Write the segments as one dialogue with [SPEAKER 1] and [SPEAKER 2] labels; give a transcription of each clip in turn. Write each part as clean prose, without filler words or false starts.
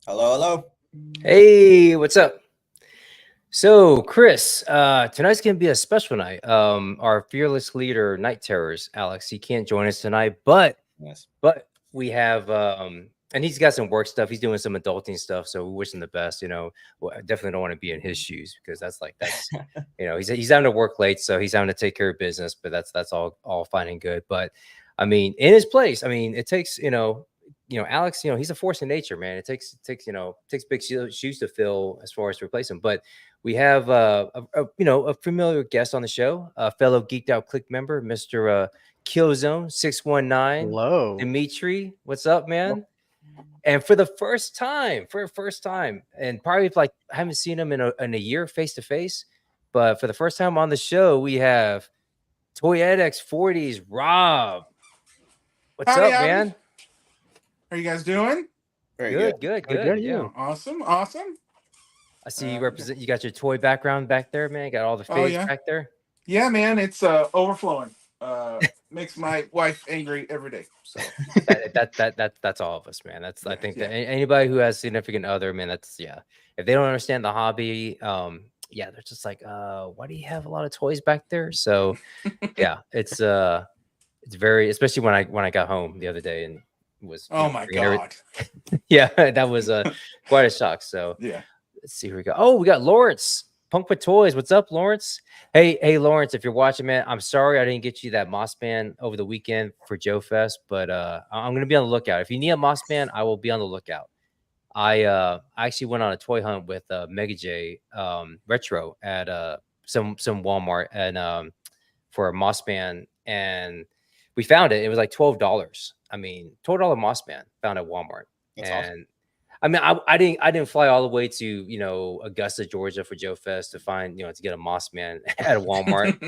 [SPEAKER 1] Hello, hello.
[SPEAKER 2] Hey, what's up? So, Chris, tonight's gonna be a special night. Our fearless leader, Night Terrors, Alex, he can't join us tonight, but
[SPEAKER 1] Yes.
[SPEAKER 2] but we have and he's got some work stuff. He's doing some adulting stuff, so we wish him the best. Well, I definitely don't want to be in his shoes because he's having to work late, so he's having to take care of business. But that's all fine and good. But I mean, in his place, I mean, it takes Alex, he's a force of nature, man. It takes big shoes to fill as far as to replace him. But we have a familiar guest on the show, a fellow Geeked Out Click member, Mister Killzone 619.
[SPEAKER 3] Hello.
[SPEAKER 2] Dimitri, what's up,
[SPEAKER 1] Well,
[SPEAKER 2] man? And for the first time, and probably like I haven't seen him in a year face to face, but for the first time on the show, we have Toyedex 40s Rob. What's
[SPEAKER 4] Howdy,
[SPEAKER 2] up,
[SPEAKER 4] howdy.
[SPEAKER 2] man?
[SPEAKER 4] How you guys doing?
[SPEAKER 1] very good.
[SPEAKER 2] Good,
[SPEAKER 3] Good,
[SPEAKER 2] good.
[SPEAKER 3] good.
[SPEAKER 2] Yeah.
[SPEAKER 3] You?
[SPEAKER 4] Awesome, awesome.
[SPEAKER 2] I see you
[SPEAKER 4] Yeah.
[SPEAKER 2] represent. You got your toy background back there, man. Got all the
[SPEAKER 4] Oh
[SPEAKER 2] fades
[SPEAKER 4] yeah,
[SPEAKER 2] back there.
[SPEAKER 4] yeah, man. It's overflowing. Makes my wife angry every day. So
[SPEAKER 2] That's all of us, man. I think that anybody who has significant other, man, that's yeah. If they don't understand the hobby, yeah, they're just like, why do you have a lot of toys back there? So yeah, it's very, especially when I got home the other day and was
[SPEAKER 4] oh my god.
[SPEAKER 2] yeah, that was quite a shock. So
[SPEAKER 4] Yeah.
[SPEAKER 2] let's see where we go. Oh, we got Lawrence. Punk with Toys. What's up, Lawrence? Hey, Lawrence, if you're watching, man, I'm sorry I didn't get you that Moss band over the weekend for Joe Fest, but I'm gonna be on the lookout. If you need a Moss band, I will be on the lookout. I actually went on a toy hunt with Mega J Retro at some Walmart and for a Moss band, and we found it. It was like $12. I mean, $12 Moss band found at Walmart.
[SPEAKER 1] That's
[SPEAKER 2] And
[SPEAKER 1] awesome.
[SPEAKER 2] I mean, I didn't fly all the way to Augusta, Georgia for Joe Fest to find to get a Moss man at a Walmart.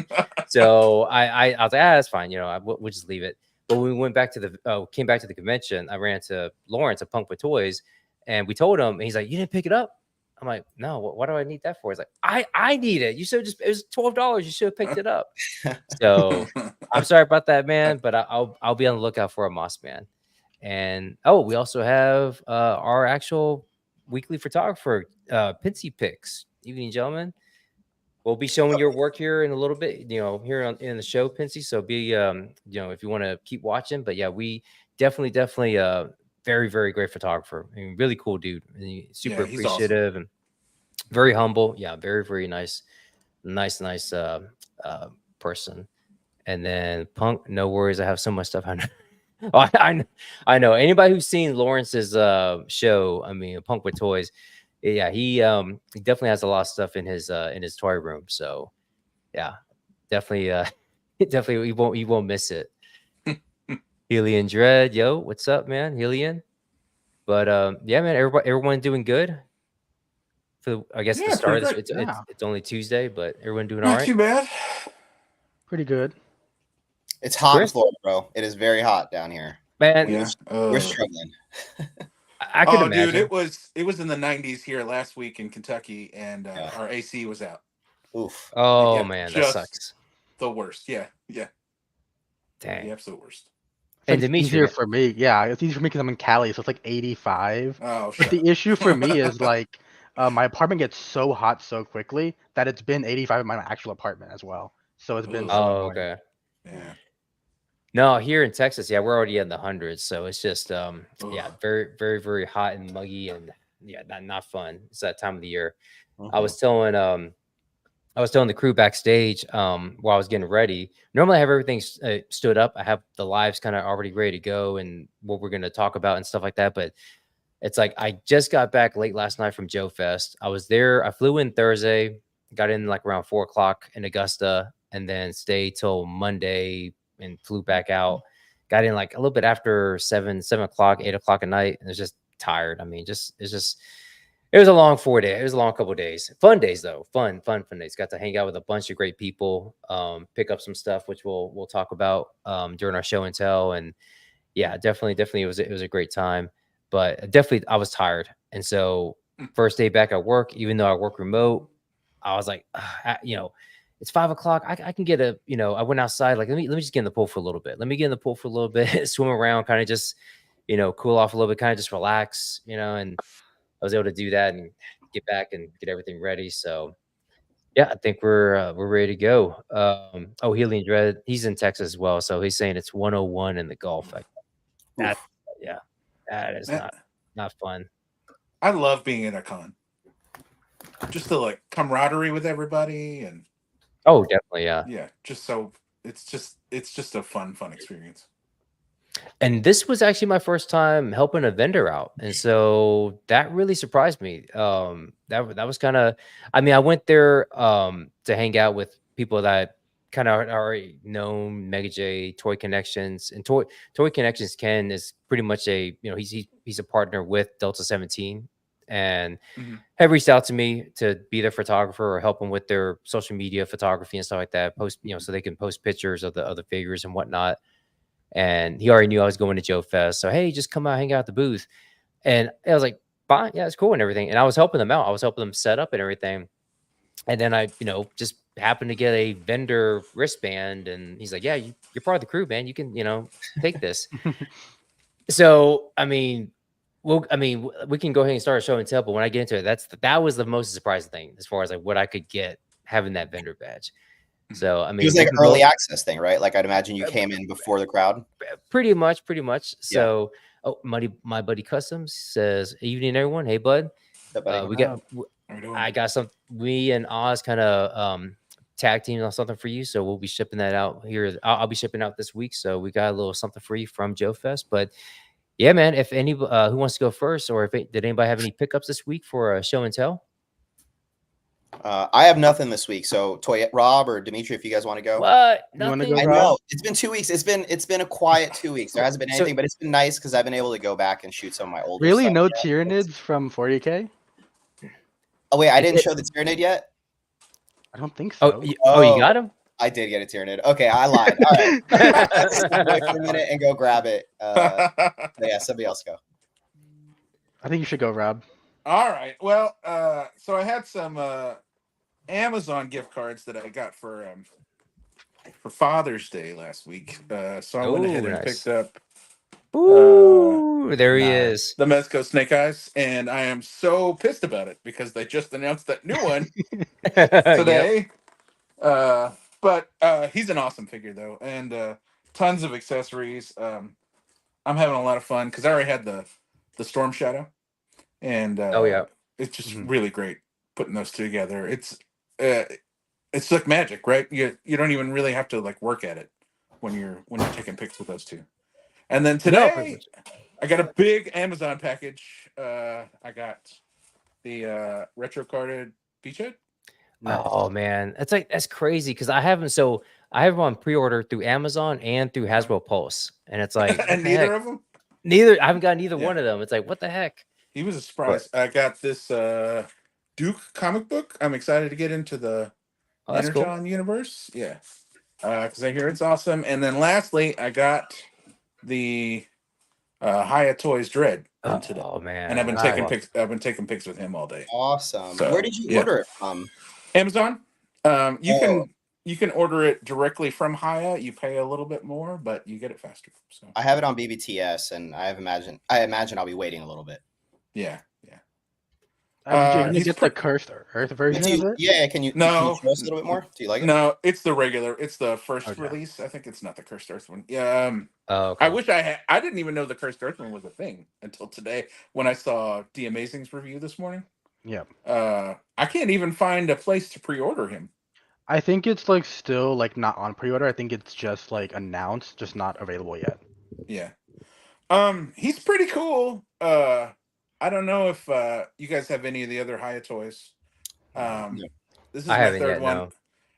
[SPEAKER 2] So I was like, that's fine. We'll just leave it. But when we went back to came back to the convention, I ran to Lawrence at Punk with Toys, and we told him, and he's like, "You didn't pick it up." I'm like, "No, what do I need that for?" He's like, "I need it. You should just it was $12. You should have picked it up." So I'm sorry about that, man. But I'll be on the lookout for a Moss man. And we also have our actual weekly photographer, Pincy Picks. Evening, gentlemen. We'll be showing your work here in a little bit, here in the show, Pincy. So if you want to keep watching. But yeah, we definitely, very, very great photographer. I mean, really cool dude. And super
[SPEAKER 4] Yeah, he's awesome.
[SPEAKER 2] appreciative and very humble. Yeah, very, very nice person. And then Punk, no worries. I have so much stuff. Oh, I know. Anybody who's seen Lawrence's show, I mean, Punk with Toys, yeah, he definitely has a lot of stuff in his toy room. So yeah, definitely definitely he won't miss it. Helian Dread, yo, what's up, man? Helian. But yeah, man, everyone doing good. I guess the
[SPEAKER 4] Yeah, pretty
[SPEAKER 2] start of this,
[SPEAKER 4] great.
[SPEAKER 2] it's only Tuesday, but everyone doing all
[SPEAKER 4] Not
[SPEAKER 2] right.
[SPEAKER 4] too bad.
[SPEAKER 3] Pretty good.
[SPEAKER 1] It's hot in
[SPEAKER 2] Chris,
[SPEAKER 1] Florida, bro. It is very hot down here.
[SPEAKER 2] man,
[SPEAKER 4] Yeah.
[SPEAKER 1] We're struggling.
[SPEAKER 2] I could
[SPEAKER 4] Oh, dude,
[SPEAKER 2] imagine.
[SPEAKER 4] it was in the 90s here last week in Kentucky, and
[SPEAKER 1] Yeah.
[SPEAKER 4] our AC was out.
[SPEAKER 1] Oof.
[SPEAKER 2] Oh
[SPEAKER 4] Yeah,
[SPEAKER 2] man, that
[SPEAKER 4] just
[SPEAKER 2] sucks.
[SPEAKER 4] the worst. Yeah,
[SPEAKER 2] Dang.
[SPEAKER 4] the absolute worst.
[SPEAKER 2] And
[SPEAKER 3] It's
[SPEAKER 2] Dimitri,
[SPEAKER 3] easier
[SPEAKER 2] man.
[SPEAKER 3] for me. Yeah, it's easier for me because I'm in Cali, so it's like 85.
[SPEAKER 4] Oh,
[SPEAKER 3] But
[SPEAKER 4] shut
[SPEAKER 3] the issue for me
[SPEAKER 4] up.
[SPEAKER 3] is like my apartment gets so hot so quickly that it's been 85 in my actual apartment as well. So it's been
[SPEAKER 4] Ooh,
[SPEAKER 3] so
[SPEAKER 2] Oh,
[SPEAKER 3] annoying.
[SPEAKER 2] okay.
[SPEAKER 4] yeah.
[SPEAKER 2] No, here in Texas, yeah, we're already in the hundreds, so it's just yeah,
[SPEAKER 4] Ugh.
[SPEAKER 2] very, very, very hot and muggy, and yeah, not fun. It's that time of the year. I
[SPEAKER 1] Mhm.
[SPEAKER 2] was telling I was telling the crew backstage while I was getting ready. Normally, I have everything stood up. I have the lives kind of already ready to go and what we're going to talk about and stuff like that. But it's like I just got back late last night from Joe Fest. I was there. I flew in Thursday, got in like around 4 o'clock in Augusta, and then stayed till Monday and flew back out. Got in like a little bit after 7 o'clock, 8 o'clock at night, and was just tired. I mean, it was a long 4 day. It was a long couple of days. Fun days though. Fun days. Got to hang out with a bunch of great people. Pick up some stuff, which we'll talk about during our show and tell. And yeah, definitely it was a great time. But definitely I was tired. And so first day back at work, even though I work remote, I was like, it's 5 o'clock. I can get I went outside, like, let me just get in the pool for a little bit. Let me get in the pool for a little bit, swim around, kind of just, cool off a little bit, kind of just relax, and was able to do that and get back and get everything ready. So yeah, I think we're ready to go. Oh, Helium Dread, he's in Texas as well, so he's saying it's 101 in the Gulf. Like, that,
[SPEAKER 1] Oof.
[SPEAKER 2] yeah, that is
[SPEAKER 4] Man,
[SPEAKER 2] not fun.
[SPEAKER 4] I love being in a con. Just the like camaraderie with everybody, and
[SPEAKER 2] Oh, definitely, yeah.
[SPEAKER 4] yeah, just so it's just a fun experience.
[SPEAKER 2] And this was actually my first time helping a vendor out, and so that really surprised me. That was kind of, I mean, I went there to hang out with people that kind of already known Mega J, Toy Connections, and Toy Connections. Ken is pretty much he's a partner with Delta 17, and have reached out to me to be their photographer or help them with their social media photography and stuff like that. Post, so they can post pictures of the other figures and whatnot. And he already knew I was going to Joe Fest. So, hey, just come out, hang out at the booth. And I was like, fine, yeah, it's cool and everything. And I was helping them out. I was helping them set up and everything. And then I, just happened to get a vendor wristband. And he's like, yeah, you're part of the crew, man. You can, take this. So, I mean, we can go ahead and start a show and tell. But when I get into it, that was the most surprising thing as far as like what I could get having that vendor badge. So, I mean,
[SPEAKER 1] It was like an early access thing, right? Like I'd imagine you came in before the crowd.
[SPEAKER 2] Pretty much. So, my buddy Customs says, "Evening, everyone. Hey, bud. I got some. We and Oz kind of tag team on something for you. So we'll be shipping that out here. I'll be shipping out this week. So we got a little something for you from Joe Fest. But yeah, man. If any who wants to go first, or did anybody have any pickups this week for a show and tell?
[SPEAKER 1] I have nothing this week, so Rob or Dimitri, if you guys want to go.
[SPEAKER 2] What?
[SPEAKER 3] You want to
[SPEAKER 2] Nothing?
[SPEAKER 3] go,
[SPEAKER 1] I
[SPEAKER 3] Rob?
[SPEAKER 1] know it's been 2 weeks. It's been a quiet 2 weeks. There hasn't been anything, but it's been nice because I've been able to go back and shoot some of my older
[SPEAKER 3] Really,
[SPEAKER 1] stuff.
[SPEAKER 3] no Tyranids from 40K?
[SPEAKER 1] Oh wait, I didn't show the Tyranid yet.
[SPEAKER 3] I don't think so.
[SPEAKER 2] You got him?
[SPEAKER 1] I did get a Tyranid. Okay, I lied. All right, wait for a minute and go grab it. Yeah, somebody else go.
[SPEAKER 3] I think you should go, Rob.
[SPEAKER 4] All right. Well, so I had some Amazon gift cards that I got for Father's Day last week. So I went ahead and picked up.
[SPEAKER 2] Ooh, there he is.
[SPEAKER 4] The Mezco Snake Eyes, and I am so pissed about it because they just announced that new one today. Yep. But he's an awesome figure though, and tons of accessories. I'm having a lot of fun because I already had the Storm Shadow, and it's just really great putting those two together. It's like magic, right? You don't even really have to like work at it when you're taking pics with those two. And then today, I got a big Amazon package. I got the retro carded Beachhead.
[SPEAKER 2] Nice. Oh man, that's crazy because I have them on pre-order through Amazon and through Hasbro Pulse, and it's like
[SPEAKER 4] and neither of them.
[SPEAKER 2] I haven't got either one of them. It's like what the heck?
[SPEAKER 4] He was a surprise. I got this Duke comic book. I'm excited to get into the Energon universe. Yeah, because I hear it's awesome. And then lastly, I got the Haya Toys Dread today.
[SPEAKER 2] Oh man!
[SPEAKER 4] And I've been taking pics. I've been taking pics with him all day.
[SPEAKER 1] Awesome. So, where did you order it from?
[SPEAKER 4] Amazon. You can order it directly from Haya. You pay a little bit more, but you get it faster. So
[SPEAKER 1] I have it on BBTS, and I imagine I'll be waiting a little bit.
[SPEAKER 4] Yeah.
[SPEAKER 3] Did you get the Cursed Earth version of it?
[SPEAKER 1] Yeah, can you show us a little bit more? Do you like it?
[SPEAKER 4] No, it's the regular. It's the first release. I think it's not the Cursed Earth one. Yeah. I wish I had. I didn't even know the Cursed Earth one was a thing until today when I saw The Amazing's review this morning.
[SPEAKER 3] Yeah.
[SPEAKER 4] I can't even find a place to pre-order him.
[SPEAKER 3] I think it's like still like not on pre-order. I think it's just like announced, just not available yet.
[SPEAKER 4] Yeah. He's pretty cool. I don't know if you guys have any of the other Haya toys. This is my third one. No.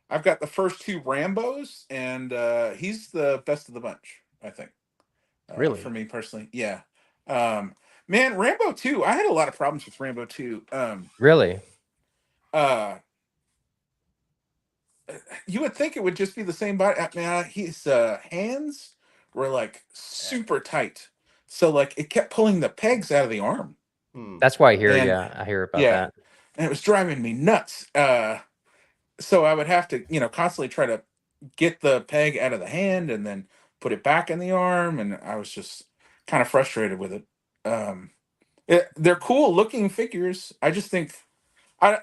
[SPEAKER 4] I've got the first two Rambos, and he's the best of the bunch, I think.
[SPEAKER 3] Really?
[SPEAKER 4] For me personally, yeah. Man, Rambo 2, I had a lot of problems with Rambo 2.
[SPEAKER 2] Really?
[SPEAKER 4] You would think it would just be the same body. Man, his hands were like super tight. So like it kept pulling the pegs out of the arm.
[SPEAKER 2] That's why I hear I hear about that.
[SPEAKER 4] And it was driving me nuts. So I would have to, constantly try to get the peg out of the hand and then put it back in the arm, and I was just kind of frustrated with it. They're cool looking figures. I just think I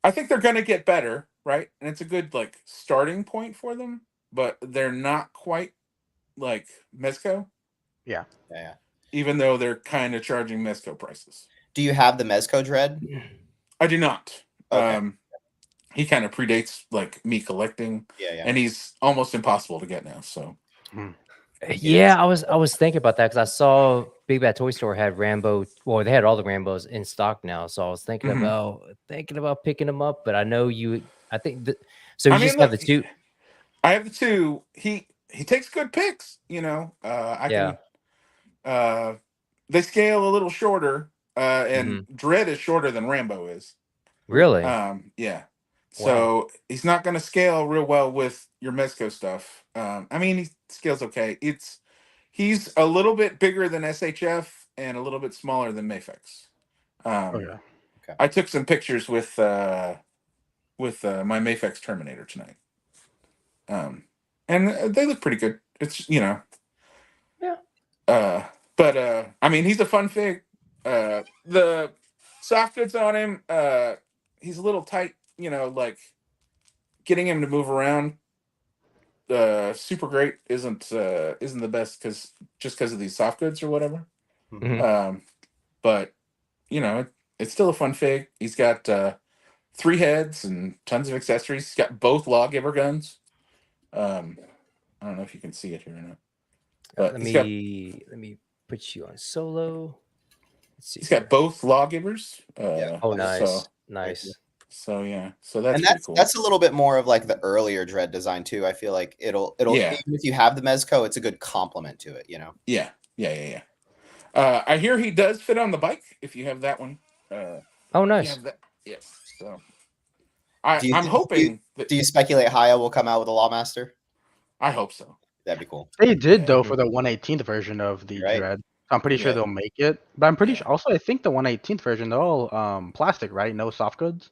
[SPEAKER 4] I think they're gonna get better, right? And it's a good like starting point for them, but they're not quite like Mezco,
[SPEAKER 3] Yeah.
[SPEAKER 1] Yeah.
[SPEAKER 4] even though they're kind of charging Mezco prices.
[SPEAKER 1] Do you have the Mezco Dread?
[SPEAKER 4] I do not.
[SPEAKER 1] Okay.
[SPEAKER 4] He kind of predates like me collecting,
[SPEAKER 1] Yeah.
[SPEAKER 4] and he's almost impossible to get now. So
[SPEAKER 2] Yeah, I was thinking about that because I saw Big Bad Toy Store had Rambo. Well, they had all the Rambos in stock now, so I was thinking
[SPEAKER 4] Mhm.
[SPEAKER 2] about picking them up. But I know you. I think so. You
[SPEAKER 4] I mean,
[SPEAKER 2] just have the
[SPEAKER 4] look,
[SPEAKER 2] two.
[SPEAKER 4] I have the two. He takes good picks. You know, I
[SPEAKER 2] Yeah.
[SPEAKER 4] can. They scale a little shorter, and
[SPEAKER 2] Mhm.
[SPEAKER 4] Dread is shorter than Rambo is.
[SPEAKER 2] Really?
[SPEAKER 4] Yeah.
[SPEAKER 2] Wow.
[SPEAKER 4] So he's not going to scale real well with your Mezco stuff. I mean, he scales okay. He's a little bit bigger than SHF and a little bit smaller than Mafex.
[SPEAKER 3] Okay.
[SPEAKER 4] I took some pictures with my Mafex Terminator tonight, and they look pretty good. It's
[SPEAKER 2] Yeah.
[SPEAKER 4] But I mean, he's a fun fig. The soft goods on him, he's a little tight. You know, like getting him to move around super great isn't the best because of these soft goods or whatever.
[SPEAKER 2] Mhm.
[SPEAKER 4] But you know, it's still a fun fig. He's got 3 heads and tons of accessories. He's got both lawgiver guns. I don't know if you can see it here or not, but
[SPEAKER 2] Let
[SPEAKER 4] he's got
[SPEAKER 2] me put you on solo. Let's see
[SPEAKER 4] he's
[SPEAKER 2] here.
[SPEAKER 4] got both lawgivers.
[SPEAKER 2] Oh, nice,
[SPEAKER 4] So
[SPEAKER 2] nice.
[SPEAKER 4] so yeah, so that's
[SPEAKER 1] And
[SPEAKER 4] pretty cool.
[SPEAKER 1] that's a little bit more of like the earlier Dread design too. I feel like it'll
[SPEAKER 4] Yeah.
[SPEAKER 1] even if you have the Mezco, it's a good complement to it, you know.
[SPEAKER 4] Yeah. I hear he does fit on the bike if you have that one.
[SPEAKER 2] Oh,
[SPEAKER 4] You
[SPEAKER 2] nice.
[SPEAKER 4] have that. Yeah. So
[SPEAKER 1] Do you
[SPEAKER 4] I'm
[SPEAKER 1] think-
[SPEAKER 4] hoping that
[SPEAKER 1] Do you speculate Haya will come out with a Lawmaster?
[SPEAKER 4] I hope so.
[SPEAKER 1] That'd be cool.
[SPEAKER 3] They did
[SPEAKER 4] Yeah.
[SPEAKER 3] though for the 118th version of the
[SPEAKER 1] You're right.
[SPEAKER 3] Dread. So I'm pretty sure
[SPEAKER 1] Right.
[SPEAKER 3] they'll make it. But I'm pretty
[SPEAKER 4] Yeah.
[SPEAKER 3] sure also I think the 118th version they're all plastic, right? No soft goods.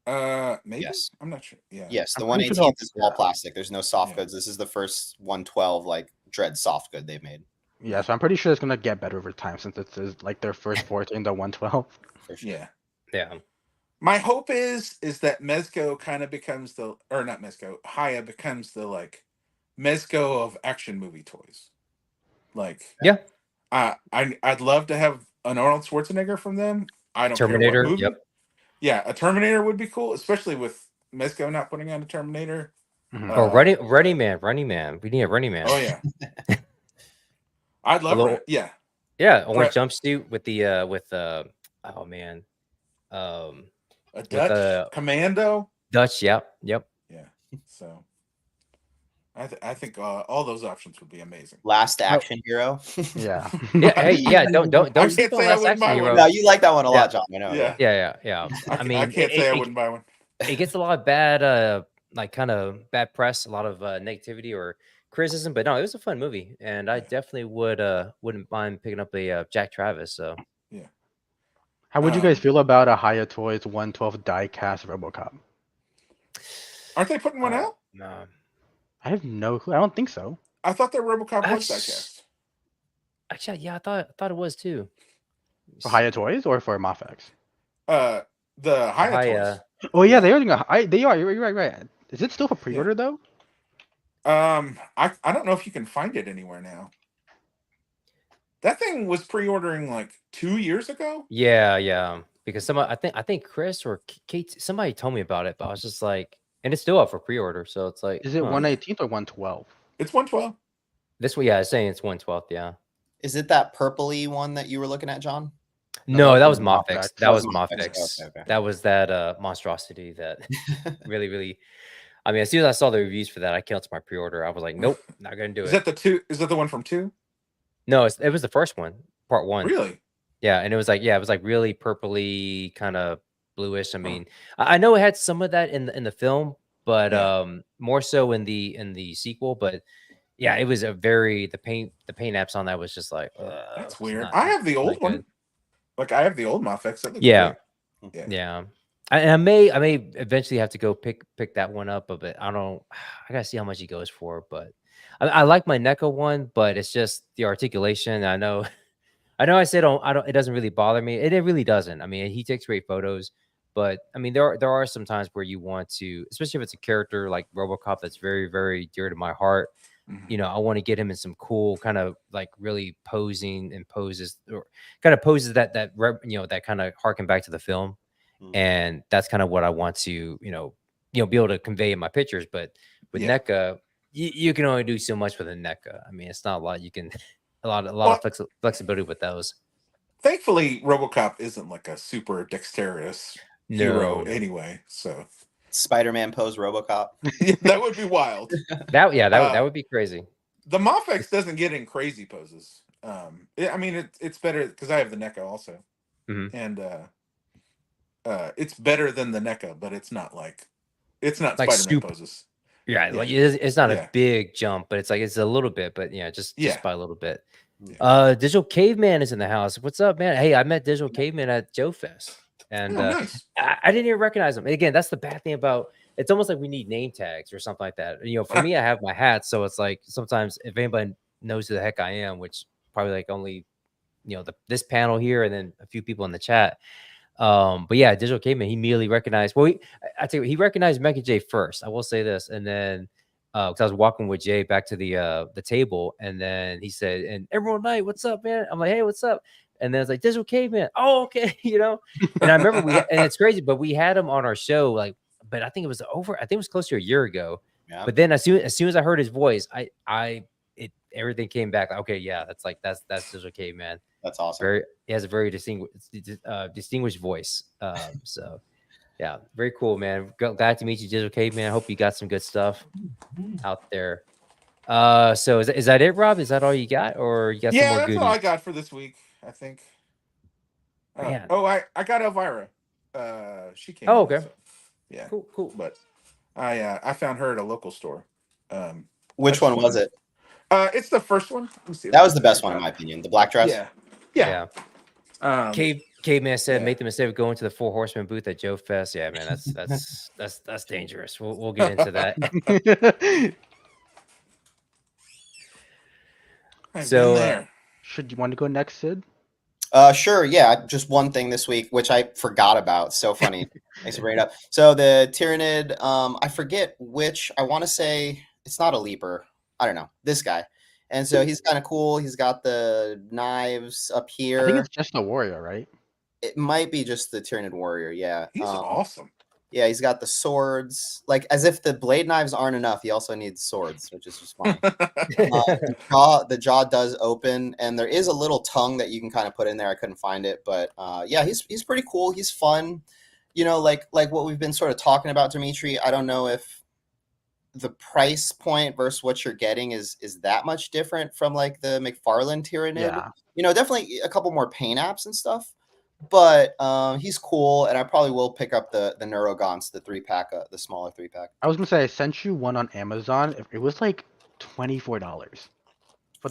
[SPEAKER 4] Maybe.
[SPEAKER 1] Yes.
[SPEAKER 4] I'm not sure. Yeah.
[SPEAKER 1] Yes, the
[SPEAKER 3] I'm pretty sure
[SPEAKER 1] 118th
[SPEAKER 3] they'll-
[SPEAKER 1] is all
[SPEAKER 3] yeah.
[SPEAKER 1] plastic. There's no soft
[SPEAKER 4] Yeah.
[SPEAKER 1] goods. This is the first 112 like Dread soft good they've made.
[SPEAKER 3] Yeah, so I'm pretty sure it's gonna get better over time since it's like their first forte in the 112.
[SPEAKER 1] For sure.
[SPEAKER 4] Yeah.
[SPEAKER 2] Yeah.
[SPEAKER 4] My hope is that Mezco kind of becomes the, or not Mezco, Haya becomes the like Mezco of action movie toys. Like,
[SPEAKER 2] Yeah.
[SPEAKER 4] I'd love to have an Arnold Schwarzenegger from them. I don't
[SPEAKER 2] Terminator.
[SPEAKER 4] care what movie.
[SPEAKER 2] Yep.
[SPEAKER 4] Yeah, a Terminator would be cool, especially with Mezco not putting out a Terminator.
[SPEAKER 3] Mhm.
[SPEAKER 2] Or Running Man. We need a Running Man.
[SPEAKER 4] Oh yeah. I'd love
[SPEAKER 2] little-
[SPEAKER 4] it. Yeah.
[SPEAKER 2] Yeah, orange
[SPEAKER 4] Brett-
[SPEAKER 2] jumpsuit with the oh man,
[SPEAKER 4] A
[SPEAKER 2] with
[SPEAKER 4] Dutch
[SPEAKER 2] the
[SPEAKER 4] Commando.
[SPEAKER 2] Dutch. Yep.
[SPEAKER 4] Yeah. So I think all those options would be amazing.
[SPEAKER 1] Last action hero.
[SPEAKER 3] Yeah.
[SPEAKER 2] Yeah. Hey, yeah. Don't
[SPEAKER 4] I
[SPEAKER 2] sleep
[SPEAKER 4] can't
[SPEAKER 2] on
[SPEAKER 4] say I
[SPEAKER 2] Last
[SPEAKER 4] wouldn't buy
[SPEAKER 2] Action
[SPEAKER 4] one.
[SPEAKER 2] Hero.
[SPEAKER 1] No, you like that one a lot, John. I know.
[SPEAKER 4] Yeah.
[SPEAKER 2] Yeah.
[SPEAKER 4] I
[SPEAKER 2] mean,
[SPEAKER 4] I can't say I wouldn't buy one.
[SPEAKER 2] it gets a lot of bad, like kind of bad press, a lot of negativity or criticism. But no, it was a fun movie, and I
[SPEAKER 4] Yeah.
[SPEAKER 2] definitely wouldn't mind picking up a Jack Travis. So
[SPEAKER 3] How would you guys
[SPEAKER 4] Um,
[SPEAKER 3] feel about a Haya Toys 112 die-cast RoboCop?
[SPEAKER 4] Aren't they putting one out?
[SPEAKER 2] no,
[SPEAKER 3] I have no clue. I don't think so.
[SPEAKER 4] I thought their RoboCop was
[SPEAKER 2] Actu-
[SPEAKER 4] diecast.
[SPEAKER 2] actually, yeah, I thought it was too.
[SPEAKER 3] For Haya Toys or for Mafex?
[SPEAKER 4] The Haya
[SPEAKER 2] Haya.
[SPEAKER 3] Oh yeah, they are doing they are. You're right. Is it still for pre-order though?
[SPEAKER 4] toys. I don't know if you can find it anywhere now. That thing was pre-ordering like 2 years ago.
[SPEAKER 2] Yeah. Because I think Chris or Kate, somebody told me about it, but I was just like, and it's still up for pre-order, so it's like,
[SPEAKER 3] Is it
[SPEAKER 2] huh.
[SPEAKER 3] 118th or 112?
[SPEAKER 4] It's 112.
[SPEAKER 2] This one? Yeah, it's saying it's 112th. Yeah.
[SPEAKER 1] Is it that purpley one that you were looking at, John?
[SPEAKER 2] No, that was
[SPEAKER 3] Mafex.
[SPEAKER 2] Mafex.
[SPEAKER 1] That
[SPEAKER 2] That
[SPEAKER 1] was
[SPEAKER 2] was
[SPEAKER 1] Mafex.
[SPEAKER 2] Mafex.
[SPEAKER 1] Okay.
[SPEAKER 2] That was that monstrosity that really. I mean, as soon as I saw the reviews for that, I canceled my pre-order. I was like, nope, not gonna do
[SPEAKER 4] Is
[SPEAKER 2] it.
[SPEAKER 4] that the two? Is that the one from 2?
[SPEAKER 2] No, it was the first one, part 1.
[SPEAKER 4] Really?
[SPEAKER 2] Yeah, and it was like really purpley, kind of bluish. I mean, I know it had some of that in the film, but
[SPEAKER 4] Yeah.
[SPEAKER 2] more so in the sequel. But yeah, it was the paint apps on that was just like,
[SPEAKER 4] That's
[SPEAKER 2] it's
[SPEAKER 4] weird.
[SPEAKER 2] not-
[SPEAKER 4] I have the
[SPEAKER 2] not
[SPEAKER 4] old one.
[SPEAKER 2] good.
[SPEAKER 4] Like I have the old Mafex. That looks
[SPEAKER 2] Yeah.
[SPEAKER 4] great.
[SPEAKER 2] Yeah. I may eventually have to go pick that one up, but I don't. I gotta see how much he goes for. But I like my NECA one, but it's just the articulation. I know I know I said I don't. It doesn't really bother me. It really doesn't. I mean, he takes great photos, but I mean, there are some times where you want to, especially if it's a character like RoboCop that's very very dear to my heart.
[SPEAKER 4] Mhm.
[SPEAKER 2] You know, I want to get him in some cool kind of like really posing and poses or kind of poses that kind of harken back to the film, and that's kind of what I want to be able to convey in my pictures. But with
[SPEAKER 4] Yeah.
[SPEAKER 2] NECA, you can only do so much with a NECA. I mean, it's not a lot you can a lot
[SPEAKER 4] Well,
[SPEAKER 2] of flexibility with those.
[SPEAKER 4] thankfully, RoboCop isn't like a super dexterous hero
[SPEAKER 2] No.
[SPEAKER 4] anyway, so
[SPEAKER 1] Spider-Man pose RoboCop.
[SPEAKER 4] that would be wild.
[SPEAKER 2] That would be crazy.
[SPEAKER 4] The Mofex doesn't get in crazy poses. I mean, it's better because I have the NECA also, and it's better than the NECA, but it's not Spider-Man
[SPEAKER 2] super
[SPEAKER 4] poses.
[SPEAKER 2] Yeah,
[SPEAKER 4] Yeah.
[SPEAKER 2] like it's not
[SPEAKER 4] Yeah.
[SPEAKER 2] a big jump, but it's a little bit, but yeah, just by a little bit.
[SPEAKER 4] Yeah.
[SPEAKER 2] Digital Caveman is in the house. What's up, man? Hey, I met Digital Caveman at Joe Fest, and
[SPEAKER 4] Oh, nice.
[SPEAKER 2] I didn't even recognize him. Again, that's the bad thing about it's almost like we need name tags or something like that. You know, for me, I have my hat, so it's like sometimes if anybody knows who the heck I am, which probably like only this panel here and then a few people in the chat. But yeah, Digital Caveman, he immediately recognized. Well, I tell you, he recognized Mecha J first. I will say this, and then because I was walking with Jay back to the table, and then he said, "And Emerald Knight, what's up, man?" I'm like, "Hey, what's up?" And then it's like Digital Caveman. Oh, okay, And I remember and it's crazy, but we had him on our show, like, but I think it was close to a year ago.
[SPEAKER 1] Yeah.
[SPEAKER 2] But then as soon as I heard his voice, everything came back. Okay, yeah, that's Digital Caveman.
[SPEAKER 1] That's awesome.
[SPEAKER 2] He has a very distinguished voice. So yeah, very cool, man. Glad to meet you, Digital Caveman. I hope you got some good stuff out there. So is that it, Rob? Is that all you got, or you got some more
[SPEAKER 4] that's
[SPEAKER 2] goodies?
[SPEAKER 4] all I got for this week, I think.
[SPEAKER 2] Man.
[SPEAKER 4] I got Elvira. She came.
[SPEAKER 2] Oh, okay.
[SPEAKER 4] So, yeah.
[SPEAKER 2] Cool.
[SPEAKER 4] But I found her at a local store.
[SPEAKER 1] Which one was it?
[SPEAKER 4] It's the first one. Let me see.
[SPEAKER 1] That was the best one in my opinion. The black dress.
[SPEAKER 4] Yeah.
[SPEAKER 2] Caveman said, "Make the mistake of going to the Four Horsemen booth at Joe Fest." Yeah, man, that's dangerous. We'll get into that. So,
[SPEAKER 3] should you want to go next, Sid?
[SPEAKER 1] Sure. Yeah, just one thing this week, which I forgot about. So funny. Thanks for bringing it up. So the Tyrannid, I forget which. I want to say it's not a leaper. I don't know. This guy. And so he's kind of cool. He's got the knives up here.
[SPEAKER 3] I think it's just a warrior, right?
[SPEAKER 1] It might be just the Tyrannid warrior. Yeah.
[SPEAKER 4] He's awesome.
[SPEAKER 1] Yeah, he's got the swords. Like, as if the blade knives aren't enough, he also needs swords, which is just funny. The jaw does open, and there is a little tongue that you can kind of put in there. I couldn't find it, but yeah, he's pretty cool. He's fun. Like what we've been sort of talking about, Dimitri. I don't know if the price point versus what you're getting is that much different from like the McFarlane Tyrannid.
[SPEAKER 3] Yeah.
[SPEAKER 1] Definitely a couple more paint apps and stuff. But he's cool, and I probably will pick up the Neurogons, the 3-pack, the smaller 3-pack.
[SPEAKER 3] I was gonna say I sent you one on Amazon. It was like $24
[SPEAKER 1] for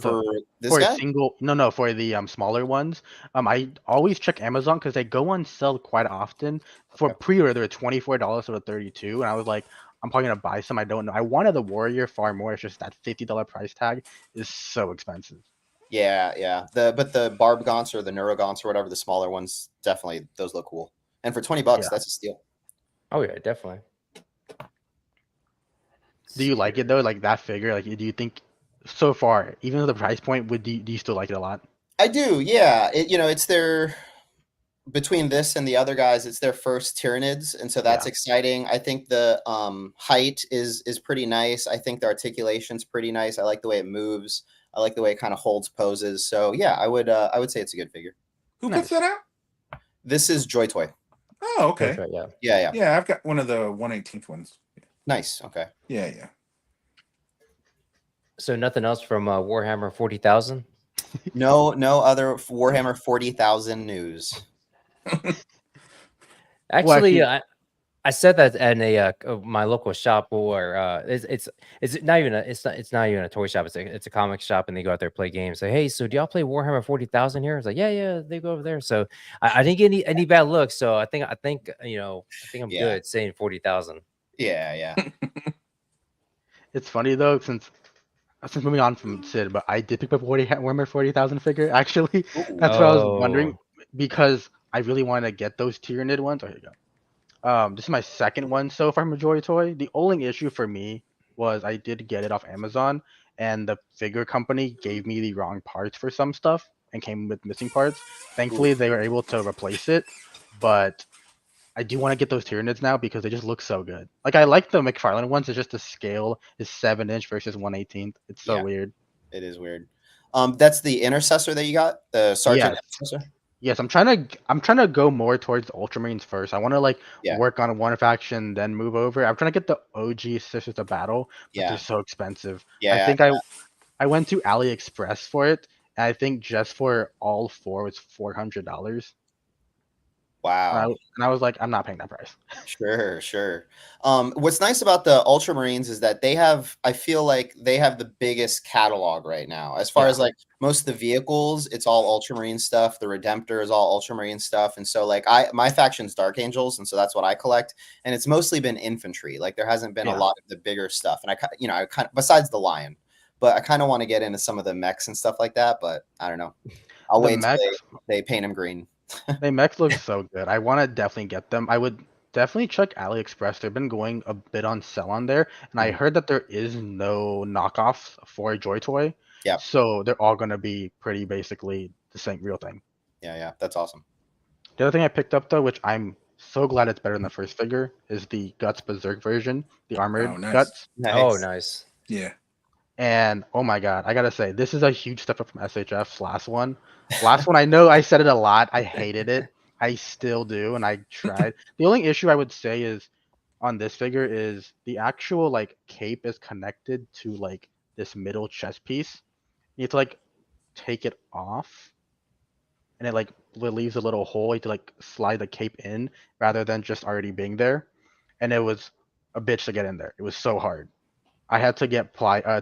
[SPEAKER 1] this
[SPEAKER 3] for
[SPEAKER 1] guy?
[SPEAKER 3] a single. No, for the smaller ones. I always check Amazon because they go on sale quite often. For pre-order, they're $24 or $32, and I was like, I'm probably gonna buy some. I don't know. I wanted the Warrior far more. It's just that $50 price tag is so expensive.
[SPEAKER 1] Yeah. But the Barb Gaunts or the Neurogaunts or whatever, the smaller ones, definitely those look cool. And for $20, that's a steal.
[SPEAKER 2] Oh yeah, definitely.
[SPEAKER 3] Do you like it though? Like that figure? Like, do you think so far, even though the price point, do you still like it a lot?
[SPEAKER 1] I do. Yeah. It's their between this and the other guys, it's their first Tyrannids, and so that's exciting. I think the height is pretty nice. I think the articulation's pretty nice. I like the way it moves. I like the way it kind of holds poses. So yeah, I would say it's a good figure.
[SPEAKER 4] Who puts that out?
[SPEAKER 1] This is Joy Toy.
[SPEAKER 4] Oh, okay.
[SPEAKER 2] Right,
[SPEAKER 1] Yeah.
[SPEAKER 4] Yeah, I've got one of the 1/18th ones.
[SPEAKER 1] Nice. Okay.
[SPEAKER 4] Yeah.
[SPEAKER 2] So nothing else from Warhammer 40,000?
[SPEAKER 1] No other Warhammer 40,000 news.
[SPEAKER 2] Actually, I said that at my local shop where it's not even a toy shop. It's a comic shop, and they go out there play games. Say, hey, so do y'all play Warhammer 40,000 here? It's like, yeah, they go over there. So I didn't get any bad looks. So I think I'm good saying 40,000.
[SPEAKER 1] Yeah.
[SPEAKER 3] It's funny though, since since moving on from Sid, but I did pick up Warhammer 40,000 figure. Actually,
[SPEAKER 1] Ooh.
[SPEAKER 3] that's what I was wondering
[SPEAKER 2] Oh,
[SPEAKER 3] because I really want to get those Tyranid ones. Oh, here you go. This is my second one so far from Joy Toy. The only issue for me was I did get it off Amazon, and the figure company gave me the wrong parts for some stuff and came with missing parts.
[SPEAKER 1] Ooh.
[SPEAKER 3] Thankfully, they were able to replace it, but I do want to get those Tyranids now because they just look so good. Like I like the McFarlane ones. It's just the scale is 7" versus 1/18. It's so
[SPEAKER 1] Yeah,
[SPEAKER 3] weird.
[SPEAKER 1] it is weird. That's the intercessor that you got, the sergeant
[SPEAKER 3] Yes.
[SPEAKER 1] intercessor.
[SPEAKER 3] Yes, I'm trying to go more towards the Ultramarines first. I want to like
[SPEAKER 1] Yeah,
[SPEAKER 3] work on one faction, then move over. I'm trying to get the OG Sisters of Battle, but they're
[SPEAKER 1] yeah,
[SPEAKER 3] so expensive. I
[SPEAKER 1] yeah.
[SPEAKER 3] think I went to AliExpress for it, and I think just for all four was $400. And I
[SPEAKER 1] Wow.
[SPEAKER 3] and I was like, I'm not paying that price.
[SPEAKER 1] Sure, sure. What's nice about the Ultramarines is that I feel like they have the biggest catalog right now. As far
[SPEAKER 3] Yeah,
[SPEAKER 1] as like most of the vehicles, it's all Ultramarine stuff. The Redemptor is all Ultramarine stuff. And so like my faction's Dark Angels, and so that's what I collect. And it's mostly been infantry. Like there hasn't been a
[SPEAKER 3] yeah.
[SPEAKER 1] lot of the bigger stuff. And I kind of besides the Lion, but I kind of want to get into some of the mechs and stuff like that. But I don't know. I'll
[SPEAKER 3] The
[SPEAKER 1] wait until
[SPEAKER 3] mechs
[SPEAKER 1] they paint them green.
[SPEAKER 3] They mechs look so good. I want to definitely get them. I would definitely check AliExpress. They've been going a bit on sale on there, and I
[SPEAKER 1] Mhm.
[SPEAKER 3] heard that there is no knockoffs for a Joy Toy,
[SPEAKER 1] Yeah,
[SPEAKER 3] so they're all gonna be pretty basically the same real thing.
[SPEAKER 1] yeah, yeah. That's awesome.
[SPEAKER 3] The other thing I picked up though, which I'm so glad it's better than the first figure, is the Guts Berserk version, the
[SPEAKER 4] Oh,
[SPEAKER 3] armored
[SPEAKER 4] nice.
[SPEAKER 3] Guts.
[SPEAKER 2] oh,
[SPEAKER 1] Nice.
[SPEAKER 2] nice.
[SPEAKER 4] Yeah.
[SPEAKER 3] And oh my god, I gotta say, this is a huge step up from SHF's last one. Last one, I know I said it a lot. I hated it. I still do, and I tried. The only issue I would say is on this figure is the actual like cape is connected to like this middle chest piece. You have to like take it off, and it like leaves a little hole. You have to like slide the cape in rather than just already being there. And it was a bitch to get in there. It was so hard. I had to get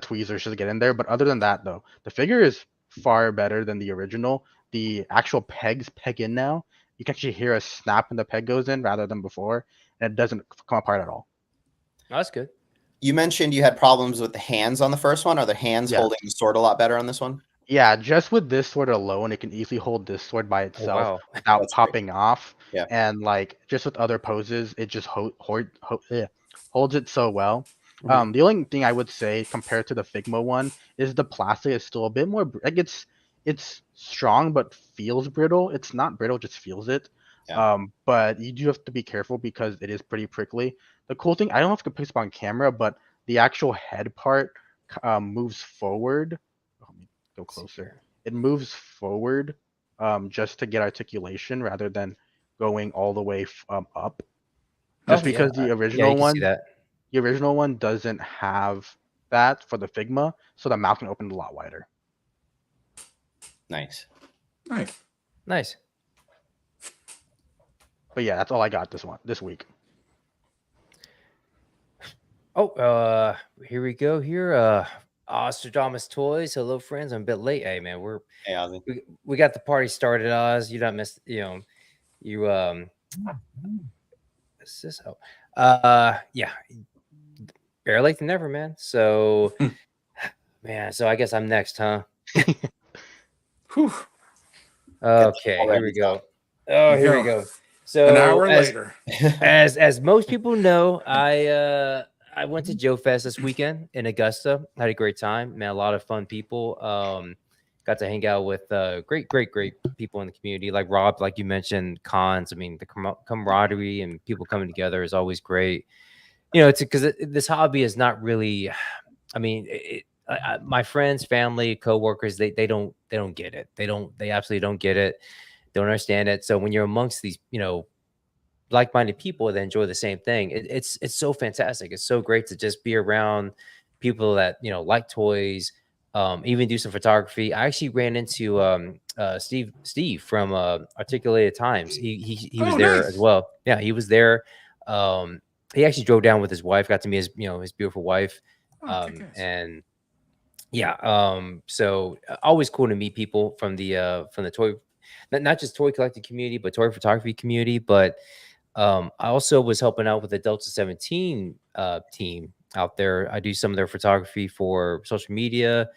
[SPEAKER 3] tweezers to get in there, but other than that, though, the figure is far better than the original. The actual pegs peg in now. You can actually hear a snap when the peg goes in rather than before, and it doesn't come apart at all.
[SPEAKER 2] Oh, that's good.
[SPEAKER 1] You mentioned you had problems with the hands on the first one. Are the hands
[SPEAKER 3] Yes.
[SPEAKER 1] holding the sword a lot better on this one?
[SPEAKER 3] Yeah, just with this sword alone, it can easily hold this sword by
[SPEAKER 2] Oh,
[SPEAKER 3] itself
[SPEAKER 2] wow.
[SPEAKER 3] without
[SPEAKER 1] That's great.
[SPEAKER 3] popping off.
[SPEAKER 1] Yeah.
[SPEAKER 3] And like just with other poses, it just holds it so well.
[SPEAKER 1] Mhm.
[SPEAKER 3] The only thing I would say compared to the Figma one is the plastic is still a bit more like it's strong but feels brittle. It's not brittle, just feels it.
[SPEAKER 1] Yeah.
[SPEAKER 3] But you do have to be careful because it is pretty prickly. The cool thing, I don't know if I can pick this up on camera, but the actual head part moves forward. Let me go
[SPEAKER 2] Let's see
[SPEAKER 3] closer.
[SPEAKER 2] here.
[SPEAKER 3] It moves forward just to get articulation rather than going all the way up. Just
[SPEAKER 2] Oh, yeah.
[SPEAKER 3] because the
[SPEAKER 2] Yeah, you
[SPEAKER 3] original
[SPEAKER 2] can see
[SPEAKER 3] one,
[SPEAKER 2] that.
[SPEAKER 3] the original one doesn't have that for the Figma, so the mouth can open a lot wider.
[SPEAKER 1] Nice.
[SPEAKER 4] Nice.
[SPEAKER 2] Nice.
[SPEAKER 3] But yeah, that's all I got this week.
[SPEAKER 2] Oh, here we go. Here, Ostradamus Toys. Hello, friends. I'm a bit late. Hey, man,
[SPEAKER 1] Hey, Ozzy.
[SPEAKER 2] we got the party started. Oz, you don't miss. You what's this? Oh, yeah, better late than never, man. So, man, so I guess I'm next, huh?
[SPEAKER 4] Whew.
[SPEAKER 2] Okay, here we go. Oh, here we go. So
[SPEAKER 4] An hour later.
[SPEAKER 2] as most people know, I went to Joe Fest this weekend in Augusta. Had a great time. Met a lot of fun people. Got to hang out with great people in the community, like Rob, like you mentioned, cons. I mean, the camaraderie and people coming together is always great. It's because this hobby is not really. I mean, my friends, family, coworkers, they don't get it. They absolutely don't get it. Don't understand it. So when you're amongst these, like-minded people that enjoy the same thing, it's so fantastic. It's so great to just be around people that like toys, even do some photography. I actually ran into Steve from Articulated Times. He was
[SPEAKER 4] Oh,
[SPEAKER 2] there as
[SPEAKER 4] nice.
[SPEAKER 2] well. Yeah, he was there. He actually drove down with his wife, got to meet his beautiful wife.
[SPEAKER 4] Oh, kick-ass.
[SPEAKER 2] And yeah, so always cool to meet people from the toy, not just toy collecting community, but toy photography community. But I also was helping out with the Delta 17 team out there. I do some of their photography for social media.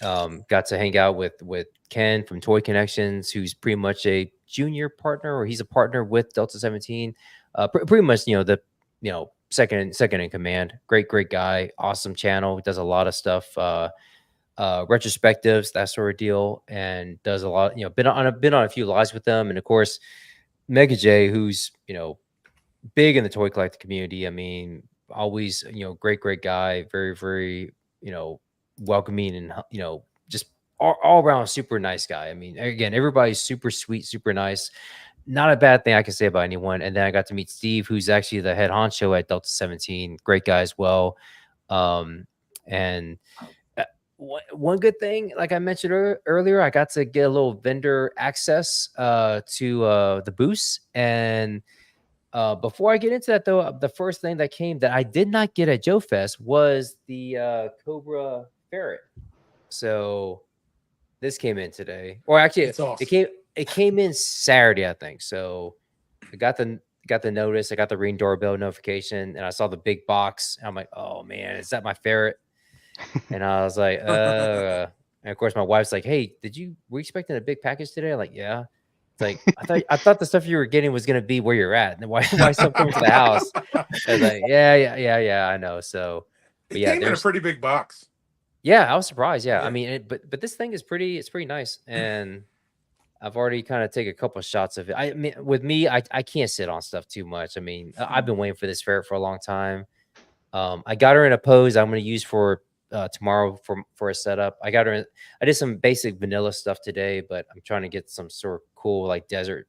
[SPEAKER 2] Got to hang out with Ken from Toy Connections, who's pretty much a junior partner, or he's a partner with Delta 17. Pretty much, the second in command. Great guy, awesome channel. Does a lot of stuff, retrospectives, that sort of deal, and does a lot. Been on a few lives with them, and of course, Mega J, who's big in the toy collecting community. I mean, always, great guy, very, welcoming, and just all around super nice guy. I mean, again, everybody's super sweet, super nice. Not a bad thing I can say about anyone. And then I got to meet Steve, who's actually the head honcho at Delta 17. Great guy as well. And one good thing, like I mentioned earlier, I got to get a little vendor access to the booths. And before I get into that, though, the first thing that came that I did not get at Joe Fest was the Cobra Ferret. So this came in today, or actually,
[SPEAKER 4] It's awesome.
[SPEAKER 2] it came in Saturday, I think. So I got the notice, I got the Ring doorbell notification, and I saw the big box. And I'm like, oh man, is that my ferret? And I was like, and of course, my wife's like, hey, were you expecting a big package today? I'm like, yeah. It's like, I thought the stuff you were getting was gonna be where you're at. And why stuff coming to the house? I was like, yeah, I know. So, but
[SPEAKER 4] It
[SPEAKER 2] yeah,
[SPEAKER 4] came in a pretty big box.
[SPEAKER 2] yeah, I was surprised. Yeah, I
[SPEAKER 4] Yeah.
[SPEAKER 2] mean, but this thing is it's pretty nice, and I've already kind of taken a couple of shots of it. I mean, with me, I can't sit on stuff too much. I mean, I've been waiting for this ferret for a long time. I got her in a pose I'm going to use for tomorrow for a setup. I did some basic vanilla stuff today, but I'm trying to get some sort of cool like desert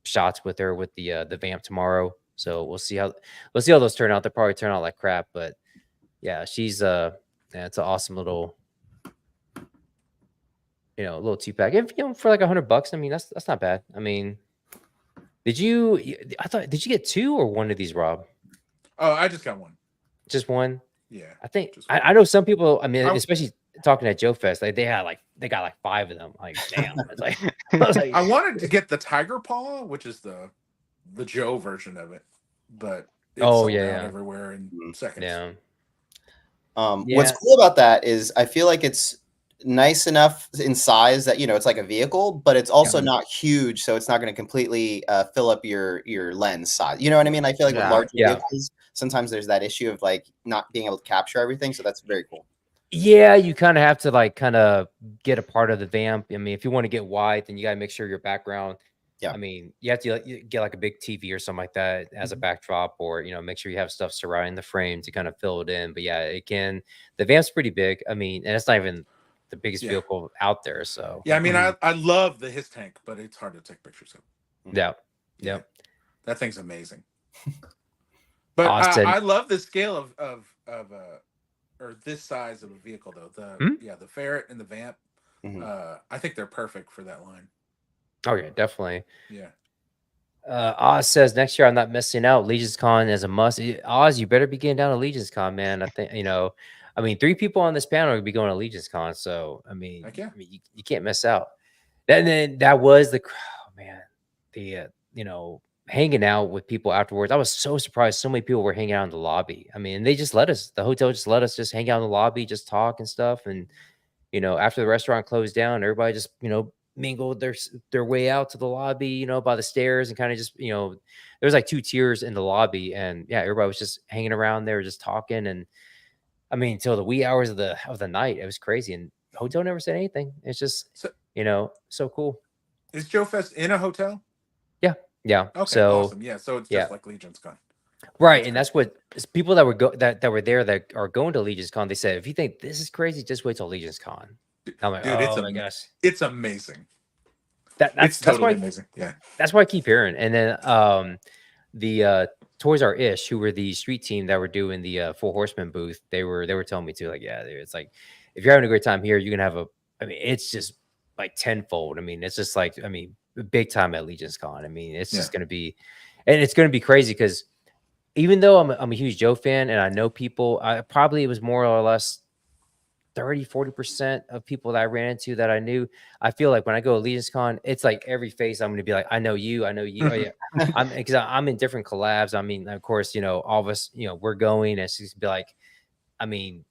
[SPEAKER 2] shots with her with the vamp tomorrow. So we'll see how those turn out. They'll probably turn out like crap, but yeah, she's yeah, it's an awesome little little 2-pack. If for like $100, I mean that's not bad. I mean, did you get 2 or 1 of these, Rob?
[SPEAKER 4] Oh, I just got one.
[SPEAKER 2] Just one?
[SPEAKER 4] Yeah.
[SPEAKER 2] I think
[SPEAKER 4] just one.
[SPEAKER 2] I know some people. I mean,
[SPEAKER 4] I-
[SPEAKER 2] especially talking at Joe Fest, like they got like 5 of them. Like, damn. It's like, I was like,
[SPEAKER 4] I wanted to get the tiger paw, which is the Joe version of it, but it's sold out everywhere in seconds.
[SPEAKER 2] yeah.
[SPEAKER 1] What's cool about that is I feel like it's nice enough in size that it's like a vehicle, but it's also not huge, so it's not going to completely fill up your lens size. You know what I mean? I feel like with larger vehicles, sometimes there's that issue of like not being able to capture everything. So that's very cool.
[SPEAKER 2] Yeah, you kind of have to like kind of get a part of the vamp. I mean, if you want to get wide, then you got to make sure your background.
[SPEAKER 1] Yeah.
[SPEAKER 2] I mean, you have to get like a big TV or something like that as a backdrop, or make sure you have stuff surrounding the frame to kind of fill it in. But yeah, the vamp's pretty big. I mean, and it's not even the biggest vehicle out there. So
[SPEAKER 4] yeah, I mean, I love the his tank, but it's hard to take pictures of.
[SPEAKER 2] Yeah.
[SPEAKER 4] That thing's amazing. But I love the scale of or this size of a vehicle though. The ferret and the vamp. I think they're perfect for that line.
[SPEAKER 2] Oh yeah, definitely.
[SPEAKER 4] Yeah.
[SPEAKER 2] Oz says next year I'm not missing out. Legion's Con is a must. Oz, you better be getting down to Legion's Con, man. I think I mean, 3 people on this panel will be going to Legion's Con, so I mean, you can't miss out. And then that was the hanging out with people afterwards. I was so surprised so many people were hanging out in the lobby. I mean, they just let us. The hotel just let us just hang out in the lobby, just talk and stuff. And after the restaurant closed down, everybody just mingled their way out to the lobby, by the stairs, and kind of just there was like 2 tiers in the lobby, and yeah, everybody was just hanging around there, just talking. And I mean, until the wee hours of the night, it was crazy. And the hotel never said anything. It's just so cool.
[SPEAKER 4] Is Joe Fest in a hotel?
[SPEAKER 2] Yeah.
[SPEAKER 4] Okay.
[SPEAKER 2] So
[SPEAKER 4] awesome. Yeah. So it's just like Legion's Con.
[SPEAKER 2] Right, and that's what people that were there that are going to Legion's Con. They said, if you think this is crazy, just wait till Legion's Con. I'm like,
[SPEAKER 4] dude,
[SPEAKER 2] oh my gosh,
[SPEAKER 4] it's amazing.
[SPEAKER 2] That's totally
[SPEAKER 4] amazing. Yeah,
[SPEAKER 2] that's why I keep hearing. And then the Toys R Ish, who were the street team that were doing the 4 Horsemen booth, they were telling me too, like, yeah, it's like if you're having a great time here, you're gonna have I mean, it's just like tenfold. I mean, it's just like, I mean, big time at Legion's Con. I mean, it's just gonna be, and it's gonna be crazy because even though I'm a huge Joe fan and I know people, it was more or less 30-40% of people that I ran into that I knew. I feel like when I go to Legion's Con, it's like every face I'm going to be like, I know you. Oh, yeah. Because I'm in different collabs. I mean, of course, all of us, we're going, and it's just be like, I mean,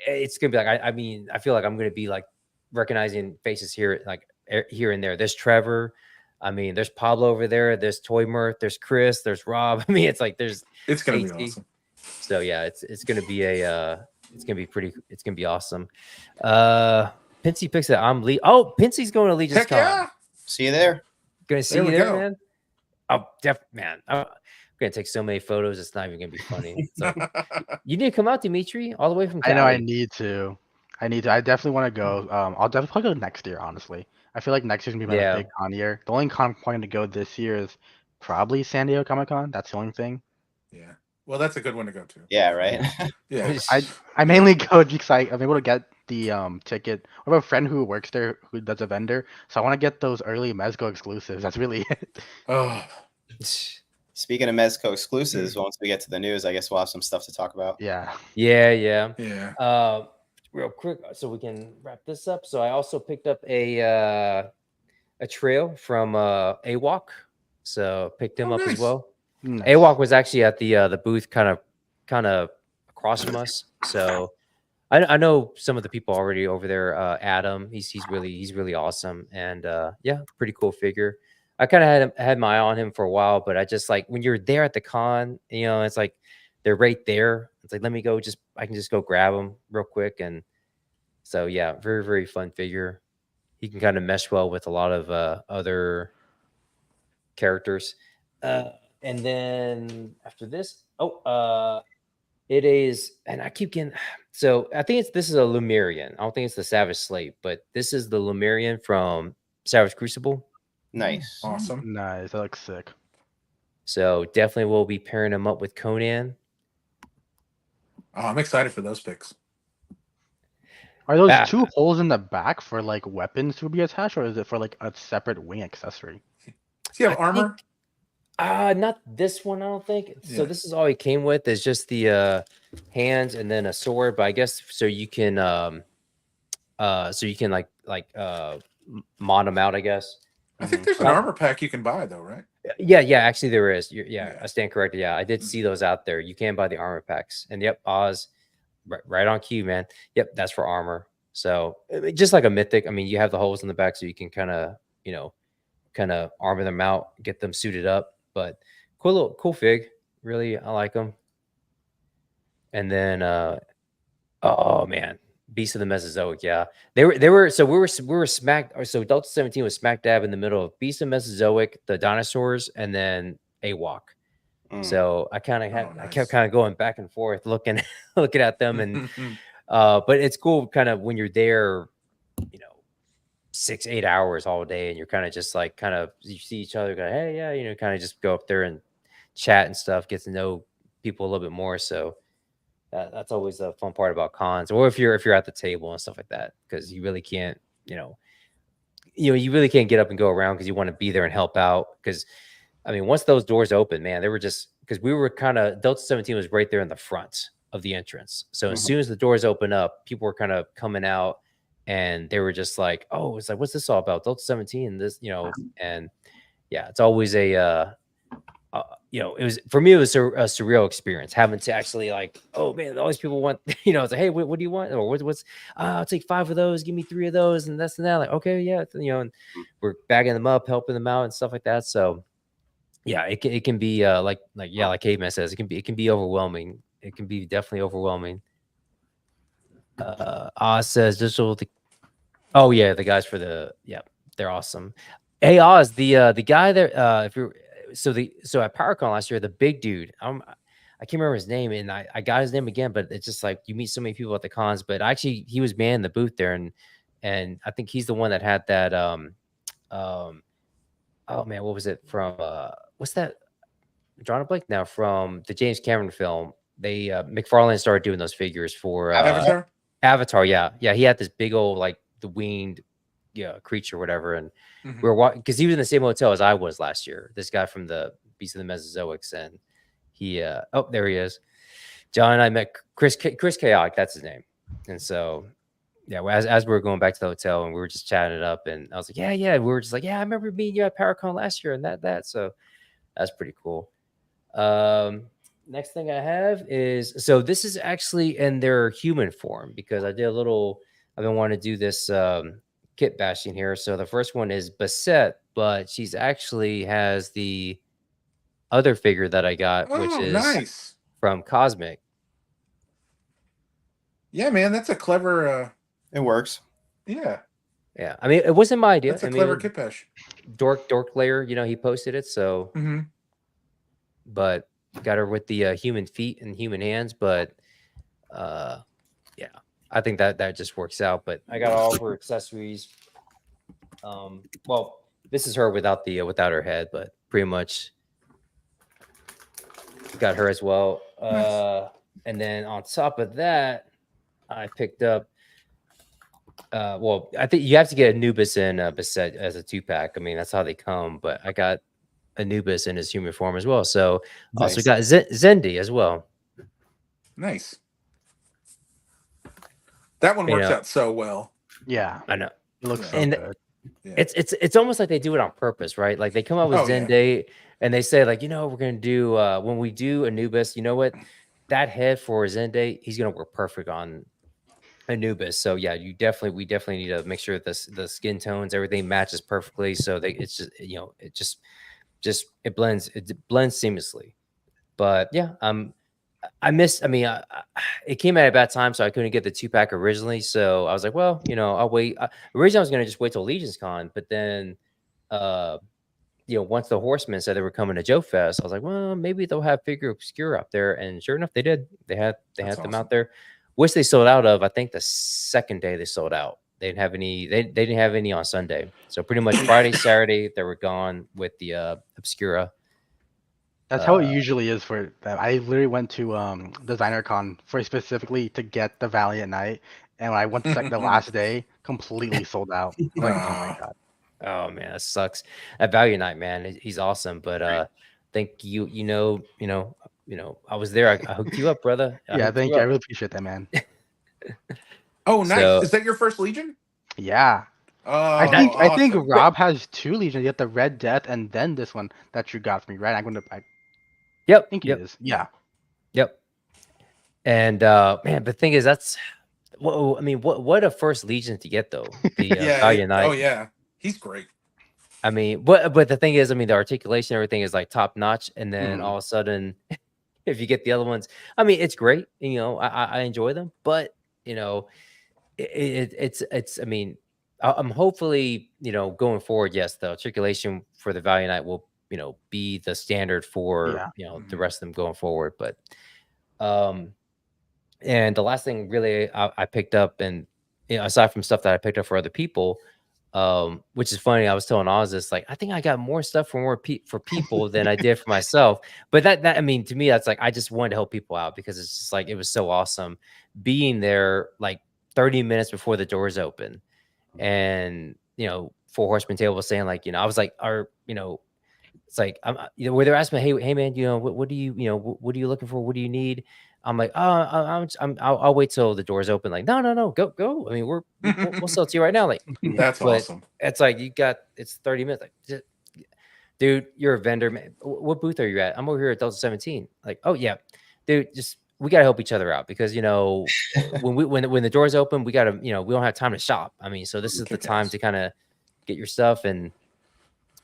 [SPEAKER 2] it's gonna be like I mean, I feel like I'm gonna be like recognizing faces here, like here and there. There's Trevor. I mean, there's Pablo over there. There's Toy Mirth. There's Chris. There's Rob. I mean, it's like there's
[SPEAKER 4] It's gonna be
[SPEAKER 2] Casey.
[SPEAKER 4] awesome.
[SPEAKER 2] So yeah, it's gonna be it's gonna be pretty. It's gonna be awesome. Pinsy picks it. I'm Lee. Oh, Pinsy's going to Legion's
[SPEAKER 4] Heck
[SPEAKER 2] Con.
[SPEAKER 4] yeah!
[SPEAKER 1] See you there.
[SPEAKER 2] Gonna see
[SPEAKER 4] There
[SPEAKER 2] you
[SPEAKER 4] we
[SPEAKER 2] there,
[SPEAKER 4] go.
[SPEAKER 2] man. Oh, man. I'm gonna take so many photos. It's not even gonna be funny. It's like, you need to come out, Dimitri, all the way from
[SPEAKER 3] I
[SPEAKER 2] Cali.
[SPEAKER 3] know I need to. I definitely want to go. I'll definitely go next year, honestly. I feel like next year's gonna be my big con year. The only con I'm planning to go this year is probably San Diego Comic-Con. That's the only thing.
[SPEAKER 4] Yeah. Well, that's a good one to go to.
[SPEAKER 1] Yeah, right.
[SPEAKER 4] Yeah.
[SPEAKER 3] I mainly go because I'm able to get the ticket. I have a friend who works there who does a vendor, so I want to get those early Mezco exclusives. That's really it.
[SPEAKER 4] Oh.
[SPEAKER 1] Speaking of Mezco exclusives, once we get to the news, I guess we'll have some stuff to talk about.
[SPEAKER 3] Yeah.
[SPEAKER 4] Yeah.
[SPEAKER 2] Real quick, so we can wrap this up. So I also picked up a trail from AWOC. So picked him up
[SPEAKER 4] nice.
[SPEAKER 2] as well.
[SPEAKER 3] Nice.
[SPEAKER 2] AWOC was actually at the booth kind of across from us. So I know some of the people already over there. Adam, he's really awesome, and yeah, pretty cool figure. I kind of had my eye on him for a while, but I just like when you're there at the con, you know, it's like they're right there. It's like, let me go, I can just go grab them real quick. And so, yeah, very, very fun figure. He can kind of mesh well with a lot of other characters. And then after this, it is, and I keep getting, so I think this is a Lumerian. I don't think it's the Savage Slate, but this is the Lumerian from Savage Crucible.
[SPEAKER 1] Nice.
[SPEAKER 4] Awesome.
[SPEAKER 3] Nice. That looks sick.
[SPEAKER 2] So definitely we'll be pairing him up with Conan.
[SPEAKER 4] Oh, I'm excited for those picks.
[SPEAKER 3] Are those two holes in the back for like weapons to be attached, or is it for like a separate wing accessory?
[SPEAKER 4] Does he have armor?
[SPEAKER 2] Not this one, I don't think. Yeah. So this is all he came with, is just the hands and then a sword. But I guess so you can mod them out, I guess.
[SPEAKER 4] I think there's an armor pack you can buy though, right?
[SPEAKER 2] Yeah, actually there is. I stand corrected. Yeah, I did see those out there. You can buy the armor packs. And yep, Oz, right on cue, man. Yep, that's for armor. So just like a mythic, I mean, you have the holes in the back so you can kind of armor them out, get them suited up. But cool fig. Really, I like them. And then oh man, Beast of the Mesozoic. Yeah, they were. So we were smack. So Delta 17 was smack dab in the middle of Beast of Mesozoic, the dinosaurs, and then AWOC. So I kind of had, I kept kind of going back and forth, looking at them, and but it's cool, kind of when you're there, 6-8 hours all day, and you're kind of just like you see each other, go, hey, yeah, kind of just go up there and chat and stuff, get to know people a little bit more. So that's always the fun part about cons, or if you're at the table and stuff like that, because you really can't, you really can't get up and go around because you want to be there and help out. Because I mean, once those doors open, man, they were just, because we were Delta 17 was right there in the front of the entrance. So as soon as the doors open up, people were kind of coming out, and they were just like, oh, it's like, what's this all about? Delta 17, this, and yeah, it's always it was, for me, it was a surreal experience having to actually like, oh man, all these people want, it's like, hey, what do you want? Or what's I'll take 5 of those, give me 3 of those, and that's and that. Like, okay, yeah, and we're bagging them up, helping them out and stuff like that. So yeah, it can be like Caveman says, it can be overwhelming. It can be definitely overwhelming. Oz says the guys for they're awesome. Hey Oz, the guy there, if you're so at PowerCon last year, the big dude, I can't remember his name, and I got his name again, but it's just like you meet so many people at the cons. But actually, he was manning the booth there, and I think he's the one that had that oh man, what was it from? What's that? I'm drawing a blank now, from the James Cameron film. They McFarlane started doing those figures for Avatar. Yeah, he had this big old like the winged creature, whatever, and we were because he was in the same hotel as I was last year. This guy from the Beast of the Mesozoics, and he there he is. John and I met Chris Chaotic, that's his name, and so yeah, as we were going back to the hotel, and we were just chatting it up, and I was like, yeah, we were just like, yeah, I remember meeting you at PowerCon last year, and that, so that's pretty cool. next thing I have is, so this is actually in their human form because I did a little. I've been wanting to do this kit bashing here. So the first one is Bassett, but she's actually has the other figure that I got, which
[SPEAKER 4] Oh,
[SPEAKER 2] is
[SPEAKER 4] nice.
[SPEAKER 2] from Cosmic.
[SPEAKER 4] Yeah, man, that's a clever.
[SPEAKER 1] It works.
[SPEAKER 4] Yeah,
[SPEAKER 2] Yeah, I mean, it wasn't my idea.
[SPEAKER 4] that's a
[SPEAKER 2] I
[SPEAKER 4] clever
[SPEAKER 2] mean,
[SPEAKER 4] Kipesh.
[SPEAKER 2] Dork Layer, he posted it. So,
[SPEAKER 4] Mm-hmm.
[SPEAKER 2] but got her with the human feet and human hands. But yeah, I think that just works out. But I got all of her accessories. Well, this is her without the without her head, but pretty much got her as well.
[SPEAKER 4] Nice.
[SPEAKER 2] And then on top of that, I picked up. Well, I think you have to get Anubis and Bassett as a 2-pack. I mean, that's how they come. But I got Anubis in his human form as well. So also
[SPEAKER 1] Nice.
[SPEAKER 2] got Zendi as well.
[SPEAKER 4] Nice. That one works
[SPEAKER 2] Yeah.
[SPEAKER 4] out so well.
[SPEAKER 3] Yeah,
[SPEAKER 2] I know.
[SPEAKER 3] it looks so
[SPEAKER 2] And
[SPEAKER 3] good.
[SPEAKER 4] Yeah.
[SPEAKER 2] It's almost like they do it on purpose, right? Like they come up with
[SPEAKER 4] Oh, yeah.
[SPEAKER 2] Zende and they say like, we're gonna do when we do Anubis, you know what? That head for Zende, he's gonna work perfect on Anubis. So yeah, we definitely need to make sure the skin tones, everything matches perfectly. So it's just it blends seamlessly. But yeah, I missed. I mean, it came at a bad time, so I couldn't get the 2-pack originally. So I was like, well, I'll wait. Originally, I was gonna just wait till Legion's Con, but then, once the Horsemen said they were coming to Joe Fest, I was like, well, maybe they'll have Figure Obscura up there, and sure enough, they did. They had
[SPEAKER 4] That's
[SPEAKER 2] them
[SPEAKER 4] awesome.
[SPEAKER 2] out there, which they sold out of. I think the second day they sold out. They didn't have any. They didn't have any on Sunday. So pretty much Friday, Saturday, they were gone with the Obscura.
[SPEAKER 3] That's how it usually is for them. I literally went to Designer Con for specifically to get the Valiant Knight, and when I went the last day, completely sold out. I was like, oh my god.
[SPEAKER 2] Oh man, that sucks. That Valiant Knight, man, he's awesome. But think I was there. I hooked you up, brother.
[SPEAKER 3] Yeah, thank you. I really appreciate that, man.
[SPEAKER 4] Oh, nice.
[SPEAKER 2] So-
[SPEAKER 4] Is that your first Legion?
[SPEAKER 3] Yeah.
[SPEAKER 4] Oh,
[SPEAKER 3] I think
[SPEAKER 4] awesome.
[SPEAKER 3] Rob has 2 Legions. You have the Red Death and then this one that you got for me, right? I
[SPEAKER 2] Yep.
[SPEAKER 3] think
[SPEAKER 2] Yep.
[SPEAKER 3] it is. Yeah.
[SPEAKER 2] Yep. And man, the thing is, that's what a first Legion to get though. The Valiant Knight.
[SPEAKER 4] Oh yeah, he's great.
[SPEAKER 2] I mean, but the thing is, the articulation, everything is like top notch, and then
[SPEAKER 3] Mhm.
[SPEAKER 2] all of a sudden, if you get the other ones, I mean, it's great. I enjoy them, but it's. I mean, I'm hopefully going forward. Yes, the articulation for the Valiant Knight will be the standard for
[SPEAKER 3] Yeah.
[SPEAKER 2] the rest of them going forward. But and the last thing really I picked up, and aside from stuff that I picked up for other people, which is funny, I was telling Oz this, like, I think I got more stuff for for people than I did for myself. But that I mean, to me, that's like I just wanted to help people out because it's just like it was so awesome being there like 30 minutes before the doors open, and Four Horsemen table was saying like I was like, it's like where they're asking me, hey man, what do you what are you looking for? What do you need? I'm like, oh, I'll wait till the doors open. Like, no, go. I mean, we'll sell it to you right now. Like,
[SPEAKER 4] That's
[SPEAKER 2] but
[SPEAKER 4] awesome.
[SPEAKER 2] it's like it's 30 minutes. Like, dude, you're a vendor, man. What booth are you at? I'm over here at Delta 17. Like, oh yeah, dude, we gotta help each other out because when the doors open, we gotta we don't have time to shop. I mean, so this is the time to kind of get your stuff. And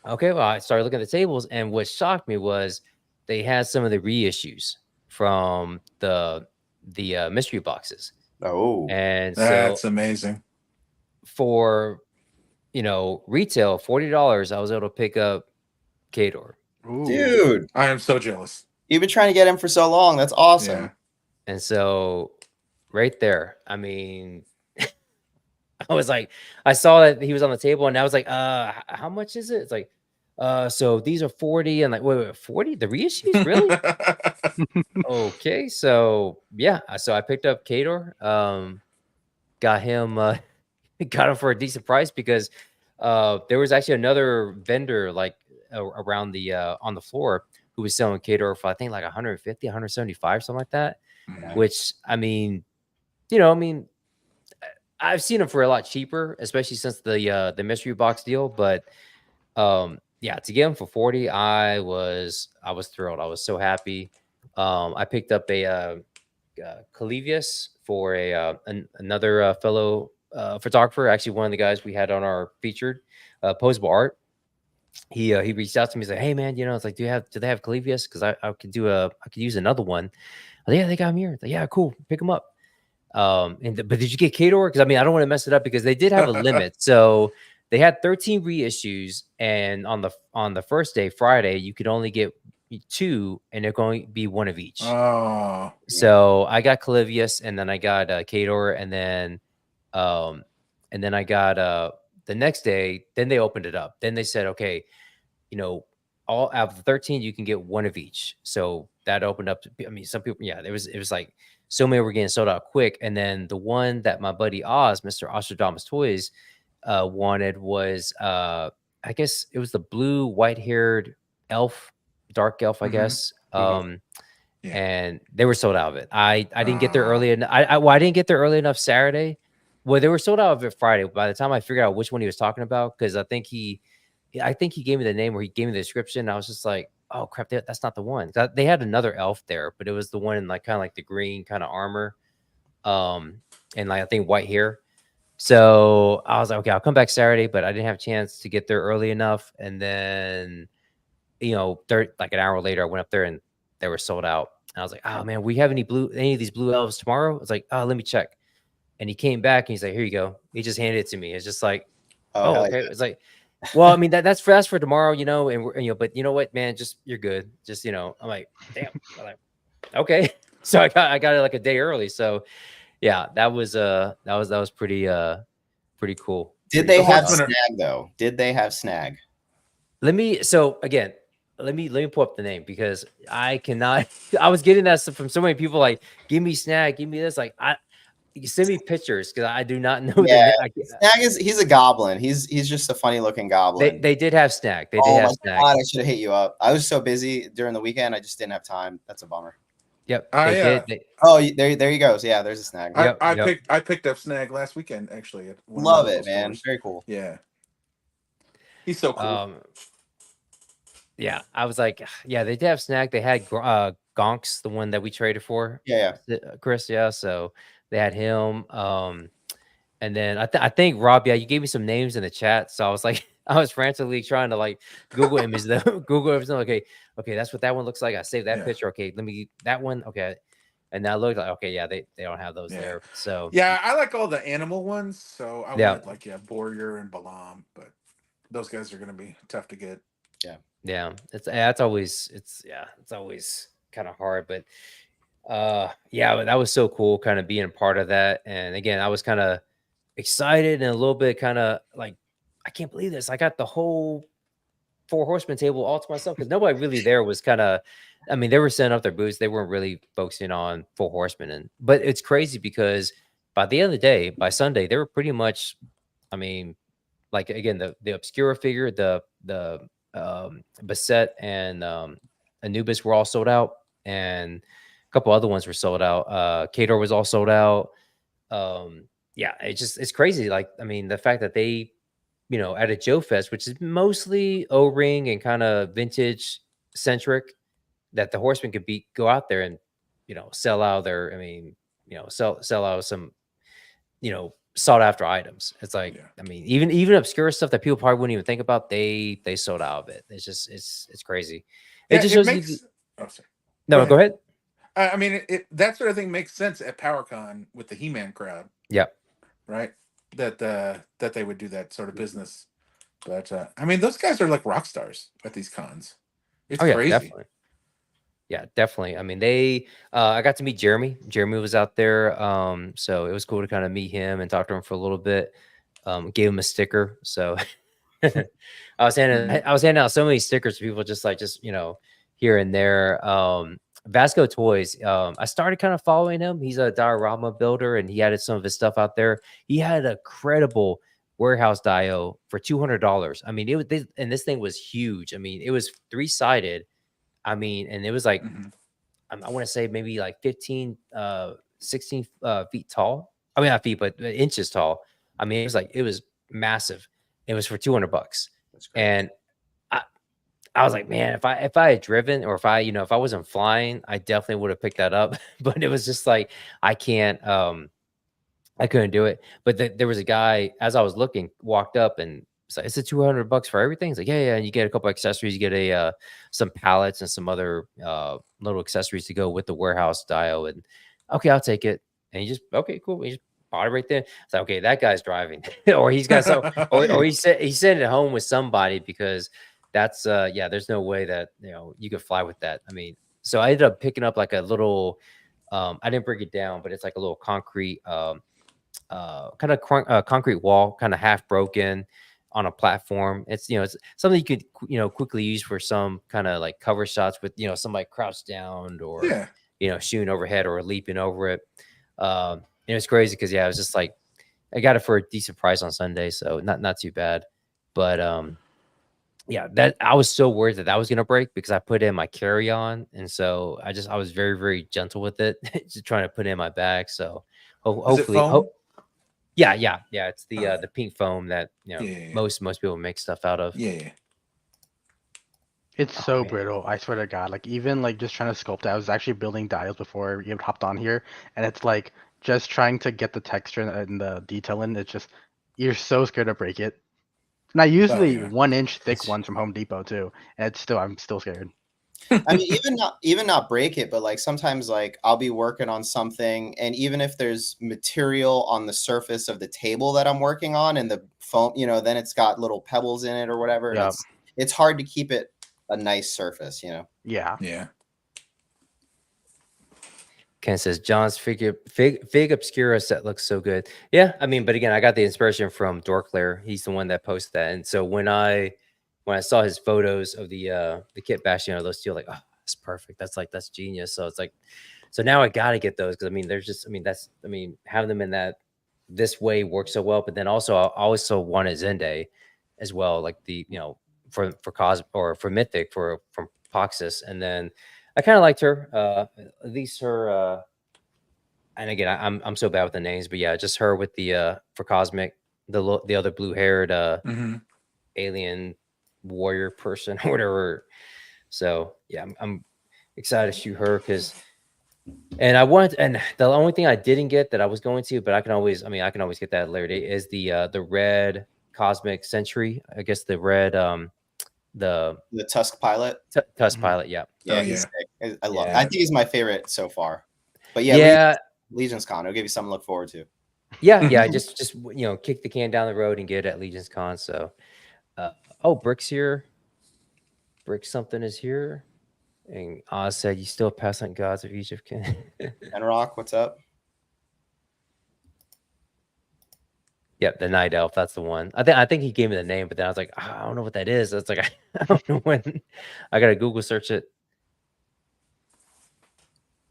[SPEAKER 2] okay, well, I started looking at the tables, and what shocked me was they had some of the reissues from the mystery boxes.
[SPEAKER 1] Oh,
[SPEAKER 2] And
[SPEAKER 4] That's
[SPEAKER 2] so
[SPEAKER 4] amazing.
[SPEAKER 2] for retail $40, I was able to pick up Kador.
[SPEAKER 3] Ooh.
[SPEAKER 1] dude,
[SPEAKER 4] I am so jealous.
[SPEAKER 1] you've been trying to get him for so long. That's awesome.
[SPEAKER 4] Yeah.
[SPEAKER 2] And so right there, I mean, I was like, I saw that he was on the table, and I was like, how much is it? It's like, so these are 40, and like, wait, 40? The reissues, really? Okay, so yeah, so I picked up Kador, got him got him for a decent price because there was actually another vendor like around the on the floor who was selling Kador for I think like 150, 175, something like that. Which I mean, I've seen them for a lot cheaper, especially since the mystery box deal. But yeah, to get them for 40, I was thrilled. I was so happy. I picked up a Calivius for another fellow photographer. Actually, one of the guys we had on our featured posable art. He reached out to me. He's like, "Hey man, it's like, do they have Calivius? Because I could use another one." I was like, "Yeah, they got him here." It's like, "Yeah, cool, pick them up." But did you get Kador? Because I mean, I don't want to mess it up because they did have a limit. So they had 13 reissues, and on the first day, Friday, you could only get 2, and they're going to be one of each.
[SPEAKER 4] Oh,
[SPEAKER 2] So I got Calivius, and then I got Kador, and then I got the next day. Then they opened it up. Then they said, okay, all out of the 13, you can get one of each. So that opened up. I mean, some people, yeah, it was like so many were getting sold out quick. And then the one that my buddy Oz, Mr. Ostradamus Toys, wanted was I guess it was the blue white-haired elf, dark elf, I guess.
[SPEAKER 4] Yeah.
[SPEAKER 2] And they were sold out of it. I didn't get there early enough. I didn't get there early enough Saturday. Well, they were sold out of it Friday. By the time I figured out which one he was talking about, because I think he gave me the name, or he gave me the description. I was just like, oh crap, that's not the one. They had another elf there, but it was the one in like kind of like the green kind of armor, and like I think white hair. So I was like, okay, I'll come back Saturday, but I didn't have a chance to get there early enough. And then, like an hour later, I went up there and they were sold out. And I was like, oh man, we have any of these blue elves tomorrow? I was like, oh, let me check. And he came back and he's like, here you go. He just handed it to me. It's just like, oh okay.
[SPEAKER 1] Yeah.
[SPEAKER 2] It's like, well, I mean, that's for tomorrow, and we're, but you know what, man, just, you're good. Just, I'm like, damn. I'm like, okay. So I got it like a day early. So yeah, that was pretty cool.
[SPEAKER 1] Did they have snag though? Did they have snag?
[SPEAKER 2] Let me pull up the name, because I cannot. I was getting that from so many people, like, give me snag, give me this. Like, you can send me pictures, because I do not know.
[SPEAKER 1] Yeah, snag he's a goblin. He's just a funny looking goblin.
[SPEAKER 2] They did have snag. They did have snag.
[SPEAKER 1] God, I should have hit you up. I was so busy during the weekend, I just didn't have time. That's a bummer.
[SPEAKER 2] Yep.
[SPEAKER 1] There he goes. Yeah, there's a snag.
[SPEAKER 4] I picked up snag last weekend, actually.
[SPEAKER 1] Love it, man.
[SPEAKER 4] Stores.
[SPEAKER 1] Very cool.
[SPEAKER 4] Yeah. He's so cool.
[SPEAKER 2] Yeah, I was like, yeah, they did have snag. They had Gonks, the one that we traded for.
[SPEAKER 1] Yeah.
[SPEAKER 2] Chris. Yeah, so they had him. And then I think Rob, yeah, you gave me some names in the chat, so I was like, I was frantically trying to like Google images them, Google images them. Okay, that's what that one looks like. I saved that picture. Okay, let me that one. Okay, and I looked like, okay, yeah, they don't have those there. So
[SPEAKER 4] yeah, I like all the animal ones. So I wanted like Borger and Balam, but those guys are gonna be tough to get.
[SPEAKER 2] Yeah, it's always kind of hard, but yeah, that was so cool, kind of being a part of that. And again, I was kind of excited and a little bit kind of like, I can't believe this. I got the whole 4 Horsemen table all to myself, because nobody really there was kind of, I mean, they were setting up their booths. They weren't really focusing on 4 Horsemen. But it's crazy because by the end of the day, by Sunday, they were pretty much, I mean, like, again, the Obscura figure, the Bassett and Anubis were all sold out, and a couple other ones were sold out. Kador was all sold out. Yeah, it's crazy. Like, I mean, the fact that they, at a Joe Fest, which is mostly O-ring and kind of vintage centric, that the Horsemen could go out there and, sell out their, I mean, sell out some, sought after items. It's like, I mean, even obscure stuff that people probably wouldn't even think about, they sold out of it. It's just, it's crazy. It just shows you.
[SPEAKER 4] Oh, sorry.
[SPEAKER 2] No, go ahead.
[SPEAKER 4] I mean, that sort of thing makes sense at PowerCon with the He-Man crowd.
[SPEAKER 2] Yeah.
[SPEAKER 4] Right. That they would do that sort of business. But I mean, those guys are like rock stars at these cons. It's crazy.
[SPEAKER 2] Definitely. Yeah, definitely. I mean, I got to meet Jeremy. Jeremy was out there. So it was cool to kind of meet him and talk to him for a little bit. Gave him a sticker. So I was handing out so many stickers to people, just here and there. Vasco Toys. I started kind of following him. He's a diorama builder, and he added some of his stuff out there. He had a credible warehouse dio for $200. I mean, and this thing was huge. I mean, it was 3-sided. I mean, and it was like, I want to say maybe like 16 feet tall. I mean, not feet, but inches tall. I mean, it was massive. It was for $200. And I was like, man, if I had driven or if I wasn't flying, I definitely would have picked that up. But it was just like I can't. I couldn't do it. But there was a guy as I was looking walked up and it's like, "It's a $200 for everything." He's like, "Yeah, yeah." And you get a couple accessories. You get some pallets and some other little accessories to go with the warehouse dial. And okay, I'll take it. And he just okay, cool. He just bought it right there. It's like, okay, that guy's driving, or he's got some, or he sent it home with somebody because that's yeah. There's no way that you could fly with that. I mean, so I ended up picking up like a little. I didn't break it down, but it's like a little concrete. Kind of concrete wall, kind of half broken on a platform. It's something you could quickly use for some kind of like cover shots with somebody crouched down or shooting overhead or leaping over it. It was crazy because I was just like I got it for a decent price on Sunday, so not too bad. But yeah, that I was so worried that was gonna break because I put it in my carry on, and so I was very very gentle with it, just trying to put it in my bag. So
[SPEAKER 4] Is it
[SPEAKER 2] hopefully,
[SPEAKER 4] foam?
[SPEAKER 2] yeah. It's the
[SPEAKER 4] Alright.
[SPEAKER 2] the pink foam that most people make stuff out of.
[SPEAKER 4] Yeah.
[SPEAKER 3] It's
[SPEAKER 2] Oh,
[SPEAKER 3] so
[SPEAKER 2] man.
[SPEAKER 3] brittle. I swear to God. Like even like just trying to sculpt it, I was actually building dials before you hopped on here, and it's like just trying to get the texture and the detail in. It's just you're so scared to break it. And I usually
[SPEAKER 4] yeah.
[SPEAKER 3] 1 inch thick
[SPEAKER 2] It's-
[SPEAKER 3] ones from Home Depot too, and I'm still scared.
[SPEAKER 1] I mean, even not break it, but like sometimes like I'll be working on something, and even if there's material on the surface of the table that I'm working on, and the foam, then it's got little pebbles in it or whatever, and
[SPEAKER 3] Yep.
[SPEAKER 1] it's hard to keep it a nice surface.
[SPEAKER 3] Yeah.
[SPEAKER 4] Yeah.
[SPEAKER 2] Ken says John's Fig Obscura set looks so good. Yeah, I mean, but again, I got the inspiration from Dorklair. He's the one that posted that, and so when I saw his photos of the kit bash, those two, like, oh, that's perfect. That's genius. So it's like, so now I got to get those because I mean, having them in this way works so well. But then also, I also wanted Zende as well, like for Cos or for Mythic from Poxis, and then I kind of liked her, at least her. And again, I'm so bad with the names, but yeah, just her with the for Cosmic, the other blue haired alien warrior person or whatever. So yeah, I'm excited to shoot her because, and the only thing I didn't get that I was going to, but I can always get that later date is the red Cosmic Sentry. I guess the red the
[SPEAKER 1] Tusk Pilot.
[SPEAKER 2] Tusk
[SPEAKER 3] Mhm.
[SPEAKER 2] Pilot. Yeah.
[SPEAKER 1] Yeah,
[SPEAKER 4] Oh,
[SPEAKER 1] he's
[SPEAKER 4] yeah.
[SPEAKER 1] sick. I love it.
[SPEAKER 2] Yeah.
[SPEAKER 1] I think he's my favorite so far. But
[SPEAKER 2] Yeah.
[SPEAKER 1] Legion's Con. It'll give you something to look forward to.
[SPEAKER 2] Yeah. Just kick the can down the road and get it at Legion's Con. So, Brick's here. Brick something is here. And Oz said, "You still pass on gods of Egypt, Ken."
[SPEAKER 1] Enrock, what's up?
[SPEAKER 2] Yep, the Night Elf. That's the one. I think he gave me the name, but then I was like, I don't know what that is. It's like I don't know when. I gotta Google search it.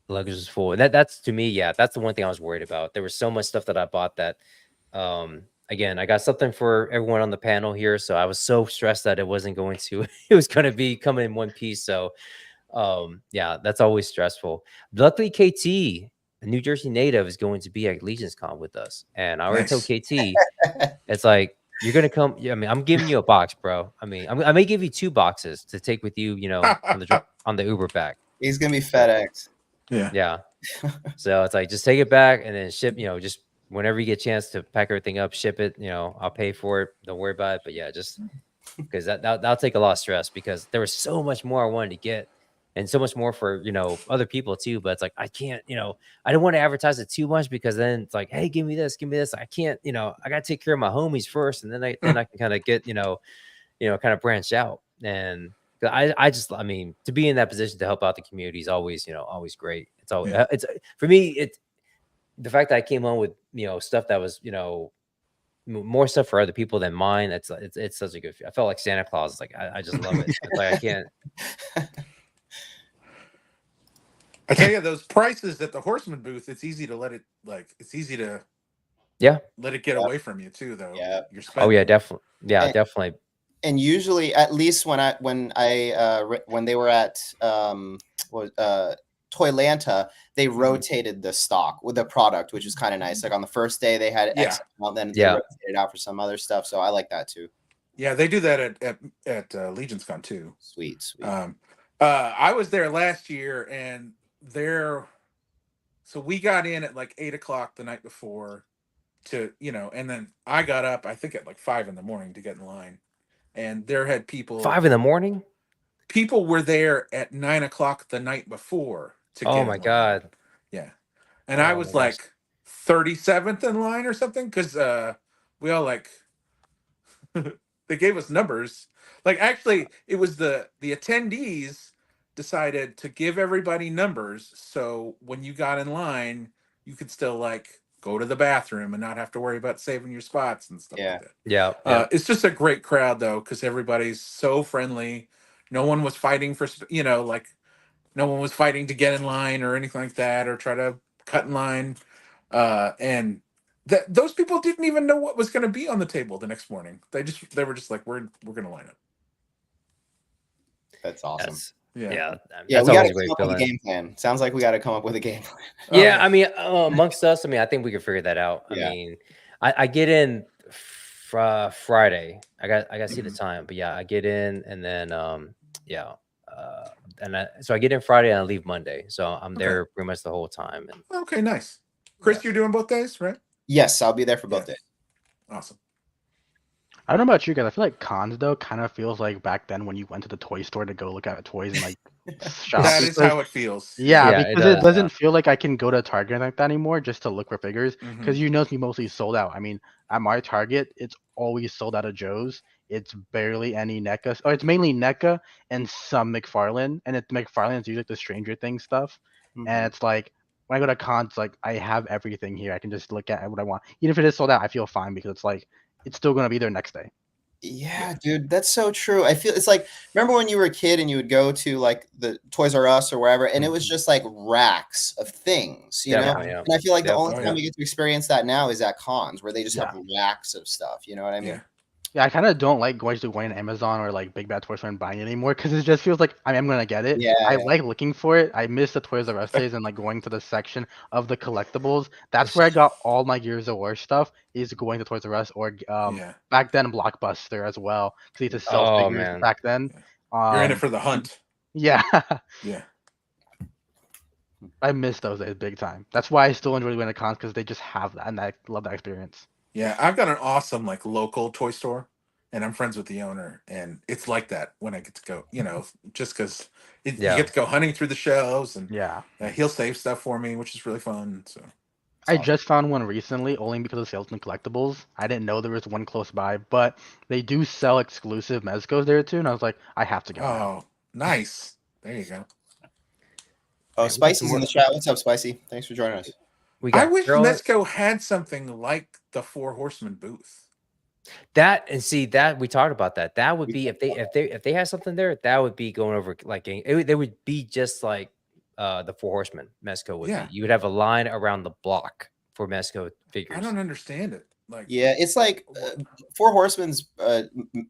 [SPEAKER 2] Luggage is full. And that's to me, yeah, that's the one thing I was worried about. There was so much stuff that I bought that again, I got something for everyone on the panel here. So I was so stressed that it wasn't going to, it was gonna be coming in one piece. So yeah, that's always stressful. Luckily, KT, a New Jersey native, is going to be at Legion's Con with us. And I already told KT, it's like you're gonna come. I mean, I'm giving you a box, bro. I mean, I may give you 2 boxes to take with you, on the Uber back.
[SPEAKER 1] He's gonna be FedEx.
[SPEAKER 4] Yeah.
[SPEAKER 2] Yeah. So it's like just take it back and then ship, just whenever you get a chance to pack everything up, ship it, I'll pay for it. Don't worry about it. But yeah, just because that'll take a lot of stress because there was so much more I wanted to get and so much more for, other people too. But it's like, I can't, I don't want to advertise it too much because then it's like, hey, give me this. I can't, I got to take care of my homies first. And then I can kind of get, kind of branch out. And I mean, to be in that position to help out the community is always, always great. It's always, it's for me, it's the fact that I came home with, stuff that was, more stuff for other people than mine. It's such a good, I felt like Santa Claus. It's like, I just love it. It's like, I can't.
[SPEAKER 4] I tell you, those prices at the Horseman booth, it's easy to let it let it get away from you too, though.
[SPEAKER 1] Yeah.
[SPEAKER 4] You're spending.
[SPEAKER 2] Oh yeah, definitely. Yeah,
[SPEAKER 1] And-
[SPEAKER 2] definitely.
[SPEAKER 1] And usually, at least when they were at Toylanta, they rotated the stock with the product, which was kind of nice. Like on the first day, they had X amount, then they rotated out for some other stuff. So I like that too.
[SPEAKER 4] Yeah, they do that at Legion's Con too.
[SPEAKER 1] Sweet, sweet.
[SPEAKER 4] I was there last year, and so we got in at like 8 o'clock the night before and then I got up, I think at like 5 in the morning to get in line, and there had people
[SPEAKER 2] 5 in the morning.
[SPEAKER 4] People were there at 9 o'clock the night before to
[SPEAKER 2] Oh
[SPEAKER 4] get
[SPEAKER 2] my
[SPEAKER 4] in line.
[SPEAKER 2] god.
[SPEAKER 4] Yeah, and I was like 37th in line or something because we all like they gave us numbers. Like actually, it was the attendees decided to give everybody numbers, so when you got in line, you could still like go to the bathroom and not have to worry about saving your spots and stuff like that.
[SPEAKER 2] Yeah.
[SPEAKER 4] It's just a great crowd though, because everybody's so friendly. No one was fighting for like no one was fighting to get in line or anything like that, or try to cut in line. And those people didn't even know what was going to be on the table the next morning. They were just like, we're going to line up.
[SPEAKER 1] That's awesome.
[SPEAKER 2] Yeah.
[SPEAKER 1] Yeah,
[SPEAKER 2] That's
[SPEAKER 1] we got
[SPEAKER 2] always
[SPEAKER 1] to
[SPEAKER 2] a great
[SPEAKER 1] come up with a
[SPEAKER 2] feeling.
[SPEAKER 1] game plan. Sounds like we got to come up with a game plan.
[SPEAKER 2] Yeah, I mean, amongst us, I mean, I think we can figure that out.
[SPEAKER 1] Yeah.
[SPEAKER 2] I mean, I get in Friday. I got to see the time, but yeah, I get in and then so I get in Friday and I leave Monday, so I'm there pretty much the whole time. And
[SPEAKER 4] okay, nice. Chris, you're doing both days, right?
[SPEAKER 1] Yes, I'll be there for both days.
[SPEAKER 4] Awesome.
[SPEAKER 3] I don't know about you guys. I feel like cons though kind of feels like back then when you went to the toy store to go look at toys and like shop.
[SPEAKER 4] That is how it feels.
[SPEAKER 3] Yeah, because it doesn't feel like I can go to Target like that anymore just to look for figures because it's mostly sold out. I mean, at my Target, it's always sold out of Joe's. It's barely any NECA. Oh, it's mainly NECA and some McFarlane, and McFarlane's usually like the Stranger Things stuff. And it's like when I go to cons, like I have everything here. I can just look at what I want. Even if it is sold out, I feel fine because it's like it's still gonna be there next day.
[SPEAKER 1] Yeah, dude, that's so true. I feel it's like, remember when you were a kid and you would go to like the Toys R Us or wherever, and it was just like racks of things, you know? And I feel like the only time we get to experience that now is at cons where they just have racks of stuff. You know what I mean?
[SPEAKER 3] Yeah, I kind of don't like going to Amazon or like Big Bad Toy Store and buying it anymore because it just feels like I'm gonna get it.
[SPEAKER 1] Yeah,
[SPEAKER 3] I like looking for it. I miss the Toys R Us days and like going to the section of the collectibles. That's where I got all my Gears of War stuff. Is going to Toys R Us or back then Blockbuster as well because they used to sell figures back then.
[SPEAKER 4] You're in it for the hunt.
[SPEAKER 3] Yeah.
[SPEAKER 4] Yeah.
[SPEAKER 3] I miss those days big time. That's why I still enjoy going to cons because they just have that and I love that experience.
[SPEAKER 4] Yeah, I've got an awesome like local toy store, and I'm friends with the owner, and it's like that when I get to go. Just because you get to go hunting through the shelves, and he'll save stuff for me, which is really fun. So
[SPEAKER 3] I just found one recently, only because of Salesman Collectibles. I didn't know there was one close by, but they do sell exclusive Mezcos there too, and I was like, I have to go.
[SPEAKER 4] Oh, nice! There you go.
[SPEAKER 1] Oh, Spicy's in the chat. What's up, Spicy? Thanks for joining us.
[SPEAKER 4] I wish Mezco had something like the Four Horsemen booth.
[SPEAKER 2] That we talked about that. That would be if they had something there, that would be going over like they would be just like the Four Horsemen. Mezco would be. You would have a line around the block for Mezco figures.
[SPEAKER 4] I don't understand it.
[SPEAKER 1] It's like Four Horsemen's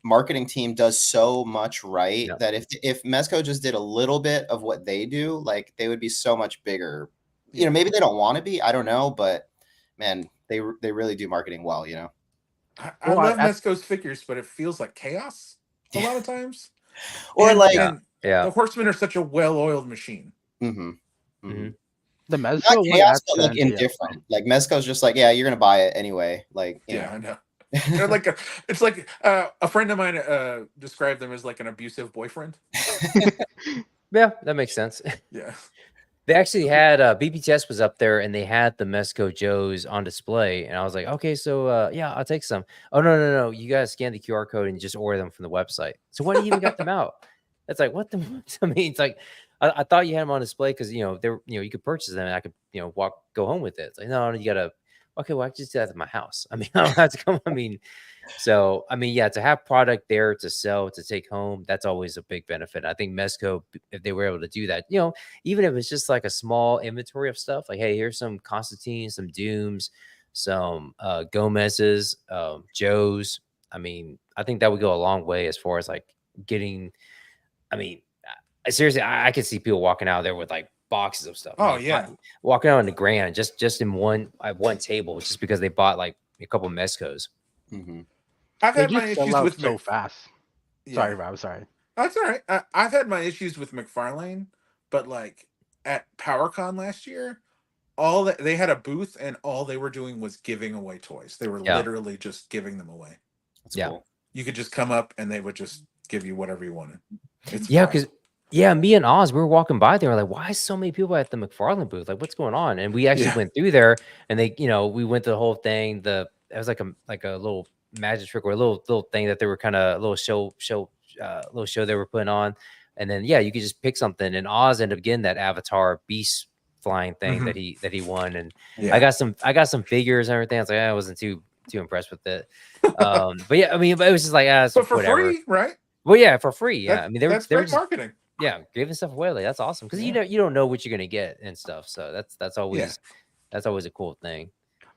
[SPEAKER 1] marketing team does so much right that if Mezco just did a little bit of what they do, like they would be so much bigger. Maybe they don't want to be. I don't know, but man, they really do marketing well.
[SPEAKER 4] I love Mezco's figures, but it feels like chaos a lot of times.
[SPEAKER 1] Or
[SPEAKER 4] the Horsemen are such a well-oiled machine.
[SPEAKER 3] The Mezco
[SPEAKER 1] chaos, but like indifferent. Like Mezco's just like, yeah, you're gonna buy it anyway. Like,
[SPEAKER 4] I know. They're like it's like a friend of mine described them as like an abusive boyfriend.
[SPEAKER 2] Yeah, that makes sense.
[SPEAKER 4] Yeah.
[SPEAKER 2] They actually had BBTS was up there and they had the Mezco Joes on display. And I was like, okay, so I'll take some. Oh, no. You guys scan the QR code and just order them from the website. So why do you even got them out? It's like, what the? I mean, it's like, I thought you had them on display because, they're, you could purchase them and I could, go home with it. It's like, no, you got to, okay, well, I can just do that at my house. I mean, I don't have to come. I mean, to have product there to sell, to take home, that's always a big benefit. I think Mezco, if they were able to do that, even if it's just like a small inventory of stuff, like, hey, here's some Constantine, some Dooms, some Gomez's, Joe's. I mean, I think that would go a long way as far as like getting, seriously, I could see people walking out there with like boxes of stuff.
[SPEAKER 4] Oh, yeah.
[SPEAKER 2] Walking out in the grand, just in one table, just because they bought like a couple Mezcos.
[SPEAKER 4] I've
[SPEAKER 3] They
[SPEAKER 4] had my
[SPEAKER 3] just sell
[SPEAKER 4] issues
[SPEAKER 3] out
[SPEAKER 4] with
[SPEAKER 3] so fast. Sorry,
[SPEAKER 4] Yeah,
[SPEAKER 3] Rob. Sorry.
[SPEAKER 4] that's all right. I've had my issues with McFarlane, but like at PowerCon last year, all that they had a booth and all they were doing was giving away toys. They were
[SPEAKER 2] Yeah.
[SPEAKER 4] literally just giving them away.
[SPEAKER 1] That's
[SPEAKER 2] Yeah.
[SPEAKER 1] cool.
[SPEAKER 4] You could just come up and they would just give you whatever you wanted. It's
[SPEAKER 2] Yeah,
[SPEAKER 4] fun.
[SPEAKER 2] because me and Oz, we were walking by there, we're like, why is so many people at the McFarlane booth? Like, what's going on? And we actually
[SPEAKER 4] Yeah.
[SPEAKER 2] went through there, and they, we went to the whole thing. It was like a little magic trick or a little thing that they were kind of a little little show they were putting on. And then you could just pick something, and Oz ended up getting that Avatar beast flying thing that he won. And
[SPEAKER 4] Yeah.
[SPEAKER 2] I got some figures and everything. I was like, I wasn't too impressed with it. But yeah, I mean, but it was just like, it's
[SPEAKER 4] But for
[SPEAKER 2] whatever.
[SPEAKER 4] free, right?
[SPEAKER 2] Well, yeah, for free. Yeah, I mean,
[SPEAKER 4] That's
[SPEAKER 2] they were
[SPEAKER 4] great
[SPEAKER 2] just
[SPEAKER 4] marketing.
[SPEAKER 2] giving stuff away. Like, that's awesome because
[SPEAKER 4] Yeah.
[SPEAKER 2] you don't know what you're gonna get and stuff. So that's always a cool thing.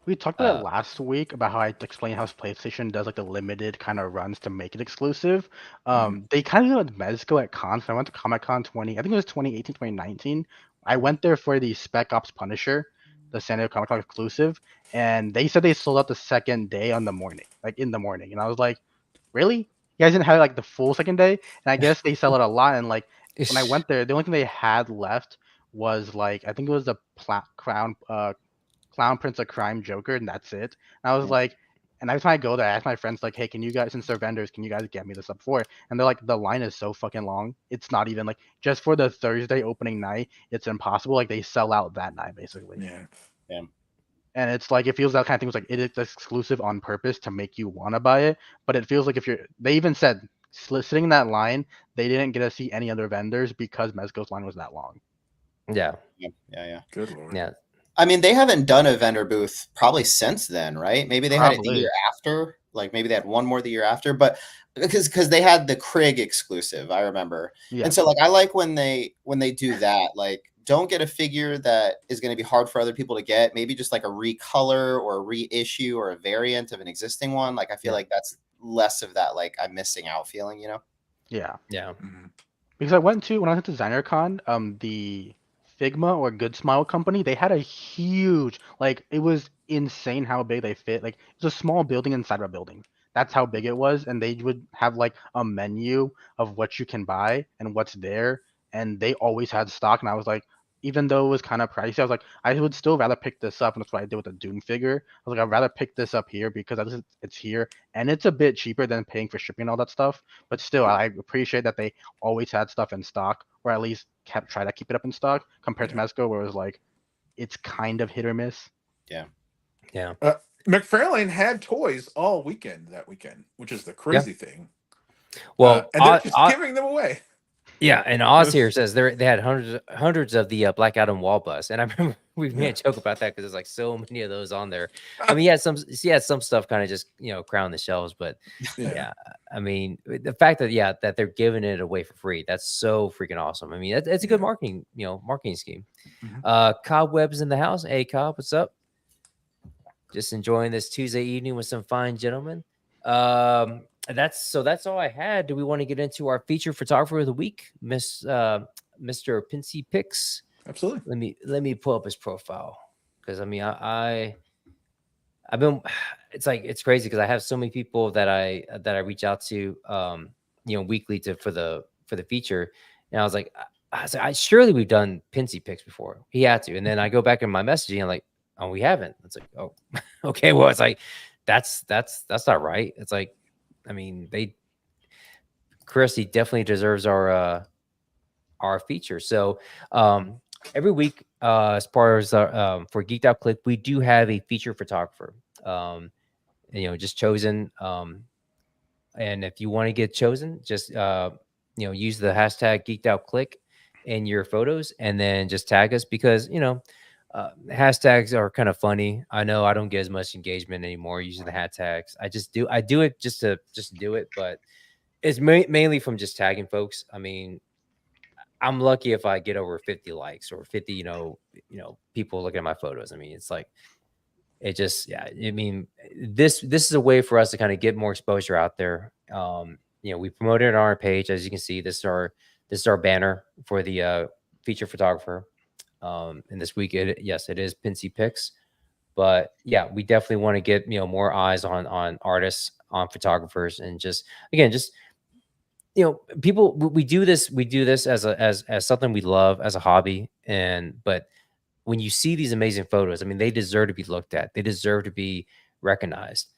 [SPEAKER 3] We talked about it last week about how I explained how PlayStation does like the limited kind of runs to make it exclusive. They kind of do it with Mezco at cons. So I went to Comic Con 20, I think it was 2018, 2019. I went there for the Spec Ops Punisher, the San Diego Comic Con exclusive, and they said they sold out the second day on the morning, like in the morning. And I was like, really? You guys didn't have like the full second day? And I guess they sell it a lot. And like when I went there, the only thing they had left was like I think it was the Clown Prince of Crime Joker, and that's it. And I was like, and every time I go there, I ask my friends like, hey, can you guys, since they're vendors, can you guys get me this up for? And they're like, the line is so fucking long. It's not even like just for the Thursday opening night. It's impossible. Like they sell out that night basically.
[SPEAKER 4] Yeah.
[SPEAKER 1] Yeah.
[SPEAKER 3] And it's like it feels that kind of thing was like it is exclusive on purpose to make you want to buy it. But it feels like if you're, they even said sitting in that line, they didn't get to see any other vendors because Mezco's line was that long.
[SPEAKER 2] Yeah.
[SPEAKER 1] Yeah.
[SPEAKER 4] Good Lord.
[SPEAKER 2] Yeah.
[SPEAKER 1] I mean, they haven't done a vendor booth probably since then, right? Maybe they had it the
[SPEAKER 3] Probably.
[SPEAKER 1] year after. Like maybe they had one more the year after, but because they had the Krig exclusive, I remember.
[SPEAKER 3] Yeah.
[SPEAKER 1] And so like I like when they do that. Like don't get a figure that is going to be hard for other people to get. Maybe just like a recolor or a reissue or a variant of an existing one. Like I feel like that's less of that like I'm missing out feeling, you know?
[SPEAKER 3] Yeah.
[SPEAKER 2] Yeah.
[SPEAKER 3] Because when I went to Designer Con, the Figma or Good Smile company, they had a huge, like it was insane how big they fit. Like it was a small building inside of a building. That's how big it was, and they would have like a menu of what you can buy and what's there, and they always had stock. And I was like, even though it was kind of pricey, I was like, I would still rather pick this up, and that's what I did with the Doom figure. I was like, I'd rather pick this up here because it's here, and it's a bit cheaper than paying for shipping and all that stuff. But still, I appreciate that they always had stuff in stock, or at least try to keep it up in stock compared to Mezco, where it was like it's kind of hit or miss.
[SPEAKER 1] Yeah.
[SPEAKER 2] Yeah.
[SPEAKER 4] McFarlane had toys all weekend that weekend, which is the crazy thing.
[SPEAKER 2] Well,
[SPEAKER 4] and they're just giving them away.
[SPEAKER 2] Yeah, and Oz here says they had hundreds of the Black Adam wall bus, and I remember we made a joke about that because there's like so many of those on there. I mean, he had some stuff kind of just crown the shelves, but yeah, I mean the fact that that they're giving it away for free, that's so freaking awesome. I mean, it's a good marketing scheme. Cobwebs in the house. Hey, Cobb, what's up? Just enjoying this Tuesday evening with some fine gentlemen. That's all I had. Do we want to get into our featured photographer of the week, Mr. Pinsy Picks?
[SPEAKER 4] Absolutely.
[SPEAKER 2] Let me pull up his profile because I mean I've been. It's crazy because I have so many people that I reach out to weekly for the feature, and I was like surely we've done Pinsy Picks before. He had to, and then I go back in my messaging and I'm like, oh, we haven't. It's like, oh, okay, well it's like that's not right. It's like, I mean, Chris, he definitely deserves our feature. So every week, as far as for Geeked Out Click, we do have a feature photographer. Just chosen. And if you want to get chosen, just use the hashtag Geeked Out Click in your photos, and then just tag us because hashtags are kind of funny. I know I don't get as much engagement anymore using the hashtags. I do it just to do it, but it's mainly from just tagging folks. I mean, I'm lucky if I get over 50 likes or 50, people looking at my photos. I mean, it's like, it just, I mean, this is a way for us to kind of get more exposure out there. We promote it on our page. As you can see, this is our banner for the feature photographer. And this week, it is Pinsy Picks, But yeah, we definitely want to get more eyes on artists, on photographers, and just again, just people. We do this as as something we love, as a hobby, but when you see these amazing photos, I mean, they deserve to be looked at. They deserve to be recognized.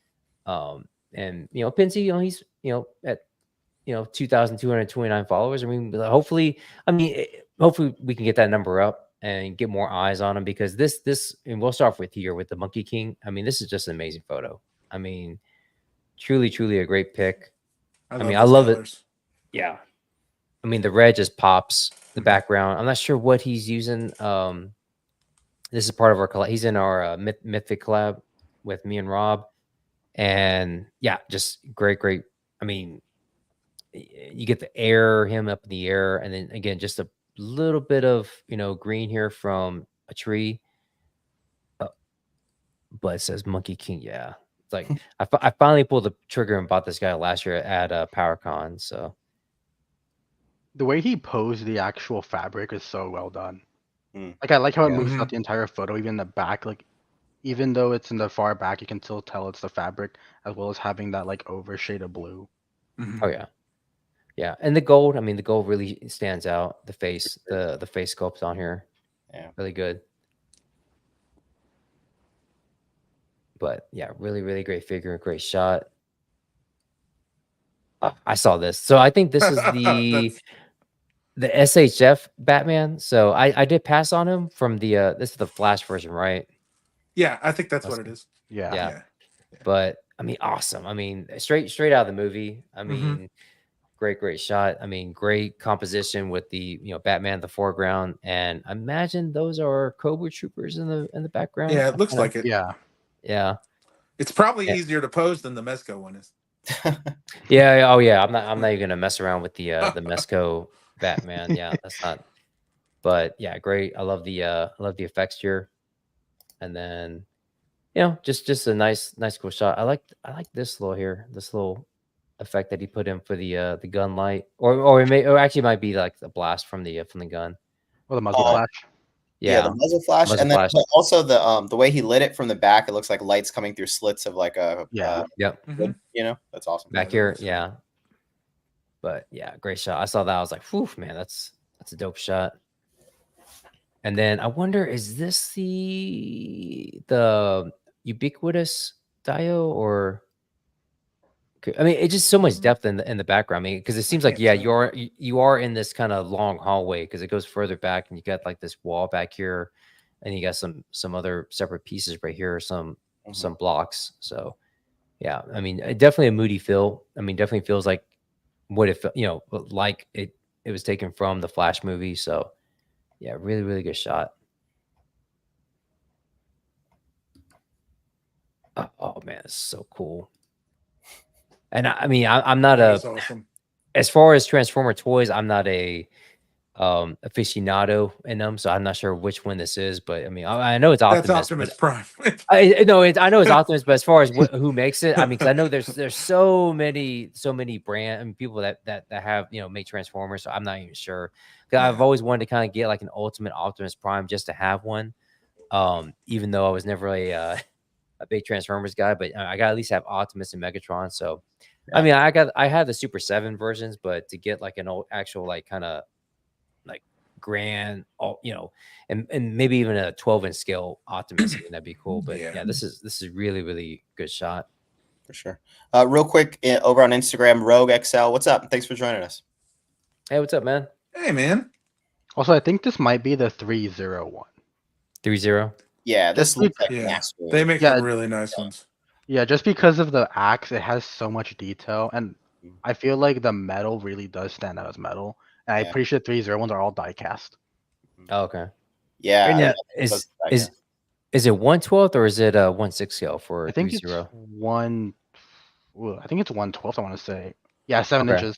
[SPEAKER 2] And Pinsy, he's at 2,229 followers. I mean, hopefully we can get that number up and get more eyes on him, because this and we'll start with here with the Monkey King. I mean, this is just an amazing photo. I mean, truly a great pick. I mean, I
[SPEAKER 4] those
[SPEAKER 2] love it.
[SPEAKER 4] colors.
[SPEAKER 2] Yeah. I mean, the red just pops. The background. I'm not sure what he's using. This is part of our collab. He's in our Mythic collab with me and Rob, and yeah, just great. I mean, you get him up in the air, and then again, just a little bit of green here from a tree. But it says Monkey King. Yeah, it's like I finally pulled the trigger and bought this guy last year at PowerCon. So
[SPEAKER 3] The way he posed the actual fabric is so well done.
[SPEAKER 1] Mm.
[SPEAKER 3] Like I like how it
[SPEAKER 2] Yeah.
[SPEAKER 3] moves out the entire photo, even the back. Like even though it's in the far back, you can still tell it's the fabric, as well as having that like overshade of blue.
[SPEAKER 2] Oh yeah. Yeah, and the gold. I mean, the gold really stands out. The face sculpt on here, really good. But yeah, really great figure, great shot. I saw this, so I think this is the SHF Batman. So I did pass on him from the this is the Flash version, right?
[SPEAKER 4] Yeah, I think that's what it is.
[SPEAKER 3] Yeah.
[SPEAKER 2] But I mean, awesome. I mean, straight out of the movie. I mean, great shot. I mean, great composition with the Batman in the foreground, and I imagine those are Cobra Troopers in the background.
[SPEAKER 4] Yeah, it looks like it.
[SPEAKER 2] Yeah.
[SPEAKER 4] It's probably easier to pose than the Mezco one is.
[SPEAKER 2] Yeah. Oh yeah. I'm not even gonna mess around with the Mezco Batman. Yeah, that's not. But yeah, great. I love the effects here, and then just a nice cool shot. I like this little effect that he put in for the gun light, or actually might be like the blast from the gun.
[SPEAKER 3] Or the muzzle flash.
[SPEAKER 2] Yeah,
[SPEAKER 1] the muzzle flash,
[SPEAKER 2] muzzle
[SPEAKER 1] and then
[SPEAKER 2] flash.
[SPEAKER 1] but also the way he lit it from the back, it looks like lights coming through slits of like a
[SPEAKER 2] Yep.
[SPEAKER 1] That's awesome.
[SPEAKER 2] Back here, yeah. But yeah, great shot. I saw that. I was like, "Whew, man, that's a dope shot." And then I wonder, is this the ubiquitous Dio, or? I mean, it's just so much depth in the background. I mean, because it seems like you are in this kind of long hallway, because it goes further back, and you got like this wall back here, and you got some other separate pieces right here, some blocks. So yeah, I mean, definitely a moody feel. I mean, definitely feels like what it like it was taken from the Flash movie. So yeah, really good shot. Oh man, it's so cool. And I mean, I'm not
[SPEAKER 4] awesome.
[SPEAKER 2] As far as Transformer toys, I'm not a aficionado in them, so I'm not sure which one this is. But I mean, I know it's Optimus.
[SPEAKER 4] That's Optimus Prime.
[SPEAKER 2] I know it's Optimus, but as far as who makes it, I mean, because I know there's so many brand and people that have make Transformers. So I'm not even sure. I've always wanted to kind of get like an ultimate Optimus Prime just to have one. Even though I was never a big Transformers guy, but I got to at least have Optimus and Megatron. So, I mean, I had the Super 7 versions, but to get like an old actual like kind of like grand, and maybe even a 12-inch scale Optimus, I mean, that'd be cool. But yeah, this is really good shot
[SPEAKER 1] for sure. Real quick, over on Instagram, Rogue XL, what's up? Thanks for joining us.
[SPEAKER 2] Hey, what's up, man?
[SPEAKER 4] Hey, man.
[SPEAKER 3] Also, I think this might be the 301.
[SPEAKER 2] 30.
[SPEAKER 1] Yeah, this looks like
[SPEAKER 4] they make some really nice ones.
[SPEAKER 3] Yeah, just because of the axe, it has so much detail, and I feel like the metal really does stand out as metal. And I'm pretty sure 301s are all die cast.
[SPEAKER 2] Oh, okay.
[SPEAKER 1] Yeah.
[SPEAKER 2] Is it 1/12 or is it a 1/6 scale for?
[SPEAKER 3] I think
[SPEAKER 2] 30?
[SPEAKER 3] it's one. I think it's 1/12. I want to say. Yeah, 7 inches.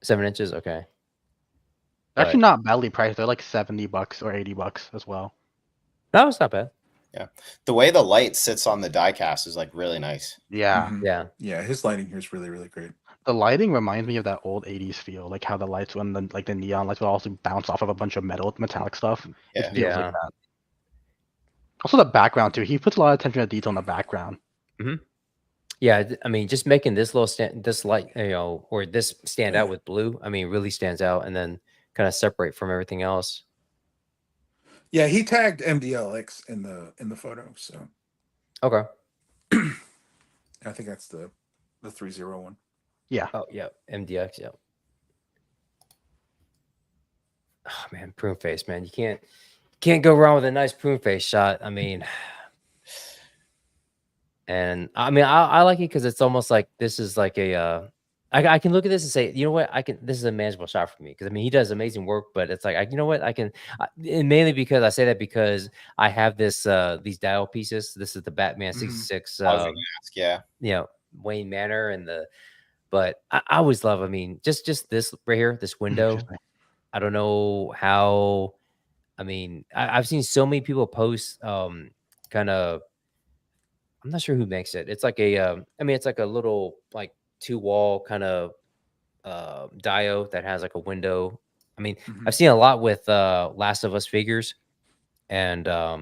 [SPEAKER 2] 7 inches. Okay.
[SPEAKER 3] They're actually not badly priced. They're like $70 or $80 as well.
[SPEAKER 2] No, it's not bad.
[SPEAKER 1] Yeah, the way the light sits on the die cast is like really nice.
[SPEAKER 3] Yeah.
[SPEAKER 2] Yeah.
[SPEAKER 4] His lighting here is really great.
[SPEAKER 3] The lighting reminds me of that old 80s feel, like how the lights, when the neon lights would also bounce off of a bunch of metallic stuff.
[SPEAKER 1] Yeah.
[SPEAKER 3] It feels like that. Also the background too. He puts a lot of attention to detail in the background.
[SPEAKER 2] Yeah, I mean, just making this little this light, or this stand out with blue. I mean, really stands out, and then kind of separate from everything else.
[SPEAKER 4] Yeah, he tagged MDLX in the photo, so
[SPEAKER 2] Okay.
[SPEAKER 4] I think that's the 301.
[SPEAKER 3] Yeah.
[SPEAKER 2] Oh yeah, MDX. Yeah. Oh man, prune face, man. You can't go wrong with a nice prune face shot. I mean, and I mean, I like it because it's almost like this is like a. I can look at this and say, you know what, this is a manageable shot for me, because I mean he does amazing work, but it's like you know what, and mainly because I say that because I have these dial pieces. This is the Batman 66.
[SPEAKER 1] I was gonna ask, yeah.
[SPEAKER 2] Wayne Manor but I always love. I mean, just this right here, this window. I don't know how. I mean, I've seen so many people post kind of. I'm not sure who makes it. It's like I mean, it's like a little like 2-wall kind of diode that has like a window. I mean, I've seen a lot with Last of Us figures, and I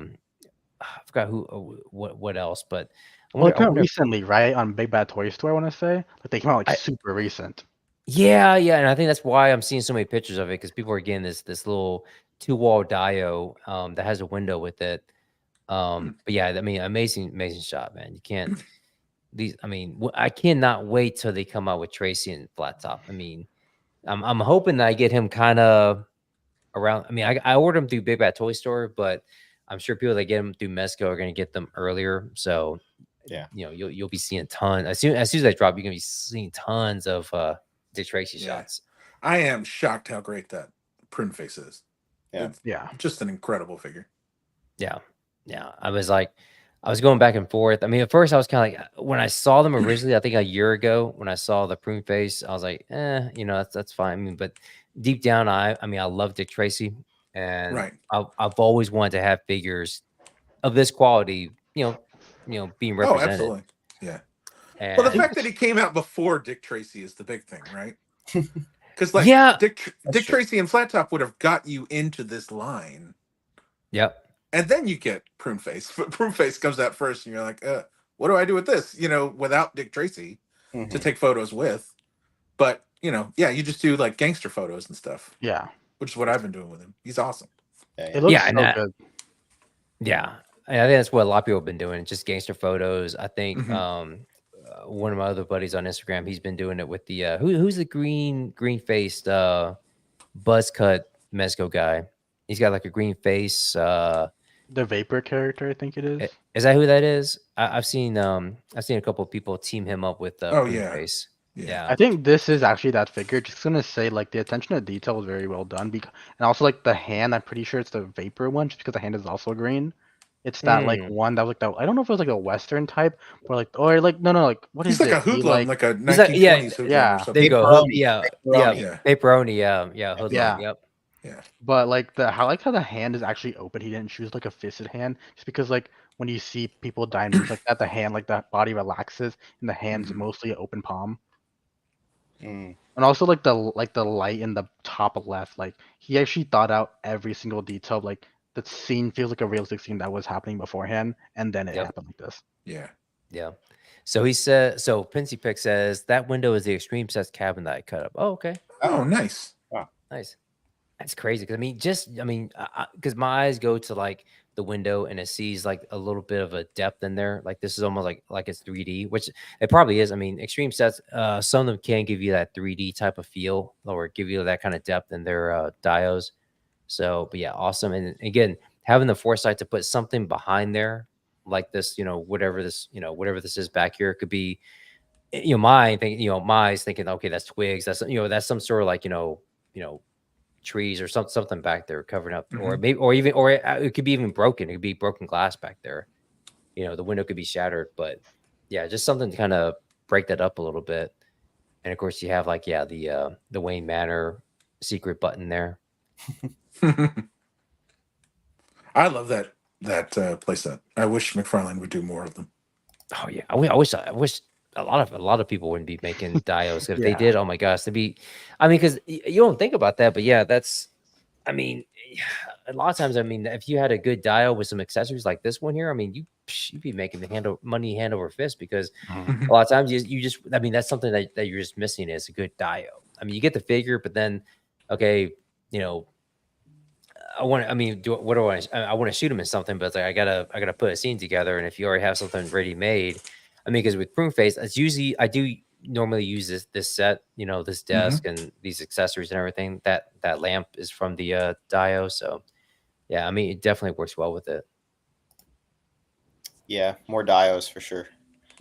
[SPEAKER 2] forgot what else, but I
[SPEAKER 3] Well,
[SPEAKER 2] wonder.
[SPEAKER 3] it came out recently, right? On Big Bad Toy Store, I want to say. Like they came out like super recent.
[SPEAKER 2] Yeah, and I think that's why I'm seeing so many pictures of it, because people are getting this little 2-wall diode that has a window with it. But yeah, I mean, amazing shot, man. You can't I mean, I cannot wait till they come out with Tracy and Flat Top. I mean, I'm hoping that I get him kind of around. I mean, I ordered him through Big Bad Toy Store, but I'm sure people that get them through Mezco are going to get them earlier. So
[SPEAKER 1] Yeah,
[SPEAKER 2] you'll be seeing tons as soon as they drop. You're going to be seeing tons of Dick Tracy shots.
[SPEAKER 4] I am shocked how great that prune face is.
[SPEAKER 1] Yeah.
[SPEAKER 4] It's just an incredible figure.
[SPEAKER 2] Yeah. I was going back and forth. I mean, at first I was kind of like, when I saw them originally, I think a year ago, when I saw the prune face, I was like, that's fine. I mean, but deep down, I mean, I love Dick Tracy, and I've always wanted to have figures of this quality, being represented.
[SPEAKER 4] Oh, absolutely. Yeah.
[SPEAKER 2] And
[SPEAKER 4] well, the fact that he came out before Dick Tracy is the big thing, right? Because Dick Tracy and Flat Top would have got you into this line.
[SPEAKER 2] Yep.
[SPEAKER 4] And then you get Prune Face. But Prune Face comes out first, and you're like, what do I do with this? Without Dick Tracy to take photos with. But, you just do like gangster photos and stuff.
[SPEAKER 3] Yeah.
[SPEAKER 4] Which is what I've been doing with him. He's awesome.
[SPEAKER 3] It looks so good.
[SPEAKER 2] Yeah. I think that's what a lot of people have been doing, just gangster photos. I think one of my other buddies on Instagram, he's been doing it with the who's the green-faced buzz cut Mezco guy. He's got like a green face.
[SPEAKER 3] The Vapor character, I think it is.
[SPEAKER 2] Is that who that is? I've seen a couple of people team him up with face. Yeah.
[SPEAKER 3] I think this is actually that figure. Just gonna say, like, the attention to detail is very well done. And also, like, the hand, I'm pretty sure it's the Vapor one, just because the hand is also green. It's that like one that was like that. I don't know if it was like a Western type, or like no, like what is it?
[SPEAKER 4] He's like a hoodlum, like a 1920s hoodlum or something.
[SPEAKER 2] There you go. Vaporoni. Hoodlum. Yep.
[SPEAKER 4] Yeah.
[SPEAKER 3] But like I like how the hand is actually open. He didn't choose like a fisted hand, just because like when you see people die in movies like that, the hand, like the body relaxes and the hand's mostly an open palm. And also like the light in the top left, like he actually thought out every single detail. Like the scene feels like a realistic scene that was happening beforehand, and then it happened like this.
[SPEAKER 2] Yeah. So he said. So Pinsy Pick says that window is the Extreme Sets cabin that I cut up. Oh, okay.
[SPEAKER 4] Oh, nice.
[SPEAKER 1] Wow.
[SPEAKER 2] Nice. That's crazy. Because because my eyes go to like the window and it sees like a little bit of a depth in there. Like this is almost like it's 3D, which it probably is. I mean, Extreme Sets, some of them can give you that 3D type of feel or give you that kind of depth in their diodes. So, but yeah, awesome. And again, having the foresight to put something behind there like this, whatever this is back here, it could be, my eyes thinking, okay, that's twigs. That's, that's some sort of like, trees or something back there covering up, or maybe, or it could be even broken. It could be broken glass back there. The window could be shattered, but yeah, just something to kind of break that up a little bit. And of course, you have like the Wayne Manor secret button there.
[SPEAKER 4] I love that playset. I wish McFarlane would do more of them.
[SPEAKER 2] Oh yeah, I wish a lot of people wouldn't be making diodes. If they did, oh my gosh, they'd be. I mean, because you don't think about that, but yeah, that's. I mean, a lot of times, I mean, if you had a good dial with some accessories like this one here, I mean, you'd be making the money hand over fist, because
[SPEAKER 4] Mhm.
[SPEAKER 2] a lot of times you just, I mean, that's something that you're just missing, is a good dial. I mean, you get the figure, but then, okay, you know, I mean, what do I want to shoot him in something, but it's like, I gotta put a scene together. And if you already have something ready made, I mean, because with Prune Face, it's usually, I do normally use this set, you know, this desk and these accessories and everything. That lamp is from the Dio, so yeah, I mean, it definitely works well with it.
[SPEAKER 1] Yeah, more dios for sure.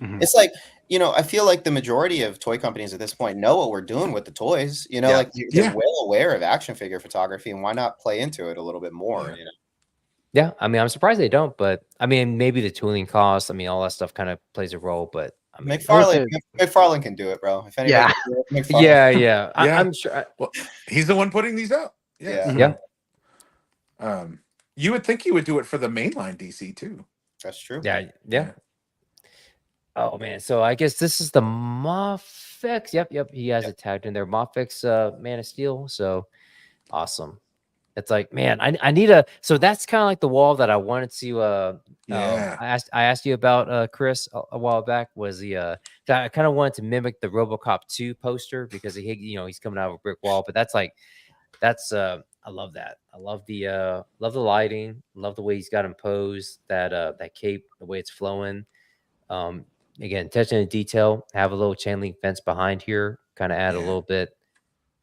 [SPEAKER 3] Mhm.
[SPEAKER 1] It's like, you know, I feel like the majority of toy companies at this point know what we're doing with the toys. You know,
[SPEAKER 2] Yeah.
[SPEAKER 1] like they're
[SPEAKER 4] Yeah.
[SPEAKER 1] well aware of action figure photography, and why not play into it a little bit more?
[SPEAKER 4] Yeah.
[SPEAKER 1] You know,
[SPEAKER 2] Yeah, I mean, I'm surprised they don't, but I mean, maybe the tooling costs, I mean, all that stuff kind of plays a role, but I mean,
[SPEAKER 1] McFarlane can do it, bro. If anybody
[SPEAKER 3] Yeah.
[SPEAKER 1] can do it, McFarlane.
[SPEAKER 2] yeah,
[SPEAKER 4] Yeah.
[SPEAKER 2] I'm sure.
[SPEAKER 4] Well, he's the one putting these out. Yes.
[SPEAKER 1] Yeah.
[SPEAKER 2] Yeah,
[SPEAKER 4] You would think he would do it for the mainline DC too.
[SPEAKER 1] That's true.
[SPEAKER 2] yeah. Oh man, so I guess this is the Mofix. Yep. He has it tagged in there. Mofix, Man of Steel. So awesome. It's like, man, I need a. So that's kind of like the wall that I wanted to.
[SPEAKER 4] Yeah.
[SPEAKER 2] I asked you about Chris a while back. Was the I kind of wanted to mimic the RoboCop 2 poster, because he's coming out of a brick wall. But that's I love that. I love the lighting. Love the way he's got him posed. That cape, the way it's flowing. Again, attention to detail. Have a little chain link fence behind here, kind of add a little bit,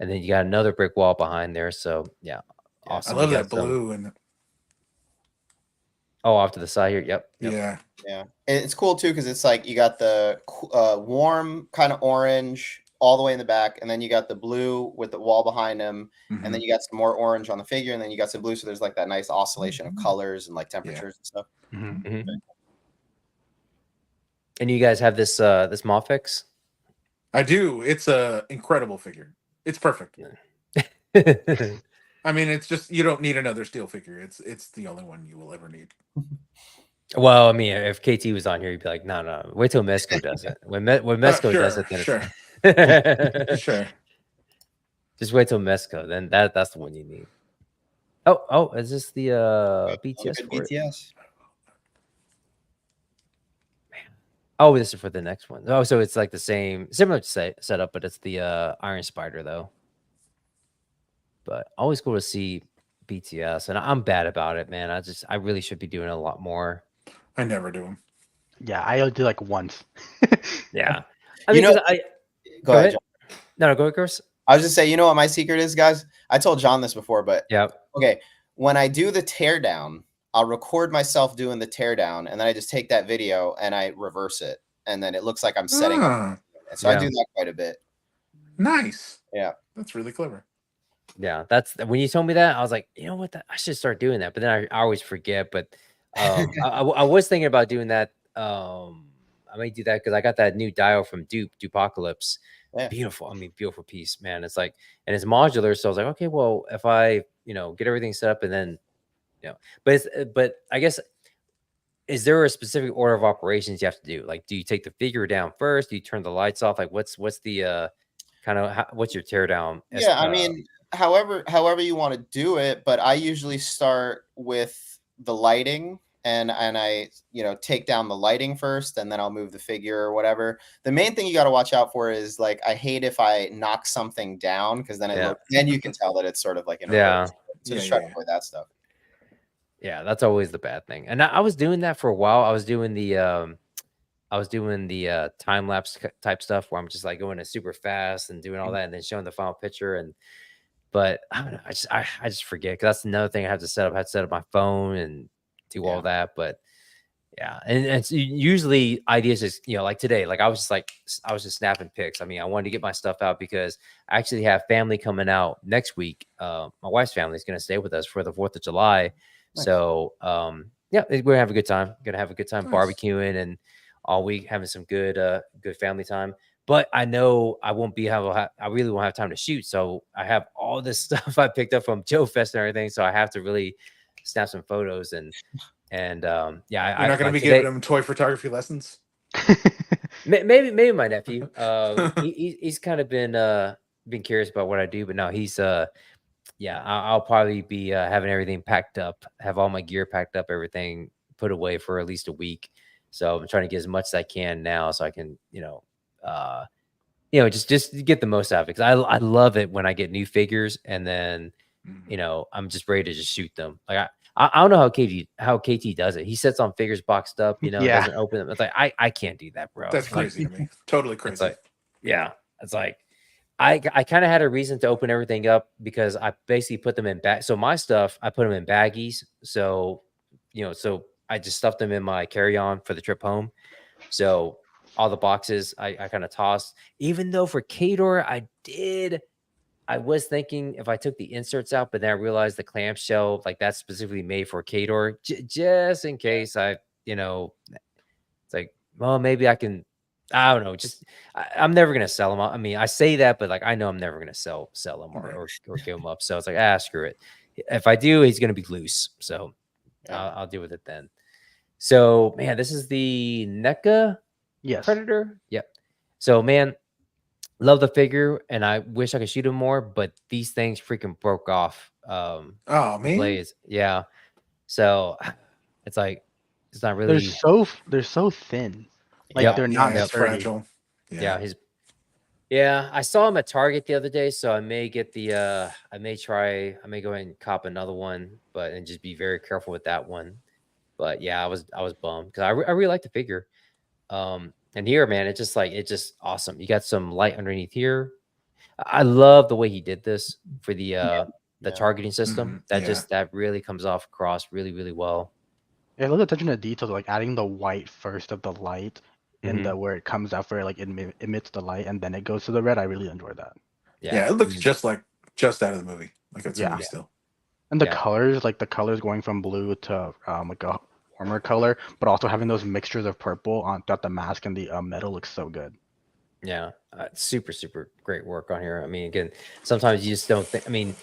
[SPEAKER 2] and then you got another brick wall behind there. So yeah, awesome.
[SPEAKER 4] I love
[SPEAKER 2] You
[SPEAKER 4] that
[SPEAKER 2] got some-
[SPEAKER 4] blue and
[SPEAKER 2] off to the side here. Yep.
[SPEAKER 4] yeah.
[SPEAKER 1] Yeah, it's cool too because it's like you got the warm kind of orange all the way in the back, and then you got the blue with the wall behind him, and then you got some more orange on the figure, and then you got some blue. So there's like that nice oscillation of colors and like temperatures and stuff.
[SPEAKER 2] Mhm. And you guys have this Mofix?
[SPEAKER 4] I do. It's a incredible figure. It's perfect. I mean, it's just, you don't need another steel figure. It's the only one you will ever need.
[SPEAKER 2] Well, I mean, if KT was on here, he'd be like, no, wait till Mesco does it. When Mesco does it, then
[SPEAKER 4] sure. Sure.
[SPEAKER 2] Just wait till Mesco. Then that's the one you need. Oh, is this the BTS for it?
[SPEAKER 1] BTS.
[SPEAKER 2] Oh, this is for the next one. Oh, so it's like the similar setup, but it's the Iron Spider though. But always cool to see BTS, and I'm bad about it, man. I really should be doing a lot more.
[SPEAKER 4] I never do them.
[SPEAKER 3] Yeah, I do like once.
[SPEAKER 2] Yeah, I mean,
[SPEAKER 1] go ahead. John.
[SPEAKER 2] No, go ahead, Chris.
[SPEAKER 1] I was just saying, you know what my secret is, guys? I told John this before, but
[SPEAKER 2] yeah.
[SPEAKER 1] Okay, when I do the teardown, I'll record myself doing the teardown, and then I just take that video and I reverse it, and then it looks like I'm setting up. So I do that quite a bit.
[SPEAKER 4] Nice.
[SPEAKER 1] Yeah,
[SPEAKER 4] that's really clever.
[SPEAKER 2] Yeah, that's when you told me that, I was like, you know what, I should start doing that. But then I always forget. But I was thinking about doing that. I may do that because I got that new dial from Dupocalypse. Yeah. Beautiful. I mean, beautiful piece, man. It's like, and it's modular. So I was like, okay, well, if I, get everything set up and then, but I guess, is there a specific order of operations you have to do? Like, do you take the figure down first? Do you turn the lights off? Like, what's the what's your teardown?
[SPEAKER 1] Yeah, I mean, however you want to do it, but I usually start with the lighting. And I, take down the lighting first, and then I'll move the figure or whatever. The main thing you got to watch out for is, like, I hate if I knock something down, because then then you can tell that it's sort of like So just try to avoid that stuff.
[SPEAKER 2] Yeah, that's always the bad thing. And I was doing that for a while. I was doing the time lapse type stuff where I'm just like going in super fast and doing all that, and then showing the final picture. But I don't know. I just forget, because that's another thing I have to set up. I have to set up my phone and do all that. But yeah, and it's usually ideas just like today, like I was just snapping pics. I mean, I wanted to get my stuff out because I actually have family coming out next week. My wife's family is going to stay with us for the 4th of July. Nice. So yeah, we're gonna have a good time. Barbecuing and all week, having some good family time. But I know I really won't have time to shoot. So I have all this stuff I picked up from Joe Fest and everything. So I have to really snap some photos and
[SPEAKER 4] you're not going to be giving him toy photography lessons.
[SPEAKER 2] maybe my nephew. He's kind of been curious about what I do, but no, he's yeah, I'll probably be having everything packed up, have all my gear packed up, everything put away for at least a week. So I'm trying to get as much as I can now, so I can, uh, just get the most out of it. Because I love it when I get new figures, and then I'm just ready to just shoot them. Like I don't know how KT does it. He sits on figures boxed up, and
[SPEAKER 3] Yeah.
[SPEAKER 2] doesn't open them. It's like I can't do that, bro.
[SPEAKER 4] That's
[SPEAKER 2] Like,
[SPEAKER 4] crazy to me. Totally
[SPEAKER 2] it's
[SPEAKER 4] crazy.
[SPEAKER 2] like, yeah, it's like I kind of had a reason to open everything up because I basically put them in bag. So my stuff, I put them in baggies. So, so I just stuffed them in my carry-on for the trip home. So all the boxes I kind of tossed. Even though for Kador, I was thinking if I took the inserts out, but then I realized the clamshell, like that's specifically made for Kador, just in case it's like, well, maybe I can. I don't know. Just I'm never gonna sell them. I mean, I say that, but like I know I'm never gonna sell them
[SPEAKER 4] Right.
[SPEAKER 2] or give them up. So it's like, screw it. If I do, he's gonna be loose. So
[SPEAKER 1] Yeah.
[SPEAKER 2] I'll deal with it then. So man, this is the NECA
[SPEAKER 3] Yes.
[SPEAKER 2] Predator. Yep. So man, love the figure, and I wish I could shoot him more, but these things freaking broke off.
[SPEAKER 4] Oh
[SPEAKER 2] The
[SPEAKER 4] man.
[SPEAKER 2] blades. Yeah. So it's like it's not
[SPEAKER 3] They're
[SPEAKER 2] really.
[SPEAKER 3] so thin. Like
[SPEAKER 2] Yep.
[SPEAKER 3] they're not
[SPEAKER 4] It's
[SPEAKER 3] sturdy.
[SPEAKER 4] fragile.
[SPEAKER 2] Yeah. Yeah, I saw him at Target the other day, so I may get the I may go ahead and cop another one, and just be very careful with that one. But yeah, I was bummed because I really like the figure. And here, man, it's just awesome. You got some light underneath here. I love the way he did this for the
[SPEAKER 1] Yeah.
[SPEAKER 2] targeting system. That
[SPEAKER 4] Yeah.
[SPEAKER 2] that really comes off across really, really well.
[SPEAKER 3] I love the attention to detail, like adding the white first of the light in
[SPEAKER 2] Mhm.
[SPEAKER 3] the where it comes out where like it emits the light and then it goes to the red. I really enjoy that.
[SPEAKER 4] Yeah, it looks just out of the movie. Like it's a movie still.
[SPEAKER 3] And the
[SPEAKER 2] Yeah.
[SPEAKER 3] colors, like the colors going from blue to like a warmer color, but also having those mixtures of purple on throughout the mask and the metal looks so good.
[SPEAKER 2] Yeah, super, super great work on here. I mean, again, sometimes you just don't think. I mean,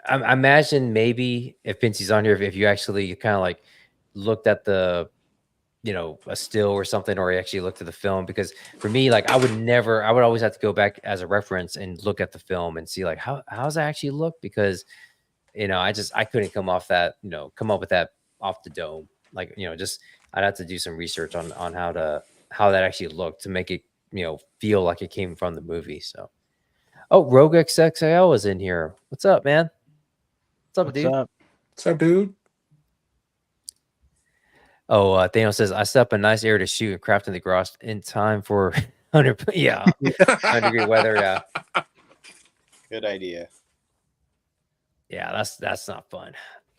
[SPEAKER 2] I imagine maybe if Pincy's on here, if you actually kind of like looked at the, a still or something, or you actually looked at the film, because for me, like I would always have to go back as a reference and look at the film and see like how's that actually look, because I couldn't come up with that off the dome. Like, just I'd have to do some research on how that actually looked to make it, feel like it came from the movie. So, oh, Rogue XXL is in here. What's up, man? What's up, dude?
[SPEAKER 4] What's up, dude?
[SPEAKER 2] Oh, Thanos says I set up a nice area to shoot and craft in the garage in time for 100 100-degree weather. Yeah,
[SPEAKER 1] Good idea.
[SPEAKER 2] yeah, that's not fun.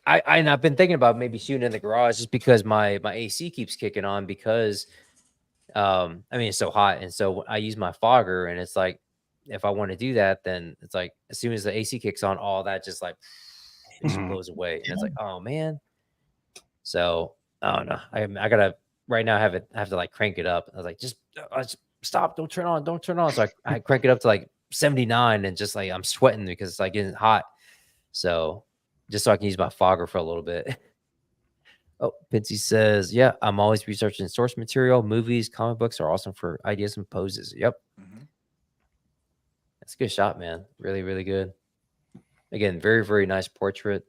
[SPEAKER 2] I've been thinking about maybe shooting in the garage just because my AC keeps kicking on because I mean it's so hot, and so I use my fogger, and it's like if I want to do that, then it's like as soon as the AC kicks on, all that just like it just blows away, and it's like, oh man. So I don't know. I gotta right now have to like crank it up. I was like, just stop, don't turn on. So I crank it up to like 79, and just like I'm sweating because it's like getting hot. So just so I can use my fogger for a little bit. Oh, Pincy says, yeah, I'm always researching source material. Movies, comic books are awesome for ideas and poses. Yep. That's a good shot, man. Really, really good. Again, very, very nice portrait.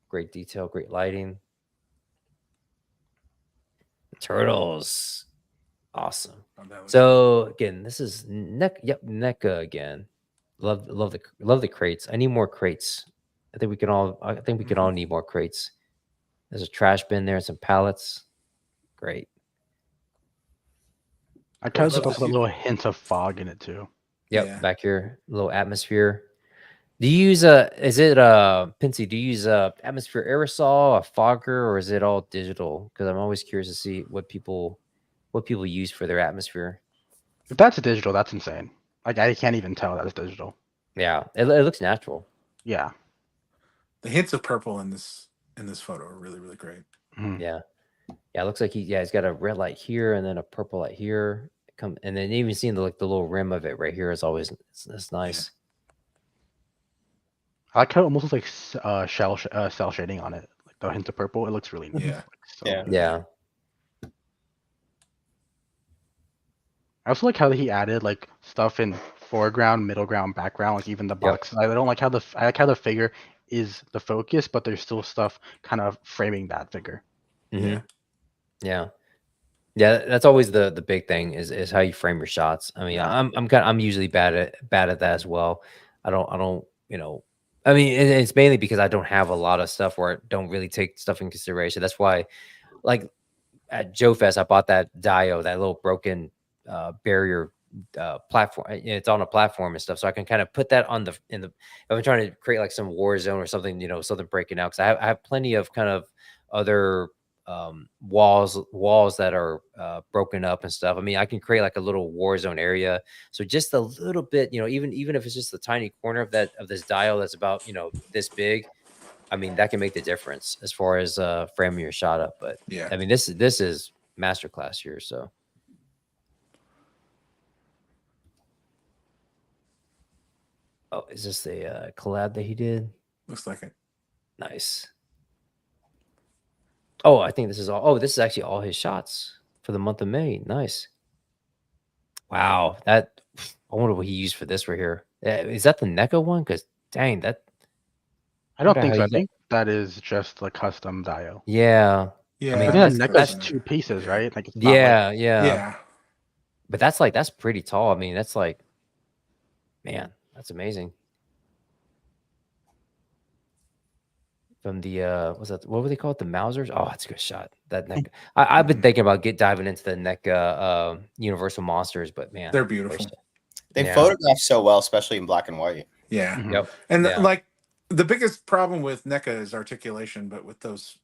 [SPEAKER 2] Great detail, great lighting. The turtles. Awesome. So again, this is NECA again. Love the crates. I need more crates. I think we can all need more crates. There's a trash bin there and some pallets. Great.
[SPEAKER 3] I kind of put a little hint of fog in it too.
[SPEAKER 2] Yep, back here, a little atmosphere. Do you use Pincy, do you use atmosphere aerosol, a fogger, or is it all digital? Because I'm always curious to see what people use for their atmosphere.
[SPEAKER 3] If that's digital, that's insane. Like I can't even tell that's digital.
[SPEAKER 2] Yeah, it looks natural.
[SPEAKER 3] Yeah.
[SPEAKER 4] The hints of purple in this photo are really, really great.
[SPEAKER 2] Yeah. Yeah, it looks like he's got a red light here and then a purple light here. And then even seeing the little rim of it right here is always it's nice.
[SPEAKER 3] I like how it almost looks like cell shading on it, like the hint of purple. It looks really nice.
[SPEAKER 4] Yeah.
[SPEAKER 3] Like,
[SPEAKER 2] Yeah.
[SPEAKER 3] I also like how he added like stuff in foreground, middle ground, background, like even the boxes. I don't like how I like how the figure is the focus, but there's still stuff kind of framing that figure.
[SPEAKER 2] Yeah. Yeah, that's always the big thing is how you frame your shots. I mean, I'm usually bad at that as well. I don't I mean, it's mainly because I don't have a lot of stuff where I don't really take stuff in consideration. That's why, like at Joe Fest, I bought that Dio, that little broken barrier platform. It's on a platform and stuff, so I can kind of put that on if I'm trying to create like some war zone or something, something breaking out. Because I have plenty of kind of other walls that are broken up and stuff. I mean, I can create like a little war zone area. So just a little bit, even if it's just a tiny corner of this dial that's about this big. I mean, that can make the difference as far as framing your shot up. But
[SPEAKER 4] Yeah.
[SPEAKER 2] I mean, this is masterclass here. So. Oh, is this the collab that he did?
[SPEAKER 4] Looks like it.
[SPEAKER 2] Nice. Oh, I think this is all. Oh, this is actually all his shots for the month of May. Nice. Wow, I wonder what he used for this right here. Is that the NECA one? Because dang, that.
[SPEAKER 3] I don't
[SPEAKER 2] wonder
[SPEAKER 3] think
[SPEAKER 2] how
[SPEAKER 3] so. I
[SPEAKER 2] you got-
[SPEAKER 3] think that is just the custom dial.
[SPEAKER 2] Yeah.
[SPEAKER 4] Yeah.
[SPEAKER 2] I mean,
[SPEAKER 3] I think
[SPEAKER 2] that's-
[SPEAKER 3] that NECA's
[SPEAKER 4] that's-
[SPEAKER 3] 2 pieces,
[SPEAKER 4] yeah.
[SPEAKER 3] right? Like it's not like
[SPEAKER 2] Yeah. But that's pretty tall. I mean, that's like, man, that's amazing. From the what would they call it? The Mausers? Oh, that's a good shot. That neck. I've been thinking about diving into the NECA Universal Monsters, but man,
[SPEAKER 4] They're beautiful.
[SPEAKER 1] They
[SPEAKER 2] Yeah.
[SPEAKER 1] photograph so well, especially in black and white.
[SPEAKER 4] Yeah.
[SPEAKER 3] Mhm.
[SPEAKER 2] Yep.
[SPEAKER 4] And
[SPEAKER 2] Yeah.
[SPEAKER 4] like the biggest problem with NECA is articulation, but with those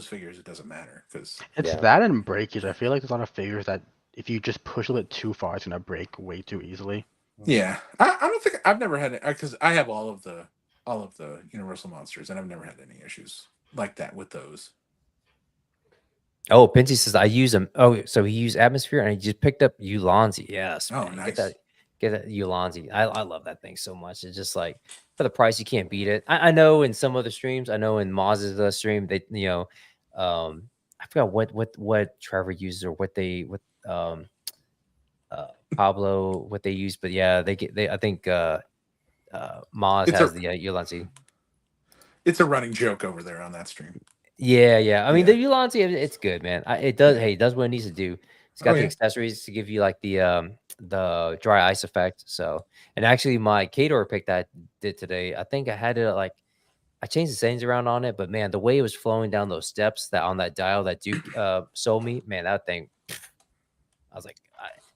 [SPEAKER 4] figures, it doesn't matter because
[SPEAKER 3] It's
[SPEAKER 2] Yeah.
[SPEAKER 3] that and breakage. I feel like there's a lot of figures that if you just push a bit too far, it's gonna break way too easily.
[SPEAKER 4] yeah, I don't think I've never had it because I have all of the Universal monsters, and I've never had any issues like that with those.
[SPEAKER 2] Oh, Pinty says I use them. Oh, so he used Atmosphere and he just picked up Ulanzi. Yes.
[SPEAKER 4] Oh,
[SPEAKER 2] man.
[SPEAKER 4] nice.
[SPEAKER 2] Get that Ulanzi. I love that thing so much. It's just like for the price, you can't beat it. I know in some other streams, I know in Maz's stream, they I forgot what Trevor uses or what Pablo what they use, but yeah, I think Maz
[SPEAKER 4] It's
[SPEAKER 2] has
[SPEAKER 4] a-
[SPEAKER 2] the Ulanzi.
[SPEAKER 4] It's a running joke over there on that stream.
[SPEAKER 2] Yeah. I mean,
[SPEAKER 4] Yeah.
[SPEAKER 2] the Ulanzi, it's good, man. It does.
[SPEAKER 4] Yeah.
[SPEAKER 2] Hey, it does what it needs to do. It's got
[SPEAKER 4] Oh,
[SPEAKER 2] the
[SPEAKER 4] yeah.
[SPEAKER 2] accessories to give you like the dry ice effect. So, and actually, my Kador pick that I did today, I think I had it like I changed the settings around on it, but man, the way it was flowing down those steps that on that dial that Duke sold me, man, that thing. I was like,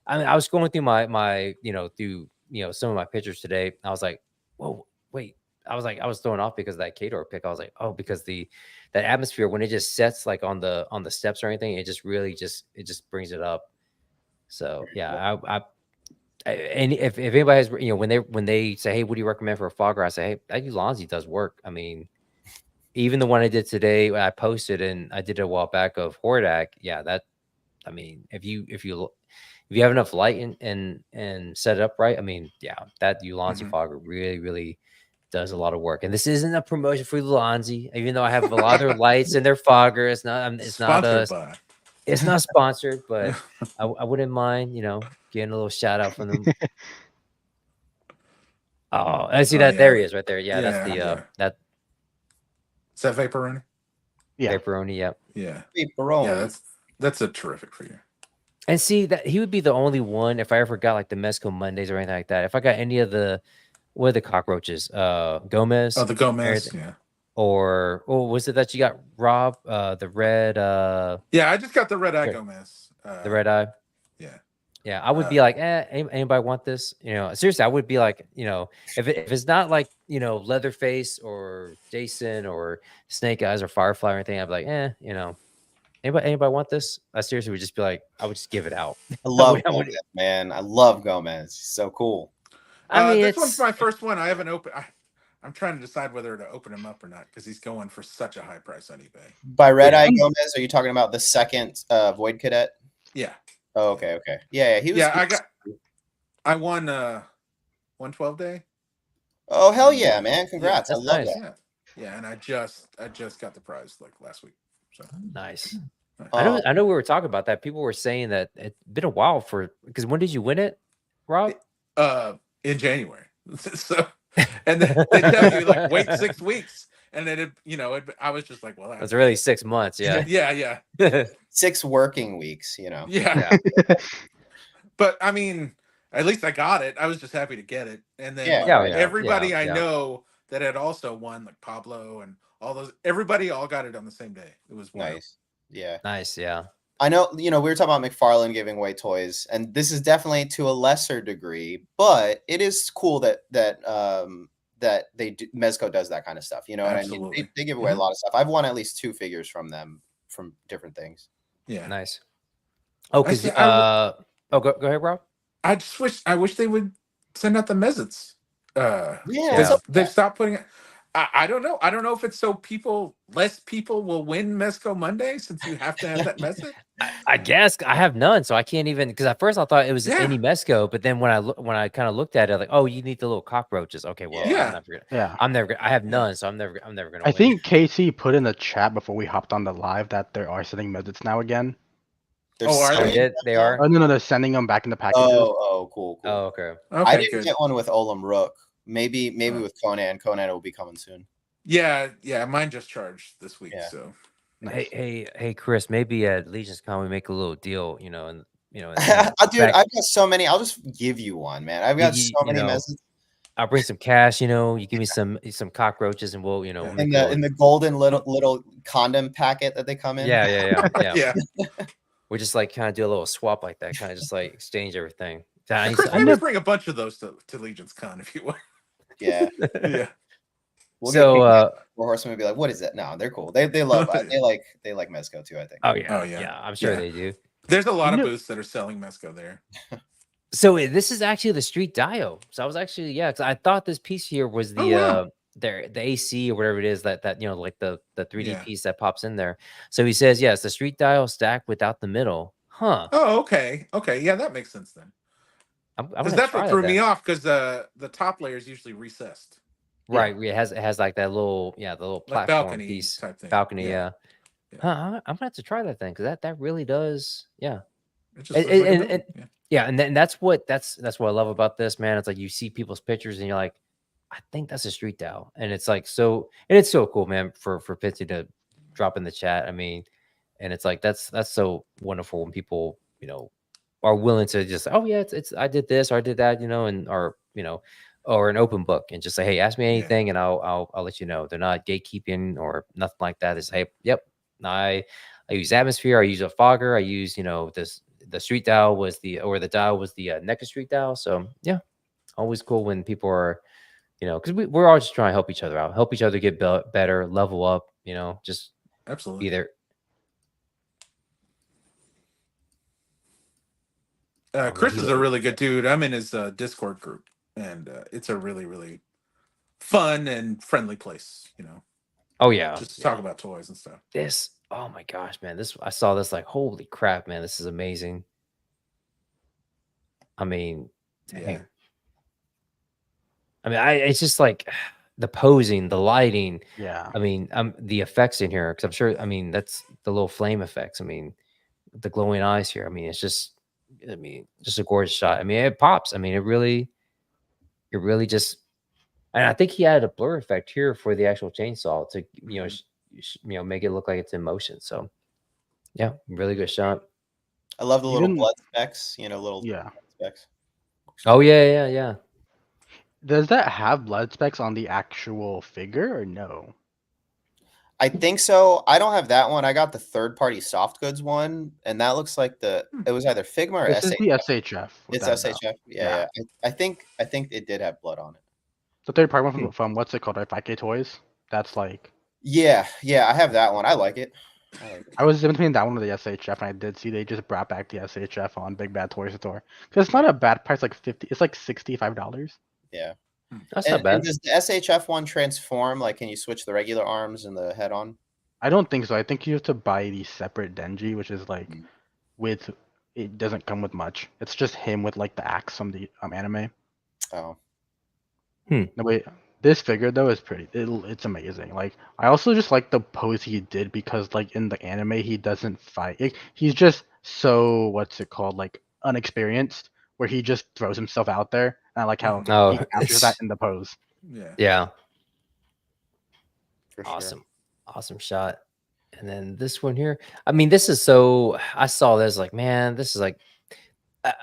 [SPEAKER 2] I mean, I was going through my through some of my pictures today. I was like, whoa, wait. I was thrown off because of that Kador pick. I was like, oh, because that atmosphere when it just sets like on the steps or anything, it just really just brings it up. So yeah, and if anybody has when they say, hey, what do you recommend for a fogger? I say, hey, that Ulanzi does work. I mean, even the one I did today, I posted and I did it a while back of Hordak. Yeah, that I mean, if you have enough light and set it up right, I mean, yeah, that Ulanzi fogger really, really does a lot of work. And this isn't a promotion for Ulanzi, even though I have a lot of their lights and their fogger. It's not sponsored, but I wouldn't mind, getting a little shout out from them. Oh, I see that.
[SPEAKER 4] yeah.
[SPEAKER 2] There he is right there. Yeah, that's the that
[SPEAKER 4] Is that Vaporoni?
[SPEAKER 3] Yeah.
[SPEAKER 2] pepperoni. Yep.
[SPEAKER 4] Yeah.
[SPEAKER 1] Vaporoni.
[SPEAKER 4] Yeah, that's a terrific figure.
[SPEAKER 2] And see that he would be the only one if I ever got like the Mezco Mondays or anything like that. If I got any of what are the cockroaches? Gomez.
[SPEAKER 4] Oh, the Gomez.
[SPEAKER 2] everything-
[SPEAKER 4] Yeah.
[SPEAKER 2] Or was it that you got Rob? The red
[SPEAKER 4] Yeah, I just got the red eye
[SPEAKER 2] Sure.
[SPEAKER 4] Gomez.
[SPEAKER 2] the red eye.
[SPEAKER 4] Yeah.
[SPEAKER 2] Yeah, I would be like, anybody want this? Seriously, I would be like, if it's not like, Leatherface or Jason or Snake Eyes or Firefly or anything, I'd be like, anybody want this? I seriously would just be like, I would just give it out.
[SPEAKER 1] I love
[SPEAKER 2] I would-
[SPEAKER 1] Gomez, man. I love Gomez. He's so cool.
[SPEAKER 2] I mean,
[SPEAKER 4] this one's my first one. I haven't opened. I'm trying to decide whether to open him up or not because he's going for such a high price on eBay.
[SPEAKER 1] By Red Eye Gomez, are you talking about the second Void Cadet?
[SPEAKER 4] Yeah.
[SPEAKER 1] Oh, okay. Yeah, he was.
[SPEAKER 4] I won 112 day.
[SPEAKER 1] Oh hell yeah, man! Congrats! I
[SPEAKER 2] that's
[SPEAKER 1] love
[SPEAKER 2] nice.
[SPEAKER 1] that.
[SPEAKER 4] Yeah, and I just got the prize like last week. So
[SPEAKER 2] Nice. I know we were talking about that. People were saying that it's been a while because when did you win it, Rob?
[SPEAKER 4] In January. So, and they tell you like wait 6 weeks, and then I was just like, well,
[SPEAKER 2] It's really 6 months. Yeah.
[SPEAKER 4] yeah.
[SPEAKER 1] 6 working weeks,
[SPEAKER 4] Yeah. But I mean, at least I got it. I was just happy to get it. And then
[SPEAKER 1] Yeah,
[SPEAKER 4] everybody I know that had also won, like Pablo and all those, everybody all got it on the same day. It was wild.
[SPEAKER 1] Nice. Yeah.
[SPEAKER 2] Nice. Yeah.
[SPEAKER 1] I know, we were talking about McFarlane giving away toys, and this is definitely to a lesser degree, but it is cool that Mezco does that kind of stuff. You know what I mean? They give away a lot of stuff. I've won at least 2 figures from them from different things.
[SPEAKER 4] Yeah.
[SPEAKER 2] Nice. Oh, because go ahead, Rob.
[SPEAKER 4] I wish they would send out the Mezits. They've stopped putting it. I don't know. I don't know if it's so less people will win Mezco Monday since you have to have that Mezit.
[SPEAKER 2] I guess I have none, so I can't even. Because at first I thought it was any Mezco, but then when I kind of looked at it, like, oh, you need the little cockroaches. Okay, well, I'm never gonna. I have none, so I'm never gonna.
[SPEAKER 3] I think Casey put in the chat before we hopped on the live that there are sending Mezits now again.
[SPEAKER 2] They are.
[SPEAKER 3] Oh no, they're sending them back in the packages.
[SPEAKER 1] Cool.
[SPEAKER 2] Oh, okay.
[SPEAKER 1] I didn't get one with Olam Rook. Maybe with Conan. Conan will be coming soon.
[SPEAKER 4] Yeah. Mine just charged this week.
[SPEAKER 1] Yeah.
[SPEAKER 4] So,
[SPEAKER 2] hey, Chris. Maybe at Legion's Con we make a little deal.
[SPEAKER 1] Dude, I've got so many. I'll just give you one, man. I've got so many messages.
[SPEAKER 2] I'll bring some cash. You give me some cockroaches, and we'll
[SPEAKER 1] in the golden little condom packet that they come in.
[SPEAKER 2] Yeah. We just like kind of do a little swap like that, kind of just like exchange everything.
[SPEAKER 4] Chris, maybe bring a bunch of those to Legion's Con if you want.
[SPEAKER 1] Yeah.
[SPEAKER 2] We'll so
[SPEAKER 1] Horsemen would be like, what is that? No, they're cool. They love they like Mezco too, I think.
[SPEAKER 2] Oh yeah. I'm sure they do.
[SPEAKER 4] There's a lot of booths that are selling Mezco there.
[SPEAKER 2] So this is actually the Street Dio. So I was actually because I thought this piece here was the AC or whatever it is that like the 3D piece that pops in there. So he says it's the Street Dio stacked without the middle. Huh.
[SPEAKER 4] Oh, okay. Yeah, that makes sense then. Because that's what threw me off, because the top layer is usually recessed.
[SPEAKER 2] Right. It has like that little the little platform
[SPEAKER 4] balcony
[SPEAKER 2] piece
[SPEAKER 4] type thing.
[SPEAKER 2] Balcony, yeah. Huh, I'm gonna have to try that thing, because that really does, yeah. And that's what I love about this, man. It's like you see people's pictures and you're like, I think that's a Street Dow, and it's like it's so cool, man, for Pitsy to drop in the chat. I mean, and it's like that's so wonderful when people are willing to just it's I did this or I did that, or an open book and just say, hey, ask me anything and I'll let you know. They're not gatekeeping or nothing like that. It's hey, yep, I use Atmosphere, I use a fogger, I use the Street Dial was the dial was the NECA Street Dial. So yeah, always cool when people are because we're all just trying to help each other out, help each other get better, level up, just
[SPEAKER 4] absolutely
[SPEAKER 2] be there.
[SPEAKER 4] Chris is a really good dude. I'm in his Discord group, and it's a really, really fun and friendly place,
[SPEAKER 2] Oh yeah,
[SPEAKER 4] just to talk about toys and stuff.
[SPEAKER 2] Oh my gosh, man, I saw this like, holy crap, man, this is amazing. I mean, dang. I mean, it's just like the posing, the lighting.
[SPEAKER 3] Yeah.
[SPEAKER 2] I mean, the effects in here, because I'm sure. I mean, that's the little flame effects. I mean, the glowing eyes here. I mean, it's just a gorgeous shot. I mean, it pops. I mean, it really just. And I think he had a blur effect here for the actual chainsaw to make it look like it's in motion. So, yeah, really good shot.
[SPEAKER 1] I love the little blood specks. Little specks.
[SPEAKER 2] Oh yeah.
[SPEAKER 3] Does that have blood specks on the actual figure or no?
[SPEAKER 1] I think so. I don't have that one. I got the third-party soft goods one, and that looks like it was either Figma or
[SPEAKER 3] SHF. This is the SHF.
[SPEAKER 1] It's SHF. Yeah. I think it did have blood on it.
[SPEAKER 3] The third-party one from what's it called? Right, 5K Toys. That's like.
[SPEAKER 1] Yeah. I have that one. I like it.
[SPEAKER 3] I was in between that one and the SHF, and I did see they just brought back the SHF on Big Bad Toy Store, because it's not a bad price. Like it's like $65.
[SPEAKER 1] Yeah.
[SPEAKER 2] That's not bad.
[SPEAKER 1] Does the SHF one transform? Like, can you switch the regular arms and the head on?
[SPEAKER 3] I don't think so. I think you have to buy the separate Denji, which is like it doesn't come with much. It's just him with like the axe from the anime.
[SPEAKER 1] Oh.
[SPEAKER 3] No wait, This figure though is it's amazing. Like I also just like the pose he did because like in the anime he doesn't fight. He's just so what's it called like unexperienced where he just throws himself out there. And I like how
[SPEAKER 4] Mhm.
[SPEAKER 3] he
[SPEAKER 2] Oh,
[SPEAKER 3] captures that in the pose.
[SPEAKER 4] Yeah.
[SPEAKER 2] yeah,
[SPEAKER 1] For sure.
[SPEAKER 2] awesome shot. And then this one here, I mean, this is so. I saw this like, man, this is like.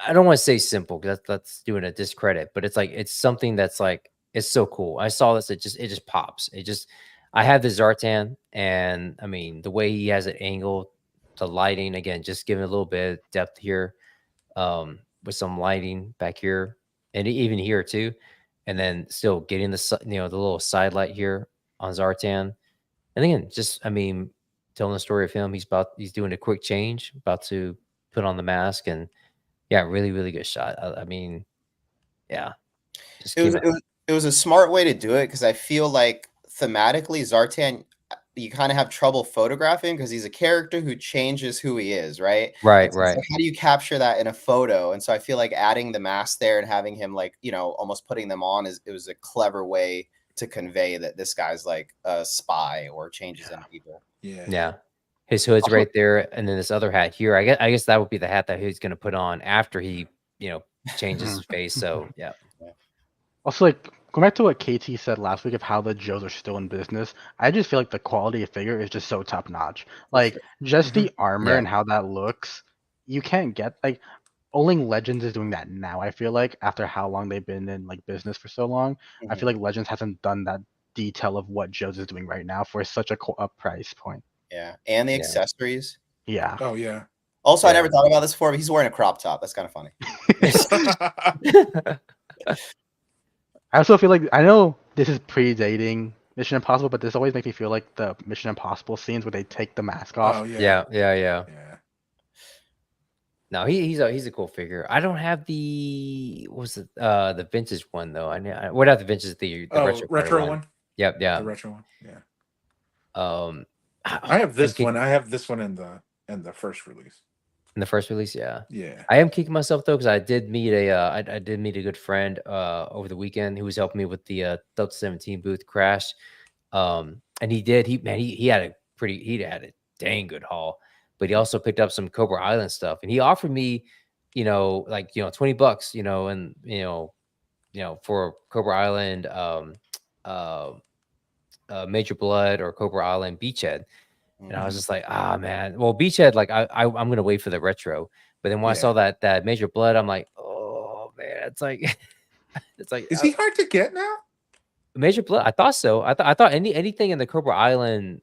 [SPEAKER 2] I don't want to say simple because that's doing a discredit, but it's like it's something that's like it's so cool. I saw this, it just pops. I have the Zartan, and I mean the way he has it angled, the lighting again, just giving a little bit of depth here, with some lighting back here, and even here too, and then still getting the little side light here on Zartan, and again, just I mean, telling the story of him. He's doing a quick change, about to put on the mask, and yeah, really, really good shot. I mean, yeah, just
[SPEAKER 1] It was
[SPEAKER 2] came
[SPEAKER 1] it
[SPEAKER 2] out.
[SPEAKER 1] was it was a smart way to do it because I feel like thematically Zartan, you kind of have trouble photographing because he's a character who changes who he is, right?
[SPEAKER 2] Right,
[SPEAKER 1] And so it's
[SPEAKER 2] right.
[SPEAKER 1] like, how do you capture that in a photo? And so I feel like adding the mask there and having him like, almost putting them on it was a clever way to convey that this guy's like a spy or changes in people.
[SPEAKER 4] Yeah.
[SPEAKER 2] Yeah. His hood's
[SPEAKER 3] Also,
[SPEAKER 2] right there, and then this other hat here. I guess that would be the hat that he's gonna put on after he, changes his face. So yeah.
[SPEAKER 3] Also, like going back to what KT said last week of how the Joes are still in business, I just feel like the quality of figure is just so top notch.
[SPEAKER 1] For
[SPEAKER 3] Like
[SPEAKER 1] sure.
[SPEAKER 3] just the
[SPEAKER 4] Mhm.
[SPEAKER 3] armor
[SPEAKER 2] Yeah.
[SPEAKER 3] and how that looks, you can't get like only Legends is doing that now. I feel like after how long they've been in like business for so long, I feel
[SPEAKER 1] Mhm.
[SPEAKER 3] like Legends hasn't done that detail of what Joe's is doing right now for such a price point.
[SPEAKER 1] Yeah. And the
[SPEAKER 2] Yeah.
[SPEAKER 1] accessories.
[SPEAKER 3] Yeah.
[SPEAKER 4] Oh yeah.
[SPEAKER 1] Also, I
[SPEAKER 2] Yeah.
[SPEAKER 1] never thought about this before, but he's wearing a crop top. That's kind of funny.
[SPEAKER 3] I also feel like I know this is predating Mission Impossible, but this always makes me feel like the Mission Impossible scenes where they take the mask off.
[SPEAKER 4] Oh yeah.
[SPEAKER 2] Yeah, yeah, yeah.
[SPEAKER 4] Yeah.
[SPEAKER 2] No, he's a cool figure. I don't have the vintage one though. What not the vintage, the
[SPEAKER 4] Oh,
[SPEAKER 2] retro color
[SPEAKER 4] retro
[SPEAKER 2] one.
[SPEAKER 4] one.
[SPEAKER 2] Yep,
[SPEAKER 4] The
[SPEAKER 2] yeah.
[SPEAKER 4] retro one. Yeah.
[SPEAKER 2] Um,
[SPEAKER 4] I have
[SPEAKER 2] I'm
[SPEAKER 4] this
[SPEAKER 2] kick-
[SPEAKER 4] one. I have this one in the first release.
[SPEAKER 2] in the first release, yeah.
[SPEAKER 4] Yeah.
[SPEAKER 2] I am kicking myself though because I did meet I did meet a good friend over the weekend who was helping me with the Delta 17 booth crash. And he had a dang good haul, but he also picked up some Cobra Island stuff, and he offered me, $20, and for Cobra Island, uh, Major Blood or Cobra Island Beachhead. And I was
[SPEAKER 1] Mhm.
[SPEAKER 2] just like, ah, man. Well, Beachhead, like I'm gonna wait for the retro. But then when I
[SPEAKER 4] Yeah.
[SPEAKER 2] saw that Major Blood, I'm like, oh man, it's like it's like
[SPEAKER 4] Is he hard to get now?
[SPEAKER 2] Major Blood. I thought so. I thought anything in the Cobra Island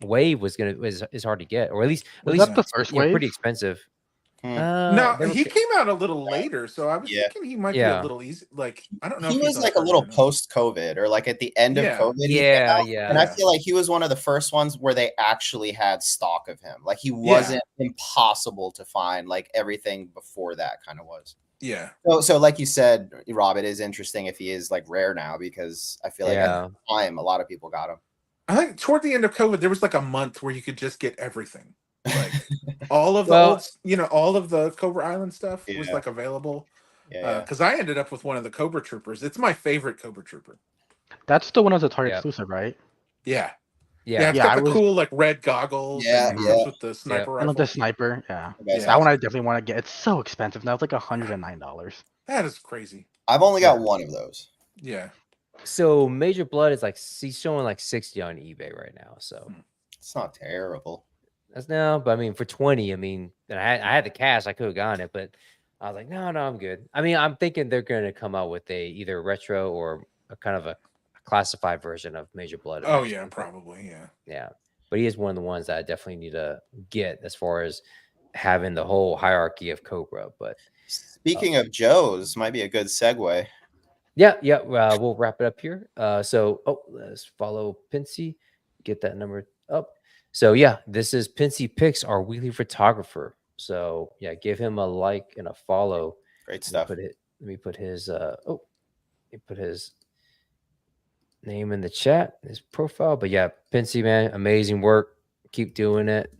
[SPEAKER 2] wave is hard to get, or at least
[SPEAKER 3] Was that
[SPEAKER 4] Yeah.
[SPEAKER 3] the first wave?
[SPEAKER 2] pretty expensive.
[SPEAKER 1] Hmm.
[SPEAKER 4] No,
[SPEAKER 2] They were
[SPEAKER 4] he came out a little later, so I was
[SPEAKER 1] Yeah.
[SPEAKER 4] thinking he might be a
[SPEAKER 2] yeah,
[SPEAKER 4] little easy. Like, I don't know
[SPEAKER 1] He
[SPEAKER 4] if he's
[SPEAKER 1] was like a
[SPEAKER 4] uncovered
[SPEAKER 1] little
[SPEAKER 4] or not.
[SPEAKER 1] post-COVID or like at the end of
[SPEAKER 4] Yeah.
[SPEAKER 1] COVID he came
[SPEAKER 2] yeah,
[SPEAKER 1] out,
[SPEAKER 2] yeah.
[SPEAKER 1] and I
[SPEAKER 4] Yeah.
[SPEAKER 1] feel like he was one of the first ones where they actually had stock of him. Like he
[SPEAKER 4] Yeah.
[SPEAKER 1] wasn't impossible to find like everything before that kind of was.
[SPEAKER 4] Yeah.
[SPEAKER 1] So like you said, Rob, it is interesting if he is like rare now because I feel like at
[SPEAKER 2] Yeah.
[SPEAKER 1] the time a lot of people got him.
[SPEAKER 4] I think toward the end of COVID, there was like a month where you could just get everything. Like all of the
[SPEAKER 2] Well,
[SPEAKER 4] all of the Cobra Island stuff was
[SPEAKER 1] Yeah.
[SPEAKER 4] like available.
[SPEAKER 1] Yeah.
[SPEAKER 4] Because I ended up with one of the Cobra Troopers. It's my favorite Cobra Trooper.
[SPEAKER 3] That's the one as a Target
[SPEAKER 2] Yeah.
[SPEAKER 3] exclusive, right?
[SPEAKER 4] Yeah. Yeah,
[SPEAKER 2] yeah,
[SPEAKER 4] it's
[SPEAKER 3] Yeah,
[SPEAKER 4] got
[SPEAKER 3] I
[SPEAKER 4] the
[SPEAKER 3] was.
[SPEAKER 4] cool like red goggles
[SPEAKER 1] Yeah,
[SPEAKER 4] and it
[SPEAKER 1] yeah.
[SPEAKER 4] comes with the sniper
[SPEAKER 3] I love
[SPEAKER 4] rifle.
[SPEAKER 3] the sniper. Yeah.
[SPEAKER 1] The best
[SPEAKER 4] Yeah.
[SPEAKER 3] That one I
[SPEAKER 1] option.
[SPEAKER 3] definitely want to get. It's so expensive now. It's like $109.
[SPEAKER 4] That is crazy.
[SPEAKER 1] I've only got one of those.
[SPEAKER 4] Yeah.
[SPEAKER 2] So Major Blood is like he's showing like 60 on eBay right now. So
[SPEAKER 1] It's not terrible.
[SPEAKER 2] that's no, but I mean for 20, I mean, and I had the cash, I could have gotten it, but I was like, no, I'm good. I mean, I'm thinking they're gonna come out with either retro or a kind of a classified version of Major Blood.
[SPEAKER 4] Oh
[SPEAKER 2] eventually,
[SPEAKER 4] yeah,
[SPEAKER 2] but
[SPEAKER 4] probably. Yeah.
[SPEAKER 2] yeah. But he is one of the ones that I definitely need to get as far as having the whole hierarchy of Cobra. But
[SPEAKER 1] Speaking of Joe's, might be a good segue.
[SPEAKER 2] yeah, we'll wrap it up here. Let's follow Pincy, get that number up. So yeah, this is Pincy Picks, our weekly photographer. So yeah, give him a like and a follow.
[SPEAKER 1] Great stuff.
[SPEAKER 2] Let me put his name in the chat, his profile. But yeah, Pincy, man, amazing work. Keep doing it.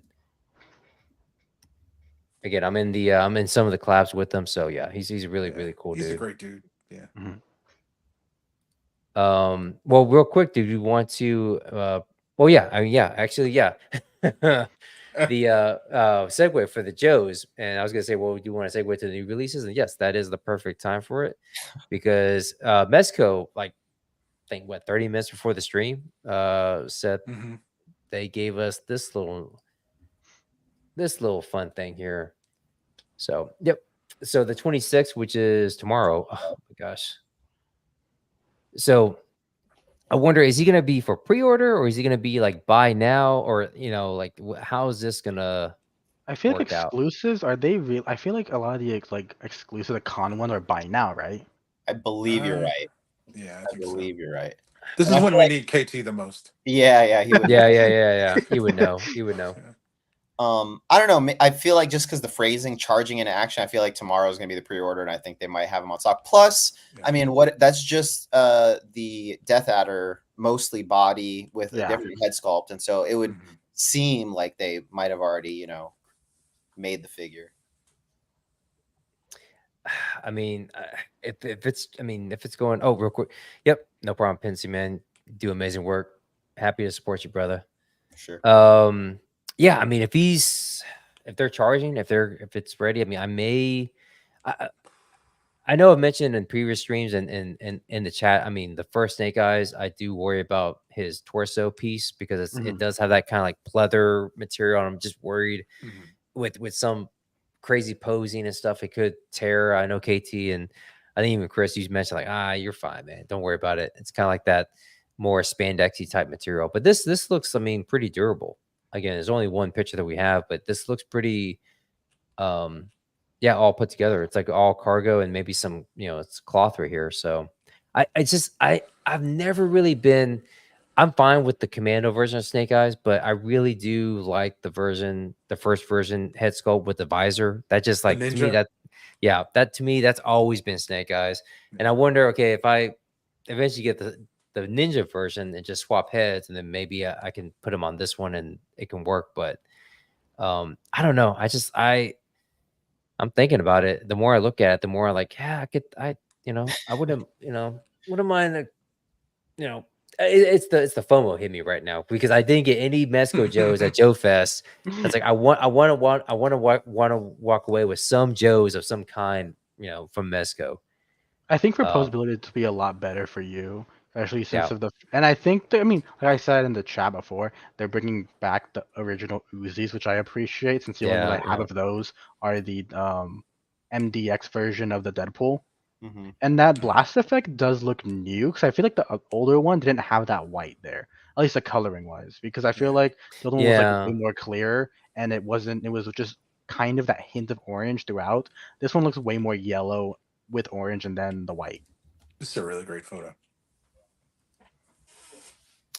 [SPEAKER 2] Again, I'm in some of the collabs with him. So yeah, he's a really, really cool
[SPEAKER 4] He's
[SPEAKER 2] dude.
[SPEAKER 4] a great dude. Yeah.
[SPEAKER 2] Well, real quick, do you want to? Well, yeah. I mean, yeah. Actually, yeah. The segue for the Joes, and I was gonna say, well, do you want to segue to the new releases? And yes, that is the perfect time for it because Mezco, like, I think what 30 minutes before the stream, said
[SPEAKER 4] Mhm.
[SPEAKER 2] they gave us this little fun thing here. So, yep. So the 26th, which is tomorrow. Oh my gosh. So I wonder, is he gonna be for pre-order or is he gonna be like buy now, or like how is this gonna
[SPEAKER 3] I feel like
[SPEAKER 2] work out?
[SPEAKER 3] exclusives are they real? I feel like a lot of the like exclusive, the con ones are buy now, right?
[SPEAKER 1] I believe you're right.
[SPEAKER 4] Yeah, I
[SPEAKER 1] I
[SPEAKER 4] think so.
[SPEAKER 1] believe you're right.
[SPEAKER 4] This
[SPEAKER 1] And
[SPEAKER 4] is
[SPEAKER 1] I
[SPEAKER 4] when
[SPEAKER 1] feel
[SPEAKER 4] we
[SPEAKER 1] like,
[SPEAKER 4] need KT the most.
[SPEAKER 1] yeah, he would.
[SPEAKER 2] Yeah. He would know. He would know.
[SPEAKER 1] I don't know. I feel like just because the phrasing charging into action, I feel like tomorrow is going to be the pre-order, and I think they might have them on stock. Plus,
[SPEAKER 4] Yeah.
[SPEAKER 1] I mean, that's just the Death Adder, mostly body with a
[SPEAKER 3] Yeah.
[SPEAKER 1] different head sculpt, and so it would
[SPEAKER 4] Mhm.
[SPEAKER 1] seem like they might have already, made the figure.
[SPEAKER 2] I mean, if it's going, oh, real quick, yep, no problem, Pinsy man, do amazing work. Happy to support you, brother.
[SPEAKER 1] Sure.
[SPEAKER 2] Yeah, I mean, if they're charging, if it's ready, I mean, I know I've mentioned in previous streams and in the chat. I mean, the first Snake Eyes, I do worry about his torso piece because it
[SPEAKER 3] Mhm.
[SPEAKER 2] does have that kind of like pleather material. And I'm just worried
[SPEAKER 4] Mhm.
[SPEAKER 2] with some crazy posing and stuff, it could tear. I know KT and I think even Chris, you mentioned like, you're fine, man. Don't worry about it. It's kind of like that more spandexy type material. But this looks, I mean, pretty durable. Again, there's only one picture that we have, but this looks pretty um yeah, all put together. It's like all cargo and maybe some, it's cloth right here. So I've never really been. I'm fine with the commando version of Snake Eyes, but I really do like the first version head sculpt with the visor. That just
[SPEAKER 4] The
[SPEAKER 2] like to me
[SPEAKER 4] ninja.
[SPEAKER 2] that to me that's always been Snake Eyes. And I wonder, okay, if I eventually get the ninja version and just swap heads, and then maybe I can put them on this one and it can work. But I don't know. I'm thinking about it. The more I look at it, the more I like, yeah, I wouldn't mind, it's the FOMO hit me right now because I didn't get any Mesco Joes at Joe Fest. That's like, I want to walk away with some Joes of some kind, from Mesco.
[SPEAKER 3] I think
[SPEAKER 2] Um,
[SPEAKER 3] proposability to be a lot better for you, especially since
[SPEAKER 2] yeah,
[SPEAKER 3] of the. And I think I mean, like I said in the chat before, they're bringing back the original Uzis, which I appreciate. Since the only ones I have
[SPEAKER 2] yeah.
[SPEAKER 3] of those are the MDX version of the Deadpool,
[SPEAKER 1] Mm-hmm.
[SPEAKER 3] and that blast effect does look new because I feel like the older one didn't have that white there, at least the coloring wise. Because I feel
[SPEAKER 4] Yeah.
[SPEAKER 3] like the other one was like
[SPEAKER 2] Yeah.
[SPEAKER 3] way more clear, and it wasn't. It was just kind of that hint of orange throughout. This one looks way more yellow with orange and then the white.
[SPEAKER 4] This is a really great photo.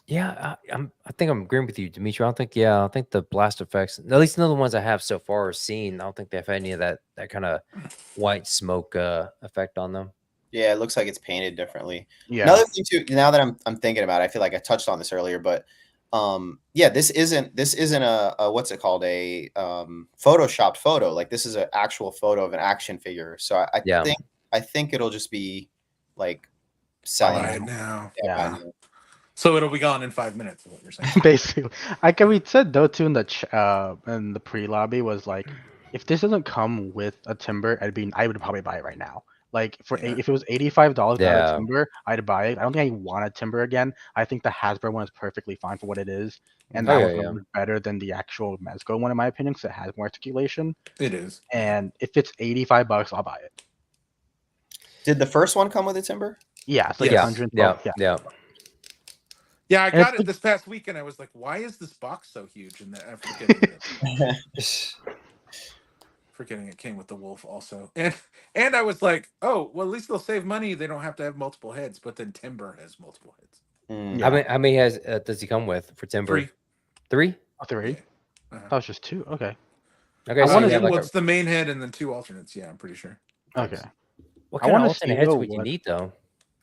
[SPEAKER 2] Yeah, I think I'm agreeing with you, Dimitri. I think the blast effects, at least none of the ones I have so far seen, I don't think they've had any of that kind of white smoke effect on them.
[SPEAKER 1] Yeah, it looks like it's painted differently.
[SPEAKER 3] Yeah.
[SPEAKER 1] Another thing too, now that I'm thinking about it, I feel like I touched on this earlier, but yeah, this isn't a what's it called, a photoshopped photo. Like, this is an actual photo of an action figure. So
[SPEAKER 2] Yeah.
[SPEAKER 1] I think it'll just be like
[SPEAKER 3] Buy
[SPEAKER 1] selling
[SPEAKER 4] Buy
[SPEAKER 1] out.
[SPEAKER 4] it now.
[SPEAKER 1] Yeah,
[SPEAKER 3] Yeah.
[SPEAKER 1] by now.
[SPEAKER 4] So it'll be gone in 5 minutes, is what you're saying.
[SPEAKER 3] Basically, like we said though too in the pre-lobby was like, if this doesn't come with a timber, I would probably buy it right now. Like
[SPEAKER 4] Yeah.
[SPEAKER 3] if it was $85 without a
[SPEAKER 2] Yeah.
[SPEAKER 3] timber, I'd buy it. I don't think I want a timber again. I think the Hasbro one is perfectly fine for what it is, and
[SPEAKER 2] Oh,
[SPEAKER 3] that
[SPEAKER 2] yeah,
[SPEAKER 3] one's
[SPEAKER 2] yeah.
[SPEAKER 3] gonna look better than the actual Mezco one in my opinion because it has more articulation.
[SPEAKER 4] It is.
[SPEAKER 3] And if it's $85, I'll buy it.
[SPEAKER 1] Did the first one come with a timber?
[SPEAKER 3] Yeah, it's like
[SPEAKER 4] Yes.
[SPEAKER 3] 112. Yeah.
[SPEAKER 2] Yeah.
[SPEAKER 4] Yeah, I
[SPEAKER 3] And
[SPEAKER 4] got
[SPEAKER 3] it's
[SPEAKER 4] it this past week, and I was like, "Why is this box so huge?" And after getting this, forgetting it came with the wolf also, and I was like, "Oh, well, at least they'll save money. They don't have to have multiple heads." But then Timber has multiple heads.
[SPEAKER 1] Mm.
[SPEAKER 3] Yeah.
[SPEAKER 2] How many has does he come with for timber?
[SPEAKER 4] 3.
[SPEAKER 2] 3?
[SPEAKER 3] Oh, 3.
[SPEAKER 4] Yeah.
[SPEAKER 3] That was just 2. Okay.
[SPEAKER 2] Okay,
[SPEAKER 3] I
[SPEAKER 2] so
[SPEAKER 3] wanna
[SPEAKER 2] you have
[SPEAKER 3] see
[SPEAKER 2] like
[SPEAKER 4] It's the main head and then 2 alternates. Yeah, I'm pretty sure.
[SPEAKER 3] Okay.
[SPEAKER 2] what
[SPEAKER 3] I
[SPEAKER 2] kind of
[SPEAKER 3] wanna see
[SPEAKER 2] alternate heads
[SPEAKER 3] though
[SPEAKER 2] would you
[SPEAKER 3] what
[SPEAKER 2] need though?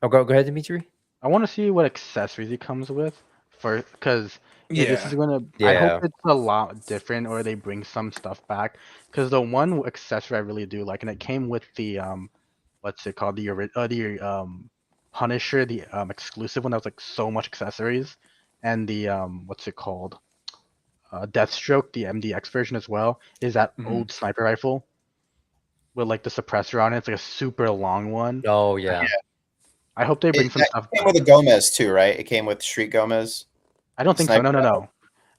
[SPEAKER 2] Oh, go ahead, Dimitri.
[SPEAKER 3] I want to see what accessories he comes with for because this is
[SPEAKER 4] Yeah.
[SPEAKER 3] gonna. I hope it's a lot different or they bring some stuff back because the one accessory I really do like and it came with the what's it called the Punisher, the exclusive one that was like so much accessories, and the what's it called? Deathstroke, the MDX version as well, is that
[SPEAKER 4] Mhm.
[SPEAKER 3] old sniper rifle with like the suppressor on it. It's like a super long one.
[SPEAKER 2] Oh yeah.
[SPEAKER 3] I hope they bring some
[SPEAKER 1] That
[SPEAKER 3] stuff
[SPEAKER 1] came with a
[SPEAKER 3] back.
[SPEAKER 1] Gomez too, right? It came with Street Gomez.
[SPEAKER 3] I don't think so.
[SPEAKER 1] Sniper
[SPEAKER 3] No, no,
[SPEAKER 1] rifle.
[SPEAKER 3] no.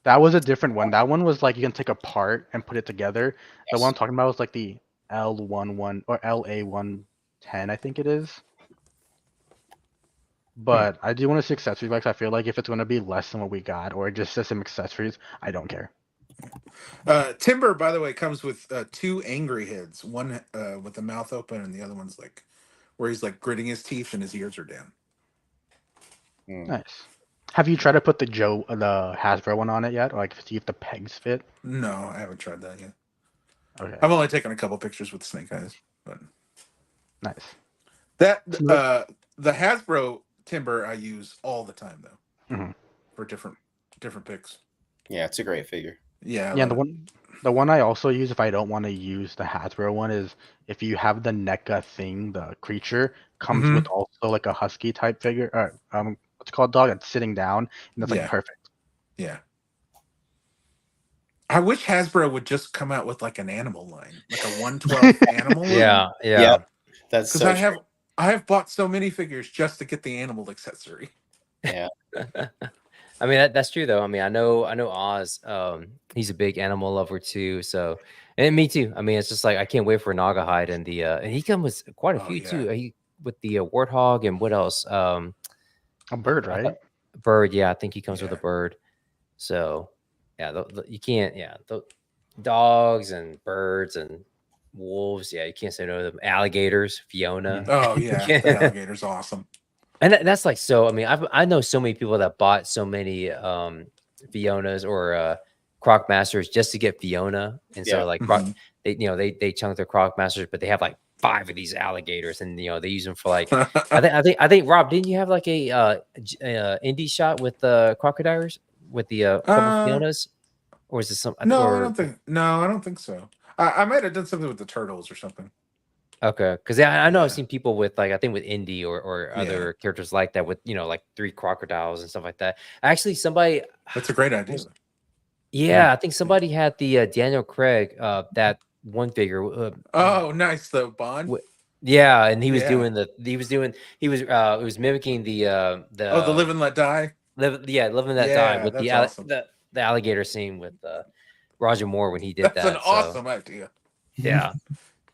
[SPEAKER 3] That was a different one. That one was like you can take apart and put it together. The one I'm
[SPEAKER 1] Yes.
[SPEAKER 3] talking about was like the L11 or LA110, I think it is. But I do want to see accessories because I feel like if it's going to be less than what we got or just some accessories, I don't care.
[SPEAKER 4] Timber, by the way, comes with 2 angry heads. One with the mouth open, and the other one's like where he's like gritting his teeth and his ears are down.
[SPEAKER 1] Hmm.
[SPEAKER 3] Nice. Have you tried to put the Hasbro one on it yet? Or like see if the pegs fit?
[SPEAKER 4] No, I haven't tried that yet.
[SPEAKER 3] Okay.
[SPEAKER 4] I've only taken a couple pictures with snake eyes, but
[SPEAKER 3] Nice.
[SPEAKER 4] that
[SPEAKER 3] So,
[SPEAKER 4] the Hasbro Timber I use all the time though
[SPEAKER 3] mhm.
[SPEAKER 4] for different pics.
[SPEAKER 1] Yeah, it's a great figure.
[SPEAKER 4] Yeah, I
[SPEAKER 3] Yeah,
[SPEAKER 4] love
[SPEAKER 3] the one I also use if I don't want to use the Hasbro one is if you have the NECA thing, the creature comes
[SPEAKER 4] Mhm.
[SPEAKER 3] with also like a husky type figure, or what's it called, dog that's sitting down, and that's like
[SPEAKER 4] Yeah.
[SPEAKER 3] perfect.
[SPEAKER 4] Yeah. I wish Hasbro would just come out with like an animal line, like a 112 animal line.
[SPEAKER 2] Yeah.
[SPEAKER 1] Yeah,
[SPEAKER 2] Yeah.
[SPEAKER 1] that's
[SPEAKER 4] Because
[SPEAKER 1] so true.
[SPEAKER 4] I have bought so many figures just to get the animal accessory.
[SPEAKER 1] Yeah.
[SPEAKER 2] I mean that's true though. I mean I know Oz. He's a big animal lover too. So and me too. I mean it's just like I can't wait for Naugahyde and the and he comes with quite a
[SPEAKER 4] Oh,
[SPEAKER 2] few
[SPEAKER 4] yeah.
[SPEAKER 2] too. He with the warthog and what else?
[SPEAKER 3] A bird,
[SPEAKER 2] I
[SPEAKER 3] right?
[SPEAKER 2] thought bird. Yeah, I think he comes with a
[SPEAKER 4] Yeah.
[SPEAKER 2] bird. So yeah, you can't. Yeah, the dogs and birds and wolves. Yeah, you can't say no to them. Alligators, Fiona.
[SPEAKER 4] Oh yeah, the
[SPEAKER 2] Yeah.
[SPEAKER 4] alligator's awesome.
[SPEAKER 2] And that's like so. I mean, I know so many people that bought so many Fionas or Croc Masters just to get Fiona, and
[SPEAKER 1] Yeah.
[SPEAKER 2] so like
[SPEAKER 4] Mhm.
[SPEAKER 2] they chunk their Croc Masters, but they have like 5 of these alligators, and they use them for like I think Rob, didn't you have like a indie shot with the crocodiles with the couple Fionas, or is this some
[SPEAKER 4] No, I
[SPEAKER 2] or
[SPEAKER 4] don't think. No, I don't think so. I might have done something with the turtles or something.
[SPEAKER 2] okay, because I know I've
[SPEAKER 4] Yeah.
[SPEAKER 2] seen people with like I think with Indy or
[SPEAKER 4] Yeah.
[SPEAKER 2] other characters like that with like 3 crocodiles and stuff like that. Actually, somebody
[SPEAKER 4] That's a great idea.
[SPEAKER 2] yeah, I think somebody had the Daniel Craig that one figure.
[SPEAKER 4] Oh, nice though, Bond.
[SPEAKER 2] Yeah, and he was
[SPEAKER 4] Yeah.
[SPEAKER 2] doing it was mimicking the
[SPEAKER 4] Oh, the Live and Let Die.
[SPEAKER 2] living that die
[SPEAKER 4] Yeah,
[SPEAKER 2] with
[SPEAKER 4] that's awesome.
[SPEAKER 2] the alligator scene with Roger Moore when he did
[SPEAKER 4] That's an
[SPEAKER 2] that. So
[SPEAKER 4] awesome idea.
[SPEAKER 2] yeah,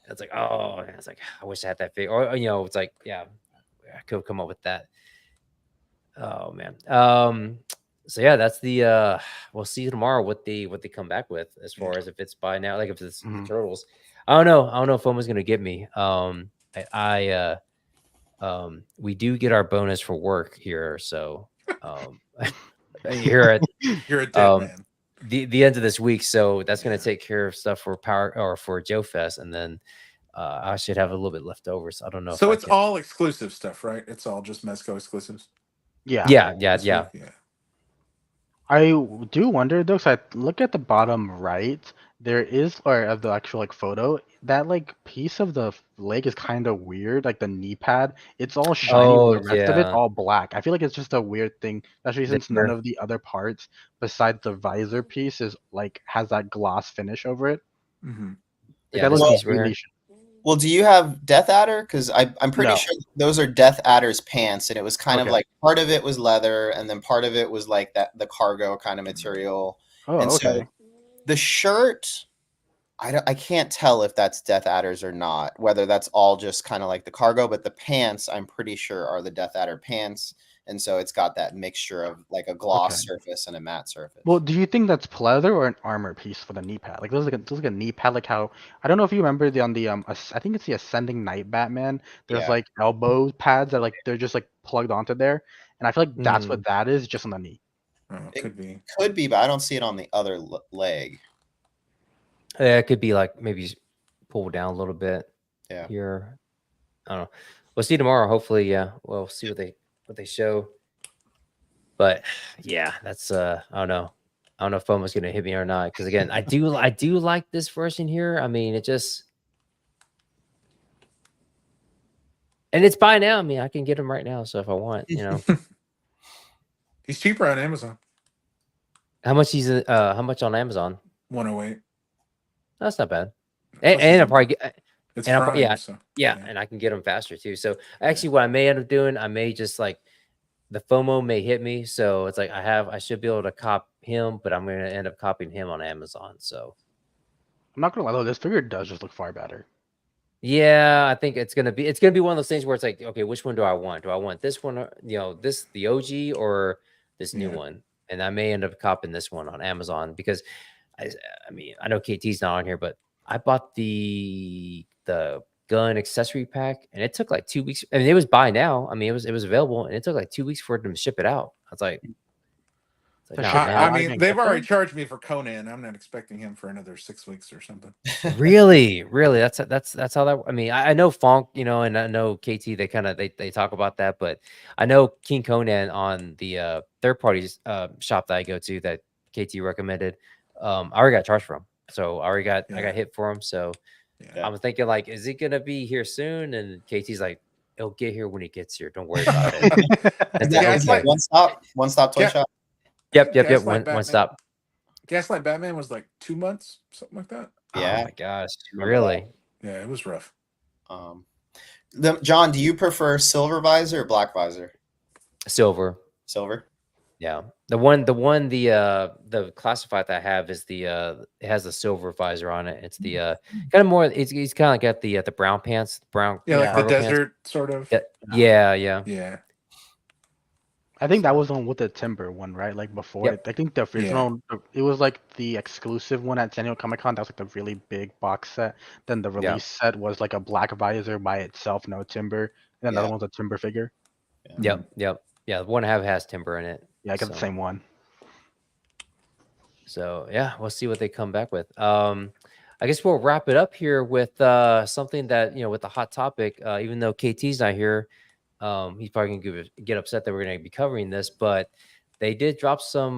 [SPEAKER 2] it's like oh, it's like I wish I had that figure. Or it's like yeah, I could come up with that. Oh man. So yeah, that's the we'll see tomorrow what they come back with as far as if it's by now, like if it's the
[SPEAKER 3] Mhm.
[SPEAKER 2] turtles. I don't know. I don't know if FOMO's gonna get me. We do get our bonus for work here, so here at
[SPEAKER 4] You're a dead man.
[SPEAKER 2] the end of this week. So that's gonna
[SPEAKER 4] Yeah.
[SPEAKER 2] take care of stuff for Power or for Joe Fest, and then I should have a little bit left over. So I don't know if
[SPEAKER 4] So
[SPEAKER 2] I
[SPEAKER 4] it's
[SPEAKER 2] can.
[SPEAKER 4] all exclusive stuff, right? It's all just Mezco exclusives.
[SPEAKER 3] Yeah.
[SPEAKER 2] Yeah.
[SPEAKER 4] This week? Yeah.
[SPEAKER 3] I do wonder though, 'cause I look at the bottom right, there is, or of the actual like photo, that like piece of the leg is kind of weird, like the knee pad. It's all shiny, but
[SPEAKER 2] Oh
[SPEAKER 3] the rest of it
[SPEAKER 2] yeah.
[SPEAKER 3] all black. I feel like it's just a weird thing, especially since none
[SPEAKER 2] There.
[SPEAKER 3] of the other parts besides the visor piece is like has that gloss finish over it.
[SPEAKER 4] Mm-hmm.
[SPEAKER 3] Like
[SPEAKER 2] Yeah,
[SPEAKER 3] that
[SPEAKER 2] this
[SPEAKER 3] looks
[SPEAKER 2] piece right
[SPEAKER 3] really
[SPEAKER 2] here.
[SPEAKER 1] Well, do you have Death Adder? Because I'm pretty
[SPEAKER 3] No.
[SPEAKER 1] sure those are Death Adder's pants, and it was kind of
[SPEAKER 3] Okay.
[SPEAKER 1] like part of it was leather, and then part of it was like the cargo kind of material.
[SPEAKER 3] Oh,
[SPEAKER 1] And so
[SPEAKER 3] okay.
[SPEAKER 1] the shirt, I can't tell if that's Death Adders or not, whether that's all just kind of like the cargo, but the pants I'm pretty sure are the Death Adder pants. And so it's got that mixture of like a gloss
[SPEAKER 3] Okay.
[SPEAKER 1] surface and a matte surface.
[SPEAKER 3] Well, do you think that's pleather or an armor piece for the knee pad? Like those like a knee pad, like how I don't know if you remember on the I think it's the Ascending Knight Batman. There's
[SPEAKER 1] Yeah.
[SPEAKER 3] like elbow pads that like they're just like plugged onto there, and I feel like that's what that is, just on the knee.
[SPEAKER 4] Oh,
[SPEAKER 1] It
[SPEAKER 4] could be.
[SPEAKER 1] could be, but I don't see it on the other leg.
[SPEAKER 2] Yeah, it could be like maybe pulled down a little bit
[SPEAKER 1] Yeah.
[SPEAKER 2] here. I don't know. We'll see tomorrow. Hopefully, yeah. We'll see what they show. But yeah, that's I don't know. I don't know if FOMO's gonna hit me or not. Because again, I do like this version here. I mean, it just And it's buy now. I mean, I can get them right now. So if I want,
[SPEAKER 4] He's cheaper on Amazon.
[SPEAKER 2] how much on Amazon?
[SPEAKER 4] 108.
[SPEAKER 2] That's not bad.
[SPEAKER 4] Plus
[SPEAKER 2] And I'll
[SPEAKER 4] it's
[SPEAKER 2] probably get.
[SPEAKER 4] It's
[SPEAKER 2] And
[SPEAKER 4] Prime, so
[SPEAKER 2] yeah, and I can get them faster too. So actually, what I may end up doing, I may just like the FOMO may hit me. So it's like I should be able to cop him, but I'm gonna end up copying him on Amazon. So
[SPEAKER 3] I'm not gonna lie though, this figure does just look far better.
[SPEAKER 2] yeah, I think it's gonna be one of those things where it's like, okay, which one do I want? Do I want this one, the OG or this new
[SPEAKER 4] Yeah.
[SPEAKER 2] one? And I may end up copying this one on Amazon because I mean, I know KT's not on here, but I bought the gun accessory pack and it took like 2 weeks. I mean, it was buy now. I mean, it was available and it took like 2 weeks for them to ship it out. I was like,
[SPEAKER 3] The
[SPEAKER 2] nah,
[SPEAKER 3] ship
[SPEAKER 2] man.
[SPEAKER 3] out?
[SPEAKER 4] I
[SPEAKER 3] I
[SPEAKER 4] mean,
[SPEAKER 3] didn't
[SPEAKER 4] they've
[SPEAKER 3] get
[SPEAKER 4] already
[SPEAKER 3] them?
[SPEAKER 4] charged me for Conan. I'm not expecting him for another 6 weeks or something.
[SPEAKER 2] Really, that's how that. I mean, I know Funk, and I know KT. They kind of they talk about that, but I know King Conan on the third party shop that I go to that KT recommended. I already got charged for him, so I got hit for him. So
[SPEAKER 4] Yeah.
[SPEAKER 2] I was thinking like, is he gonna be here soon? And KT's like, he'll get here when he gets here. Don't worry about it.
[SPEAKER 1] Is
[SPEAKER 4] Yeah,
[SPEAKER 1] that
[SPEAKER 4] it's like-
[SPEAKER 1] one stop toy
[SPEAKER 4] Yeah.
[SPEAKER 1] shop?
[SPEAKER 2] Yep.
[SPEAKER 4] Gaslight
[SPEAKER 2] One
[SPEAKER 4] Batman.
[SPEAKER 2] stop.
[SPEAKER 4] Gaslight Batman was like 2 months, something like that.
[SPEAKER 2] Oh
[SPEAKER 1] Yeah.
[SPEAKER 2] my gosh,
[SPEAKER 1] Remember
[SPEAKER 2] really?
[SPEAKER 4] Yeah, it was rough.
[SPEAKER 1] John, do you prefer silver visor or black visor?
[SPEAKER 2] Silver.
[SPEAKER 1] Silver.
[SPEAKER 2] Yeah, the classified that I have is it has a silver visor on it. It's the kind of more. He's kind of got the brown pants, brown
[SPEAKER 4] Yeah, like the
[SPEAKER 2] cargo pants.
[SPEAKER 4] desert sort of.
[SPEAKER 2] Yeah.
[SPEAKER 4] Yeah.
[SPEAKER 3] I think that was the one with the timber one, right? Like before.
[SPEAKER 2] Yep.
[SPEAKER 3] I think the original, it was like the exclusive one at San Diego Comic Con. That was like the really big box set. Then the release set was like a black visor by itself, no timber. And then another one's a timber figure.
[SPEAKER 2] Yep. Yeah, the one I have has timber in it.
[SPEAKER 3] Yeah, I got the same one.
[SPEAKER 2] So yeah, we'll see what they come back with. I guess we'll wrap it up here with something that with the hot topic. Even though KT's not here, he's probably gonna get upset that we're gonna be covering this, but they did drop some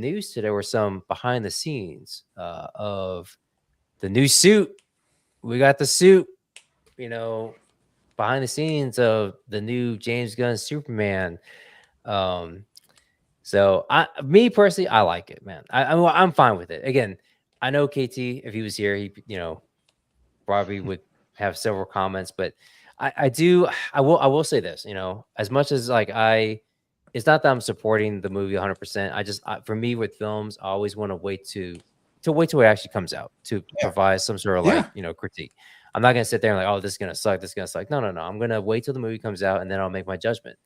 [SPEAKER 2] news today, or some behind the scenes of the new suit. We got the suit, behind the scenes of the new James Gunn Superman. So me personally, I like it, man. I'm fine with it. Again, I know KT, if he was here, he probably would have several comments, but I will say this, as much as like it's not that I'm supporting the movie 100%. For me with films, I always want to wait till it actually comes out to provide some sort of critique. I'm not gonna sit there and like, oh, this is gonna suck. This is gonna suck. No. I'm gonna wait till the movie comes out and then I'll make my judgment.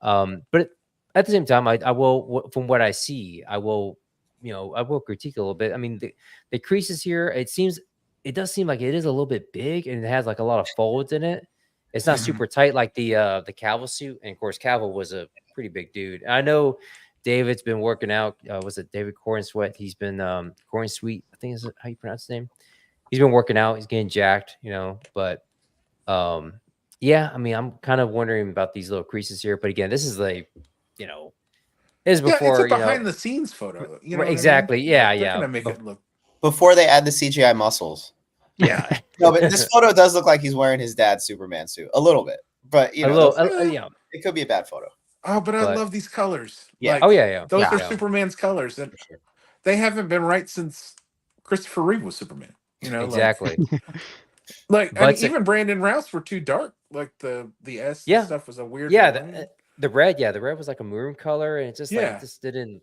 [SPEAKER 2] But at the same time, I will, from what I see, I will critique a little bit. I mean, the creases here, it does seem like it is a little bit big and it has like a lot of folds in it. It's not super tight like the Cavill suit. And of course, Cavill was a pretty big dude. I know David's been working out. Was it David Cornsweet? He's been Cornsweet, I think is how you pronounce his name. He's been working out. He's getting jacked, but yeah, I mean, I'm kind of wondering about these little creases here. But again, this is like, this is before,
[SPEAKER 4] it's a behind the scenes photo.
[SPEAKER 2] Exactly.
[SPEAKER 4] What I mean?
[SPEAKER 2] Yeah.
[SPEAKER 4] They're gonna make it look
[SPEAKER 1] before they add the CGI muscles.
[SPEAKER 2] Yeah.
[SPEAKER 1] No, but this photo does look like he's wearing his dad's Superman suit a little bit, but it could be a bad photo.
[SPEAKER 4] Oh, but I love these colors.
[SPEAKER 1] Yeah.
[SPEAKER 4] Like,
[SPEAKER 2] yeah.
[SPEAKER 4] Those are Superman's colors, and they haven't been right since Christopher Reeve was Superman.
[SPEAKER 2] Exactly.
[SPEAKER 4] Like I mean, even Brandon Routh were too dark. Like the S stuff was a weird.
[SPEAKER 2] The red, the red was like a maroon color, and it just like it just didn't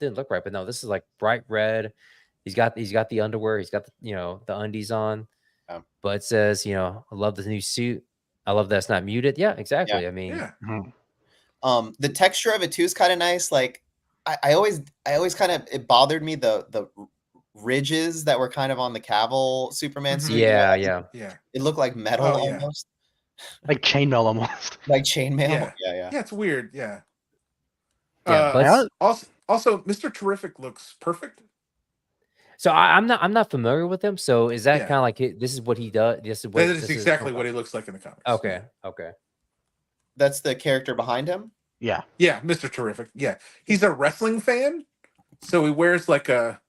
[SPEAKER 2] look right. But no, this is like bright red. He's got the underwear. He's got the undies on. But it says, I love the new suit. I love that it's not muted. Yeah, exactly. I mean,
[SPEAKER 1] the texture of it too is kind of nice. Like I always kind of, it bothered me the ridges that were kind of on the Cavill Superman suit.
[SPEAKER 2] Yeah.
[SPEAKER 1] It looked like metal almost.
[SPEAKER 3] Like chainmail almost.
[SPEAKER 1] Like chainmail.
[SPEAKER 4] Yeah, it's weird. Yeah. Also, Mr. Terrific looks perfect.
[SPEAKER 2] So I'm not familiar with him. So is that kind of like this is what he does? This is
[SPEAKER 4] exactly what he looks like in the comics.
[SPEAKER 2] Okay.
[SPEAKER 1] That's the character behind him.
[SPEAKER 3] Yeah,
[SPEAKER 4] Mr. Terrific. Yeah, he's a wrestling fan, so he wears like a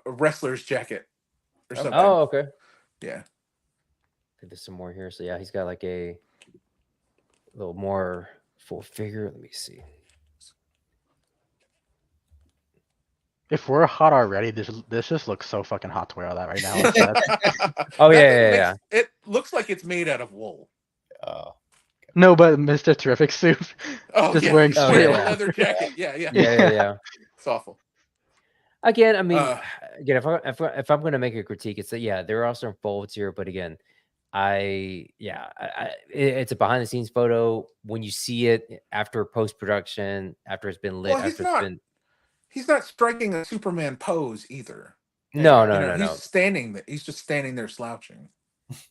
[SPEAKER 4] wrestler's jacket or something.
[SPEAKER 2] Oh, okay.
[SPEAKER 4] Yeah.
[SPEAKER 2] There's some more here. So yeah, he's got like a little more full figure. Let me see.
[SPEAKER 3] If we're hot already, this just looks so fucking hot to wear all that right now. on set.
[SPEAKER 2] Oh
[SPEAKER 4] That
[SPEAKER 2] yeah,
[SPEAKER 4] thing
[SPEAKER 2] yeah,
[SPEAKER 4] makes-
[SPEAKER 2] yeah.
[SPEAKER 4] It looks like it's made out of wool.
[SPEAKER 1] Oh,
[SPEAKER 3] No, but Mr. Terrific suit.
[SPEAKER 4] Oh
[SPEAKER 3] Just
[SPEAKER 4] yeah,
[SPEAKER 3] wearing
[SPEAKER 4] he's
[SPEAKER 2] Oh,
[SPEAKER 4] wearing
[SPEAKER 2] yeah,
[SPEAKER 4] a
[SPEAKER 2] yeah.
[SPEAKER 4] leather jacket. Yeah, yeah,
[SPEAKER 2] Yeah, yeah, yeah.
[SPEAKER 4] It's awful.
[SPEAKER 2] Again, I mean,
[SPEAKER 4] Uh,
[SPEAKER 2] again, if I'm going to make a critique, it's that yeah, there are some folds here, but again, it's a behind the scenes photo. When you see it after post production, after it's been lit,
[SPEAKER 4] well,
[SPEAKER 2] after it's been
[SPEAKER 4] he's not striking a Superman pose either.
[SPEAKER 2] no,
[SPEAKER 4] You
[SPEAKER 2] no,
[SPEAKER 4] know,
[SPEAKER 2] no,
[SPEAKER 4] he's
[SPEAKER 2] no.
[SPEAKER 4] standing there. He's just standing there slouching.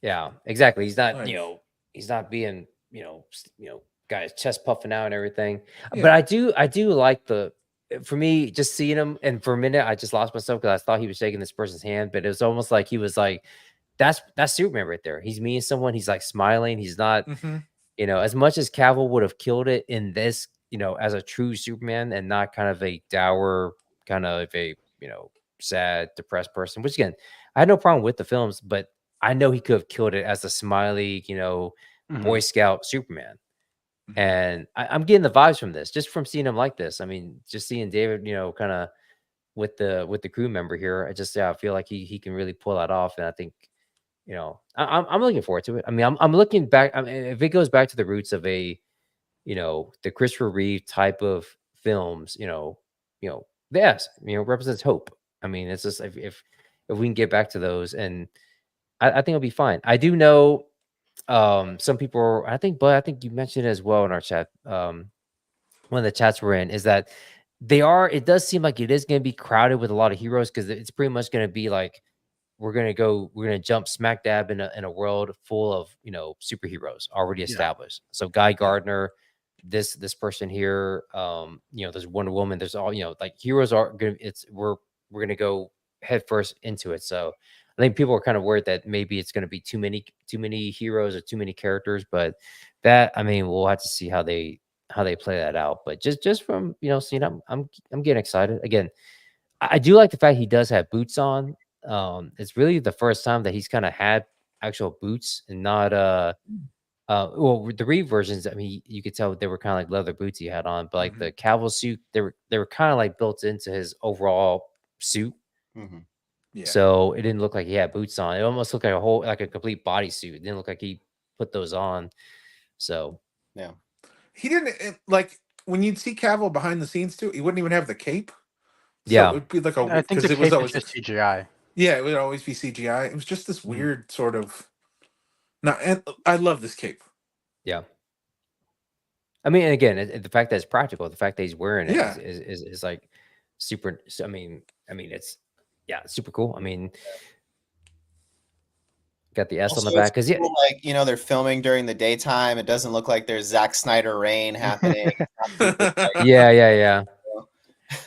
[SPEAKER 2] Yeah, exactly. He's not,
[SPEAKER 4] Like,
[SPEAKER 2] he's not being, guys chest puffing out and everything. But
[SPEAKER 4] Yeah.
[SPEAKER 2] I do like for me, just seeing him, and for a minute, I just lost myself because I thought he was shaking this person's hand, but it was almost like he was like, that's Superman right there. He's meeting someone. He's like smiling. He's not,
[SPEAKER 4] mm-hmm.
[SPEAKER 2] as much as Cavill would have killed it in this, as a true Superman and not kind of a dour, kind of a, sad, depressed person, which again, I had no problem with the films, but I know he could have killed it as a smiley, Boy Scout Superman.
[SPEAKER 4] Mm-hmm.
[SPEAKER 2] And I'm getting the vibes from this, just from seeing him like this. I mean, just seeing David, kind of with the crew member here, I feel like he can really pull that off. And I think, I'm looking forward to it. I mean, I'm looking back. I mean, if it goes back to the roots of the Christopher Reeve type of films, yes, represents hope. I mean, it's just if we can get back to those, and I think it'll be fine. I do know some people, but I think you mentioned it as well in our chat. One of the chats we're in is that it does seem like it is going to be crowded with a lot of heroes, because it's pretty much going to be like we're going to jump smack dab in a world full of superheroes already established. So Guy Gardner, this person here, there's Wonder Woman, there's all, like heroes are gonna, we're gonna go head first into it. So I think people are kind of worried that maybe it's going to be too many heroes or too many characters, but that, I mean, we'll have to see how they play that out. But just from seeing, I'm getting excited again. I do like the fact he does have boots on. It's really the first time that he's kind of had actual boots and not well, with the Reeve versions, I mean, you could tell they were kind of like leather boots he had on, but like the Cavill suit, they were kind of like built into his overall suit.
[SPEAKER 1] Mm-hmm.
[SPEAKER 4] Yeah.
[SPEAKER 2] So it didn't look like he had boots on. It almost looked like a complete bodysuit. It didn't look like he put those on. So
[SPEAKER 1] yeah,
[SPEAKER 4] he didn't like when you'd see Cavill behind the scenes too. He wouldn't even have the cape. So
[SPEAKER 2] Yeah.
[SPEAKER 4] it would be like
[SPEAKER 3] I think the
[SPEAKER 4] it was
[SPEAKER 3] cape
[SPEAKER 4] always
[SPEAKER 3] is just CGI.
[SPEAKER 4] Yeah, it would always be CGI. It was just this weird sort of. Now, and I love this cape.
[SPEAKER 2] Yeah. I mean, and again, the fact that it's practical, the fact that he's wearing it
[SPEAKER 4] Yeah.
[SPEAKER 2] is like super. I mean, it's super cool. I mean, got the S on the
[SPEAKER 1] Also,
[SPEAKER 2] back
[SPEAKER 1] it's
[SPEAKER 2] because
[SPEAKER 1] cool, like they're filming during the daytime. It doesn't look like there's Zack Snyder rain happening.
[SPEAKER 2] yeah.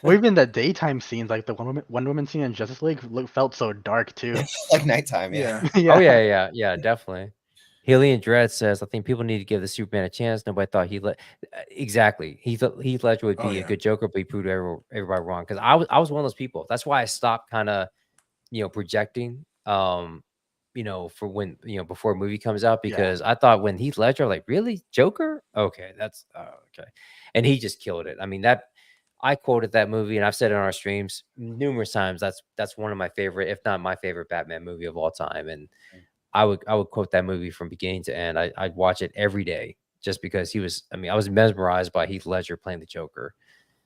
[SPEAKER 3] Well, even the daytime scenes, like the Wonder Woman scene in Justice League, felt so dark too.
[SPEAKER 1] Like nighttime. Yeah.
[SPEAKER 2] Oh yeah, definitely. Haley and Dread says, I think people need to give the Superman a chance. Nobody thought exactly. He thought Heath Ledger would be a good Joker, but he proved everybody wrong. Because I was one of those people. That's why I stopped kind of projecting. For when before a movie comes out, because I thought when Heath Ledger, like, really Joker? Okay, that's okay, and he just killed it. I mean, that I quoted that movie, and I've said it on our streams numerous times. That's one of my favorite, if not my favorite, Batman movie of all time. And I would quote that movie from beginning to end. I'd watch it every day just because he was. I mean, I was mesmerized by Heath Ledger playing the Joker.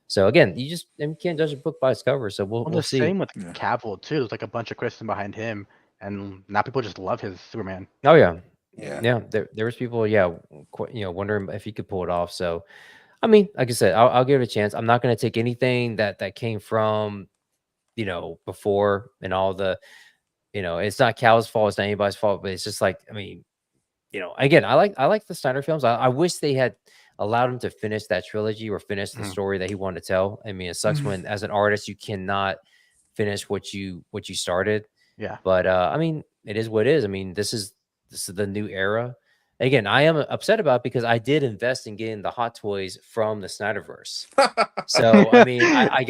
[SPEAKER 2] So again, you can't judge a book by its cover. So we'll see.
[SPEAKER 3] Same with Cavill too. There's like a bunch of criticism behind him, and now people just love his Superman.
[SPEAKER 2] Oh yeah.
[SPEAKER 4] Yeah.
[SPEAKER 2] There was people, wondering if he could pull it off. So, I mean, like I said, I'll give it a chance. I'm not going to take anything that came from, before and all the, it's not Cal's fault. It's not anybody's fault, but it's just like, I mean, again, I like the Snyder films. I wish they had allowed him to finish that trilogy or finish the story that he wanted to tell. I mean, it sucks when, as an artist, you cannot finish what you started.
[SPEAKER 3] Yeah.
[SPEAKER 2] But I mean, it is what it is. I mean, this is the new era. Again, I am upset about it because I did invest in getting the Hot Toys from the Snyderverse. So I mean, I've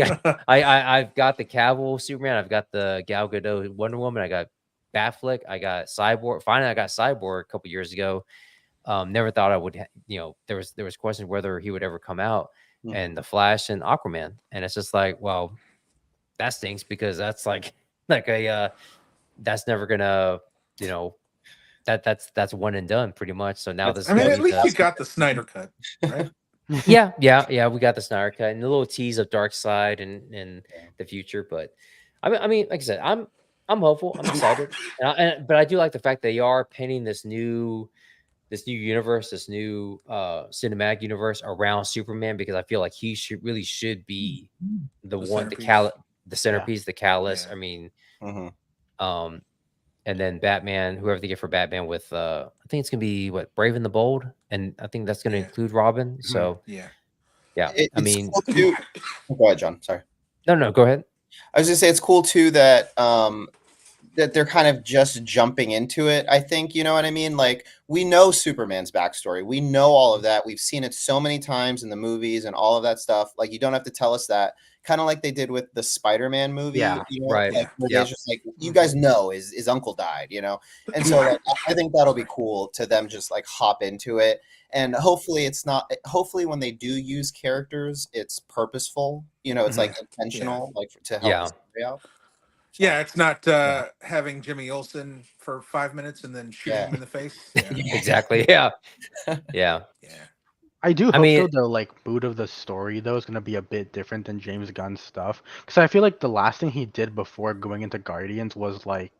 [SPEAKER 2] got the Cavill Superman, I've got the Gal Gadot Wonder Woman, I got Batfleck, I got Cyborg. Finally, I got Cyborg a couple years ago. Never thought I would. There was questions whether he would ever come out, and
[SPEAKER 1] Mhm.
[SPEAKER 2] the Flash and Aquaman, and it's just like, well, that stinks because that's like a that's never gonna that's one and done pretty much. So now this
[SPEAKER 4] I
[SPEAKER 2] is
[SPEAKER 4] mean,
[SPEAKER 2] gonna
[SPEAKER 4] at
[SPEAKER 2] be
[SPEAKER 4] least you
[SPEAKER 2] the
[SPEAKER 4] got the Snyder cut, right?
[SPEAKER 2] yeah. We got the Snyder cut and the little tease of Dark Side and in the future. But I mean, like I said, I'm hopeful. I'm excited. But I do like the fact they are painting this new universe, this new cinematic universe around Superman, because I feel like he should be the one,
[SPEAKER 4] centerpiece.
[SPEAKER 2] the centerpiece, the catalyst.
[SPEAKER 4] Yeah.
[SPEAKER 2] I mean,
[SPEAKER 1] Mhm.
[SPEAKER 2] and then Batman, whoever they get for Batman with I think it's gonna be what, Brave and the Bold, and I think that's gonna
[SPEAKER 4] Yeah.
[SPEAKER 2] include Robin. So
[SPEAKER 4] Yeah.
[SPEAKER 2] yeah, I
[SPEAKER 1] It's
[SPEAKER 2] mean,
[SPEAKER 1] cool too. Go ahead, John. Sorry.
[SPEAKER 2] no, go ahead.
[SPEAKER 1] I was gonna say it's cool too that that they're kind of just jumping into it. I think, you know what I mean? Like, we know Superman's backstory. We know all of that. We've seen it so many times in the movies and all of that stuff. Like, you don't have to tell us that. Kind of like they did with the Spider-Man movie,
[SPEAKER 3] Yeah.
[SPEAKER 1] you know,
[SPEAKER 2] Right.
[SPEAKER 1] like where
[SPEAKER 2] Yeah.
[SPEAKER 1] they just like, you guys know his uncle died, you know? And so like, I think that'll be cool to them just like hop into it. And hopefully it's not, hopefully when they do use characters, it's purposeful, you know, it's like intentional, like to help the story out. So,
[SPEAKER 4] Yeah, it's not having Jimmy Olsen for 5 minutes and then shooting him in the face. Yeah.
[SPEAKER 2] Exactly. Yeah. Yeah.
[SPEAKER 4] Yeah.
[SPEAKER 3] I do
[SPEAKER 2] I
[SPEAKER 3] hope
[SPEAKER 2] mean,
[SPEAKER 3] though the like mood of the story though is gonna be a bit different than James Gunn's stuff, because I feel like the last thing he did before going into Guardians was like,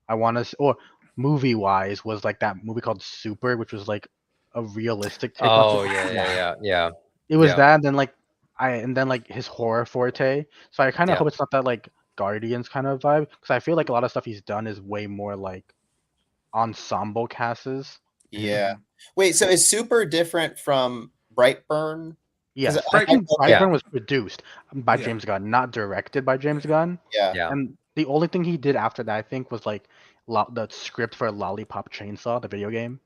[SPEAKER 3] I want to, or movie wise was like that movie called Super, which was like a realistic take on
[SPEAKER 2] oh
[SPEAKER 3] Superman.
[SPEAKER 2] yeah.
[SPEAKER 3] It was
[SPEAKER 2] Yeah.
[SPEAKER 3] that, and then like and then like his horror forte. So I kind of
[SPEAKER 2] Yeah.
[SPEAKER 3] hope it's not that like Guardians kind of vibe, because I feel like a lot of stuff he's done is way more like ensemble casts.
[SPEAKER 1] yeah. Wait, so is Super different from Brightburn?
[SPEAKER 3] Yes, I
[SPEAKER 4] Bright-
[SPEAKER 3] think
[SPEAKER 2] Yeah.
[SPEAKER 3] Brightburn was produced by
[SPEAKER 4] Yeah.
[SPEAKER 3] James Gunn, not directed by James Gunn.
[SPEAKER 1] Yeah,
[SPEAKER 2] Yeah.
[SPEAKER 3] And the only thing he did after that, I think, was like the script for Lollipop Chainsaw, the video game.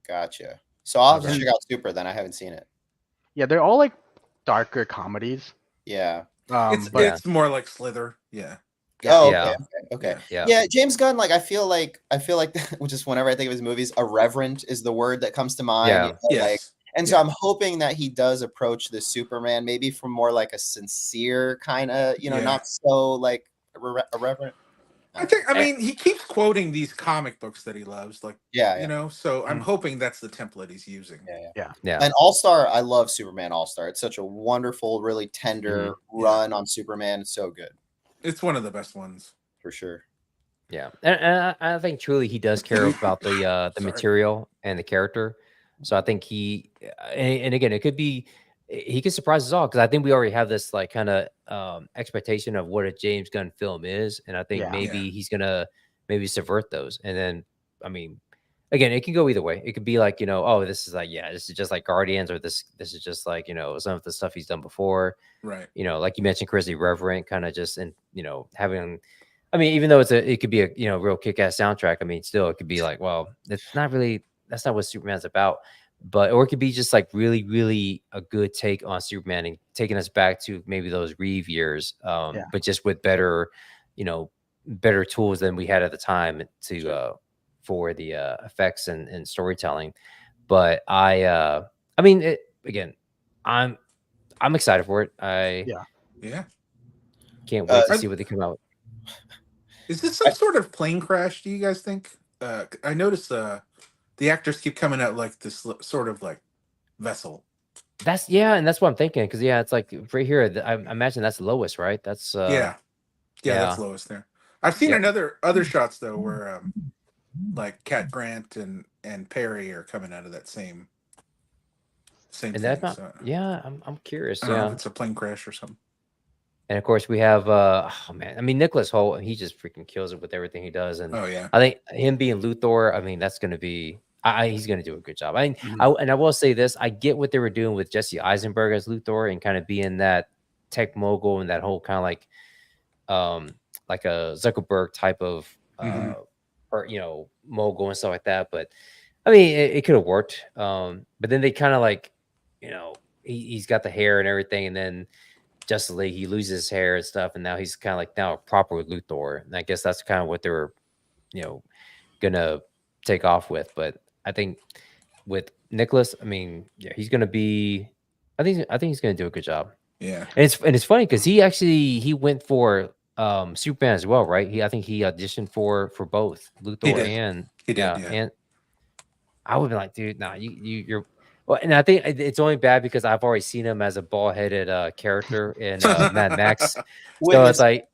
[SPEAKER 1] gotcha. So I'll have to
[SPEAKER 2] Okay.
[SPEAKER 1] check out Super then. I haven't seen it.
[SPEAKER 3] Yeah, they're all like darker comedies.
[SPEAKER 1] Yeah.
[SPEAKER 4] It's
[SPEAKER 3] But
[SPEAKER 4] more like Slither. Yeah.
[SPEAKER 1] Oh,
[SPEAKER 2] Yeah.
[SPEAKER 1] okay.
[SPEAKER 2] Yeah.
[SPEAKER 1] Yeah, James Gunn, like I feel like which is whenever I think of his movies, irreverent is the word that comes to mind.
[SPEAKER 2] Yeah.
[SPEAKER 1] You know, like,
[SPEAKER 4] Yes.
[SPEAKER 1] and so I'm hoping that he does approach the Superman maybe from more like a sincere kind of, you know,
[SPEAKER 4] Yeah.
[SPEAKER 1] not so like irreverent.
[SPEAKER 4] I mean, he keeps quoting these comic books that he loves, like,
[SPEAKER 1] Yeah,
[SPEAKER 4] you
[SPEAKER 1] yeah.
[SPEAKER 4] know, so I'm
[SPEAKER 3] Mhm.
[SPEAKER 4] hoping that's the template he's using.
[SPEAKER 1] Yeah.
[SPEAKER 2] Yeah.
[SPEAKER 1] And All Star, I love Superman All Star. It's such a wonderful, really tender run on Superman. It's so good
[SPEAKER 4] It's one of the best ones.
[SPEAKER 1] for sure.
[SPEAKER 2] Yeah, and I think truly he does care about the
[SPEAKER 4] Sorry.
[SPEAKER 2] material and the character. So I think and again, it could be he could surprise us all, because I think we already have this like kind of expectation of what a James Gunn film is, and I think
[SPEAKER 3] Yeah.
[SPEAKER 2] maybe he's gonna maybe subvert those. And then I mean, again, it can go either way. It could be like, oh, this is like, yeah, this is just like Guardians, or this is just like, some of the stuff he's done before.
[SPEAKER 4] Right.
[SPEAKER 2] Like you mentioned, Chris, irreverent, kind of just, and having. I mean, even though it could be a real kick-ass soundtrack. I mean, still, it could be like, well, it's not really. That's not what Superman's about. Or it could be just like really, really a good take on Superman and taking us back to maybe those Reeve years, but just with better, better tools than we had at the time to for the effects and storytelling. But I mean, again, I'm excited for it. I
[SPEAKER 4] Yeah.
[SPEAKER 2] can't wait to see what they come out with.
[SPEAKER 4] Is this some sort of plane crash, do you guys think? I noticed the actors keep coming out like this sort of like vessel.
[SPEAKER 2] And that's what I'm thinking, because it's like right here. I imagine that's Lois, right? That's
[SPEAKER 4] that's Lois there. I've seen
[SPEAKER 2] Yeah.
[SPEAKER 4] other shots though where like Cat Grant and Perry are coming out of that same
[SPEAKER 2] and
[SPEAKER 4] thing.
[SPEAKER 2] that's not.
[SPEAKER 4] So
[SPEAKER 2] I'm curious.
[SPEAKER 4] I don't know if it's a plane crash or something.
[SPEAKER 2] And of course we have oh man, I mean, Nicholas Hoult, he just freaking kills it with everything he does. And
[SPEAKER 4] Oh yeah.
[SPEAKER 2] I think him being Luthor, I mean, that's gonna be he's gonna do a good job. I mean,
[SPEAKER 3] Mhm.
[SPEAKER 2] I will say this, I get what they were doing with Jesse Eisenberg as Luthor and kind of being that tech mogul and that whole kind of like a Zuckerberg type of or mogul and stuff like that. But I mean, it could have worked. But then they kind of like, he's got the hair and everything, and then Justice League, he loses his hair and stuff, and now he's kind of like now a proper Luthor. And I guess that's kind of what they were, gonna take off with. But I think with Nicholas, I mean, yeah, he's gonna be. I think he's gonna do a good job.
[SPEAKER 4] Yeah.
[SPEAKER 2] And it's funny because he went for Superman as well, right? I think he auditioned for both Luthor
[SPEAKER 4] did.
[SPEAKER 2] and
[SPEAKER 4] He did, yeah.
[SPEAKER 2] and I would be like, dude, nah, you're. Well, and I think it's only bad because I've already seen him as a bald-headed character in Mad Max, so
[SPEAKER 1] Witness.
[SPEAKER 2] it's like,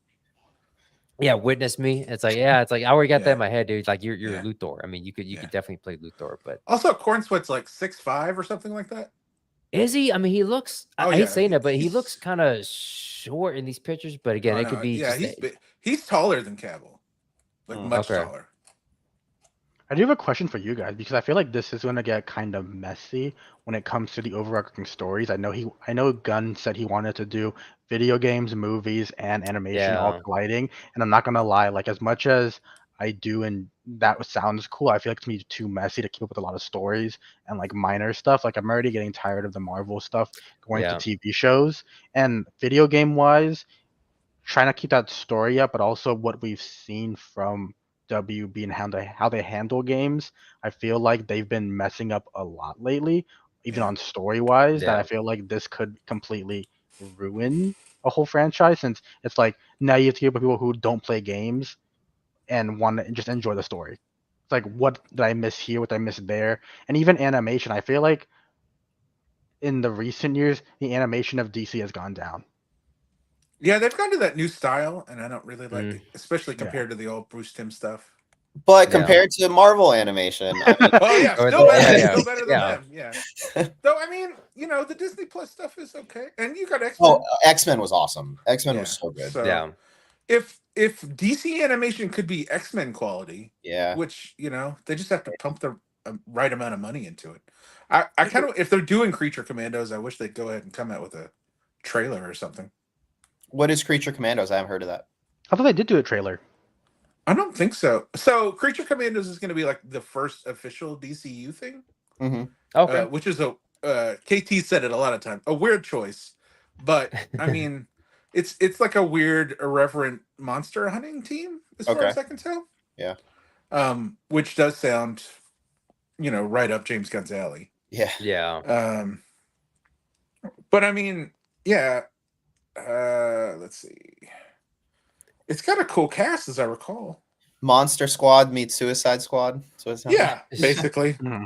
[SPEAKER 2] yeah, witness me. It's like, yeah, it's like I already got that
[SPEAKER 4] Yeah.
[SPEAKER 2] in my head, dude. Like you're
[SPEAKER 4] Yeah.
[SPEAKER 2] Luthor. I mean, you could definitely play Luthor, but
[SPEAKER 4] Also, Corn Sweat's like 6'5" or something like that.
[SPEAKER 2] is he? I mean, he looks.
[SPEAKER 4] Oh,
[SPEAKER 2] I hate
[SPEAKER 4] yeah,
[SPEAKER 2] saying that, but he
[SPEAKER 4] he's-
[SPEAKER 2] looks kind of short in these pictures. But again,
[SPEAKER 4] Oh,
[SPEAKER 2] it could
[SPEAKER 4] no,
[SPEAKER 2] be
[SPEAKER 4] yeah,
[SPEAKER 2] just
[SPEAKER 4] he's taller than Cavill, like much
[SPEAKER 2] Okay.
[SPEAKER 4] taller.
[SPEAKER 3] I do have a question for you guys because I feel like this is going to get kind of messy when it comes to the overarching stories. I know Gunn said he wanted to do video games, movies, and animation all
[SPEAKER 2] Yeah.
[SPEAKER 3] colliding. And I'm not gonna lie, like as much as I do, and that sounds cool, I feel like it's gonna be too messy to keep up with a lot of stories and like minor stuff. Like I'm already getting tired of the Marvel stuff going
[SPEAKER 2] Yeah.
[SPEAKER 3] to TV shows and video game wise. Trying to keep that story up, but also what we've seen from WB and how they handle games. I feel like they've been messing up a lot lately, even
[SPEAKER 4] Yeah.
[SPEAKER 3] on story wise. That
[SPEAKER 2] Yeah.
[SPEAKER 3] I feel like this could completely ruin a whole franchise since it's like now you have to keep with people who don't play games and want to just enjoy the story. It's like what did I miss here? What did I miss there? And even animation, I feel like in the recent years the animation of DC has gone down.
[SPEAKER 4] Yeah, they've gone to that new style, and I don't really like
[SPEAKER 2] Mm.
[SPEAKER 4] it, especially
[SPEAKER 3] Yeah.
[SPEAKER 4] compared to the old Bruce Timm stuff.
[SPEAKER 1] But
[SPEAKER 2] Yeah.
[SPEAKER 1] compared to Marvel animation, I mean,
[SPEAKER 4] Oh yeah,
[SPEAKER 2] Or
[SPEAKER 4] still
[SPEAKER 2] the-
[SPEAKER 4] better,
[SPEAKER 2] yeah,
[SPEAKER 4] still better than
[SPEAKER 2] yeah.
[SPEAKER 4] them. Yeah. Though I mean, the Disney Plus stuff is okay, and you got X-Men.
[SPEAKER 1] oh, X-Men was awesome. X-Men
[SPEAKER 4] Yeah,
[SPEAKER 1] was so good.
[SPEAKER 4] so-
[SPEAKER 2] Yeah.
[SPEAKER 4] If DC animation could be X-Men quality,
[SPEAKER 1] Yeah.
[SPEAKER 4] which they just have to pump the right amount of money into it. I kind of, if they're doing Creature Commandos, I wish they'd go ahead and come out with a trailer or something.
[SPEAKER 1] What is Creature Commandos? I haven't heard of that.
[SPEAKER 3] I thought they did do a trailer.
[SPEAKER 4] I don't think so. So Creature Commandos is going to be like the first official DCU thing.
[SPEAKER 1] Mm-hmm.
[SPEAKER 2] Okay.
[SPEAKER 4] Which is KT said it a lot of times, a weird choice, but I mean, it's like a weird irreverent monster hunting team as far as I can tell.
[SPEAKER 1] Yeah.
[SPEAKER 4] Which does sound, right up James Gunn's alley.
[SPEAKER 1] Yeah.
[SPEAKER 2] Yeah.
[SPEAKER 4] But I mean, yeah. Let's see. It's got a cool cast, as I recall.
[SPEAKER 1] Monster Squad meets Suicide Squad. So it's
[SPEAKER 4] Yeah, basically.
[SPEAKER 3] Mhm.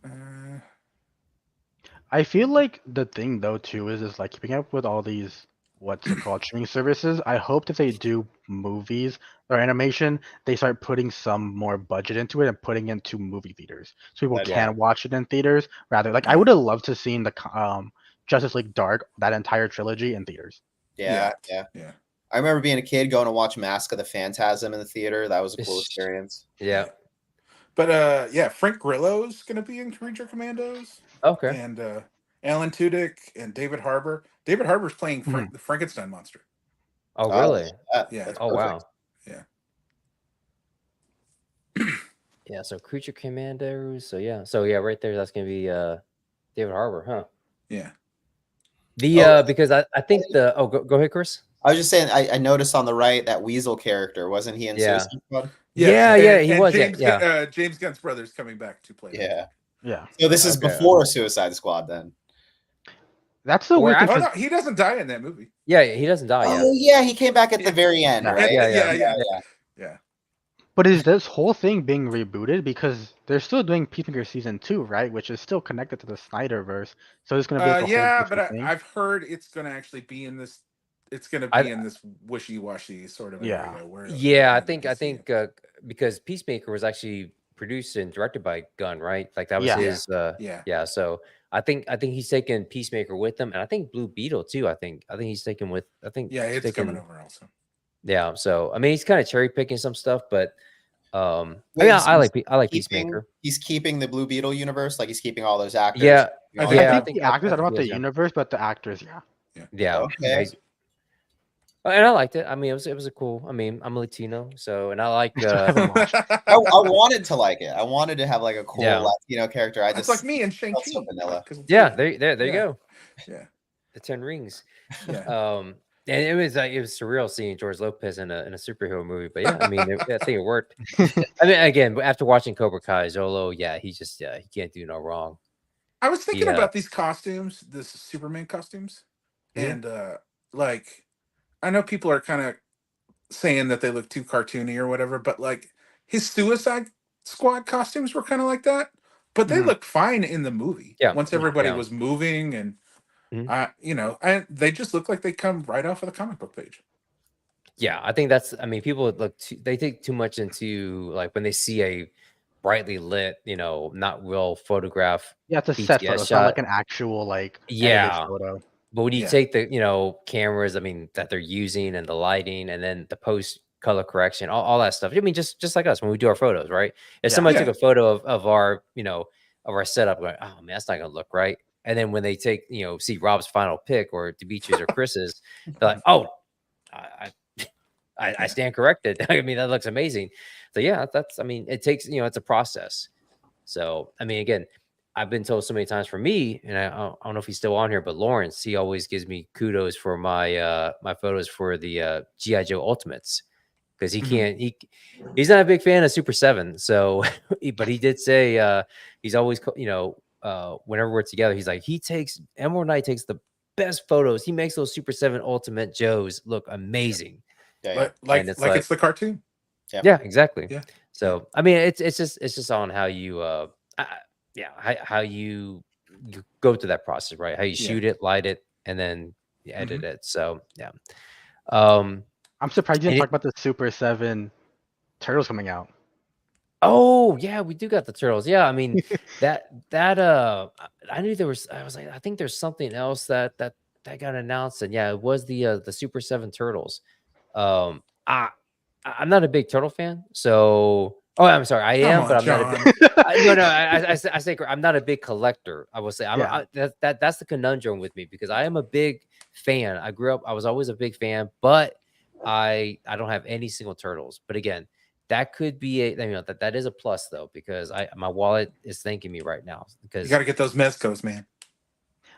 [SPEAKER 4] Uh,
[SPEAKER 3] I feel like the thing though too is like keeping up with all these what's it called streaming services. I hope that they do movies or animation, they start putting some more budget into it and putting it into movie theaters so people
[SPEAKER 1] Yeah.
[SPEAKER 3] can watch it in theaters. Rather, like I would have loved to seen the Justice League Dark, that entire trilogy in theaters.
[SPEAKER 1] Yeah. I remember being a kid going to watch Mask of the Phantasm in the theater. That was a cool experience.
[SPEAKER 2] Yeah.
[SPEAKER 4] But yeah, Frank Grillo's gonna be in Creature Commandos.
[SPEAKER 2] Okay.
[SPEAKER 4] And Alan Tudyk and David Harbour. David Harbour's playing the Frankenstein monster.
[SPEAKER 2] Oh, really?
[SPEAKER 4] Yeah.
[SPEAKER 1] That's
[SPEAKER 2] Oh,
[SPEAKER 1] perfect.
[SPEAKER 2] wow.
[SPEAKER 4] Yeah.
[SPEAKER 2] Yeah. So Creature Commandos. So yeah, right there. That's gonna be David Harbour, huh?
[SPEAKER 4] Yeah.
[SPEAKER 2] The because I think go ahead, Chris.
[SPEAKER 1] I was just saying, I noticed on the right that Weasel character, wasn't he in
[SPEAKER 2] Yeah.
[SPEAKER 1] Suicide Squad?
[SPEAKER 2] Yeah, he was.
[SPEAKER 4] James,
[SPEAKER 2] Yeah.
[SPEAKER 4] James Gunn's brother's coming back to play. that.
[SPEAKER 3] Yeah.
[SPEAKER 1] So this is
[SPEAKER 2] Okay.
[SPEAKER 1] before Suicide Squad then.
[SPEAKER 3] That's the
[SPEAKER 2] Or
[SPEAKER 3] weird thing.
[SPEAKER 4] Oh
[SPEAKER 3] 'cause-
[SPEAKER 4] no, he doesn't die in that movie.
[SPEAKER 2] Yeah, he doesn't die yet.
[SPEAKER 1] Oh yeah, he came back at the
[SPEAKER 4] Yeah.
[SPEAKER 1] very end,
[SPEAKER 3] Yeah.
[SPEAKER 1] right?
[SPEAKER 2] Yeah.
[SPEAKER 3] But is this whole thing being rebooted because they're still doing Peacemaker season 2, right? Which is still connected to the Snyderverse. So it's gonna be like a whole
[SPEAKER 4] Yeah,
[SPEAKER 3] different
[SPEAKER 4] but
[SPEAKER 3] thing.
[SPEAKER 4] I've heard it's going to actually be in this. It's going to be in this wishy-washy sort of
[SPEAKER 3] Yeah.
[SPEAKER 4] area. Where
[SPEAKER 2] Yeah, I think because Peacemaker was actually produced and directed by Gunn, right? Like that was
[SPEAKER 3] Yeah.
[SPEAKER 2] his.
[SPEAKER 4] Yeah.
[SPEAKER 2] So I think he's taking Peacemaker with him, and I think Blue Beetle too. I think he's taking with. I think
[SPEAKER 4] Yeah,
[SPEAKER 2] he's
[SPEAKER 4] it's
[SPEAKER 2] taking,
[SPEAKER 4] coming over also.
[SPEAKER 2] Yeah. So I mean, he's kind of cherry picking some stuff, but
[SPEAKER 1] Wait,
[SPEAKER 2] yeah,
[SPEAKER 1] so
[SPEAKER 2] I like
[SPEAKER 1] keeping-
[SPEAKER 2] Peacemaker.
[SPEAKER 1] He's keeping the Blue Beetle universe, like he's keeping all those actors.
[SPEAKER 2] Yeah.
[SPEAKER 4] I
[SPEAKER 3] I
[SPEAKER 2] Yeah,
[SPEAKER 3] think the actors, I don't know about the
[SPEAKER 2] yeah.
[SPEAKER 3] universe, but the actors, yeah.
[SPEAKER 2] Yeah.
[SPEAKER 1] Okay.
[SPEAKER 2] And I liked it. I mean, it was a cool. I mean, I'm a Latino, so and I like.
[SPEAKER 3] I still haven't watched.
[SPEAKER 1] I wanted to like it. I wanted to have like a cool
[SPEAKER 2] Yeah.
[SPEAKER 1] Latino character. I
[SPEAKER 4] It's
[SPEAKER 1] just
[SPEAKER 4] like me and Shang-Chi.
[SPEAKER 1] felt so vanilla.
[SPEAKER 2] Yeah, there you
[SPEAKER 4] Yeah.
[SPEAKER 2] go.
[SPEAKER 4] Yeah.
[SPEAKER 2] The 10 rings.
[SPEAKER 4] Yeah.
[SPEAKER 2] And it was surreal seeing George Lopez in a superhero movie. But yeah, I mean, I think it worked. I mean, again, after watching Cobra Kai, Zolo, yeah, he just he can't do no wrong.
[SPEAKER 4] I was thinking
[SPEAKER 2] He
[SPEAKER 4] about these costumes, this Superman costumes, and like I know people are kind of saying that they look too cartoony or whatever, but like his Suicide Squad costumes were kind of like that, but they looked fine in the movie.
[SPEAKER 2] Yeah,
[SPEAKER 4] Once everybody
[SPEAKER 2] yeah.
[SPEAKER 4] was moving and
[SPEAKER 2] Mhm.
[SPEAKER 4] you know, and they just look like they come right off of the comic book page.
[SPEAKER 2] Yeah, I think that's. I mean, people they take too much into like when they see a brightly lit, not real photograph
[SPEAKER 3] Yeah, it's a set photo.
[SPEAKER 2] BTS
[SPEAKER 3] It's not like
[SPEAKER 2] shot.
[SPEAKER 3] an actual like edited
[SPEAKER 2] Yeah,
[SPEAKER 3] photo.
[SPEAKER 2] but when you
[SPEAKER 4] Yeah.
[SPEAKER 2] take the cameras, I mean that they're using and the lighting, and then the post color correction, all that stuff. I mean, just like us when we do our photos, right? If
[SPEAKER 3] Yeah.
[SPEAKER 2] somebody
[SPEAKER 4] Yeah.
[SPEAKER 2] took a photo of our of our setup, going, oh man, that's not gonna look right. And then when they take see Rob's final pick or Demetrius or Chris's, they're like, oh, I I stand corrected. I mean, that looks amazing. So yeah, I mean, it takes, it's a process. So, I mean, again, I've been told so many times for me, and I don't know if he's still on here, but Lawrence, he always gives me kudos for my photos for the GI Joe Ultimates because he can't he's not a big fan of Super 7. So, but he did say he's always whenever we're together, he's like Emerald Knight takes the best photos. He makes those Super 7 Ultimate Joes look amazing.
[SPEAKER 1] Yeah.
[SPEAKER 2] And it's
[SPEAKER 4] like
[SPEAKER 2] like
[SPEAKER 4] it's the cartoon.
[SPEAKER 2] yeah, exactly.
[SPEAKER 4] Yeah.
[SPEAKER 2] So I mean, it's just on how you how you go through that process, right? How you shoot it, light it, and then you edit it. So yeah.
[SPEAKER 3] I'm surprised you
[SPEAKER 2] and
[SPEAKER 3] didn't talk
[SPEAKER 2] it,
[SPEAKER 3] about the Super 7 Turtles coming out.
[SPEAKER 2] oh yeah, we do got the turtles. Yeah, I mean I knew there was. I was like, I think there's something else that got announced, and yeah, it was the Super 7 Turtles. Um, I I'm not a big turtle fan, so I'm sorry, I
[SPEAKER 4] Come
[SPEAKER 2] am, but
[SPEAKER 4] on,
[SPEAKER 2] I'm not a big.
[SPEAKER 4] John.
[SPEAKER 2] No, no, I say I'm not a big collector. I will say
[SPEAKER 3] Yeah.
[SPEAKER 2] that's the conundrum with me because I am a big fan. I grew up, I was always a big fan, but I don't have any single turtles. But again, that could be that is a plus though because my wallet is thanking me right now
[SPEAKER 4] You
[SPEAKER 2] because
[SPEAKER 4] got to get those Mezcos, man.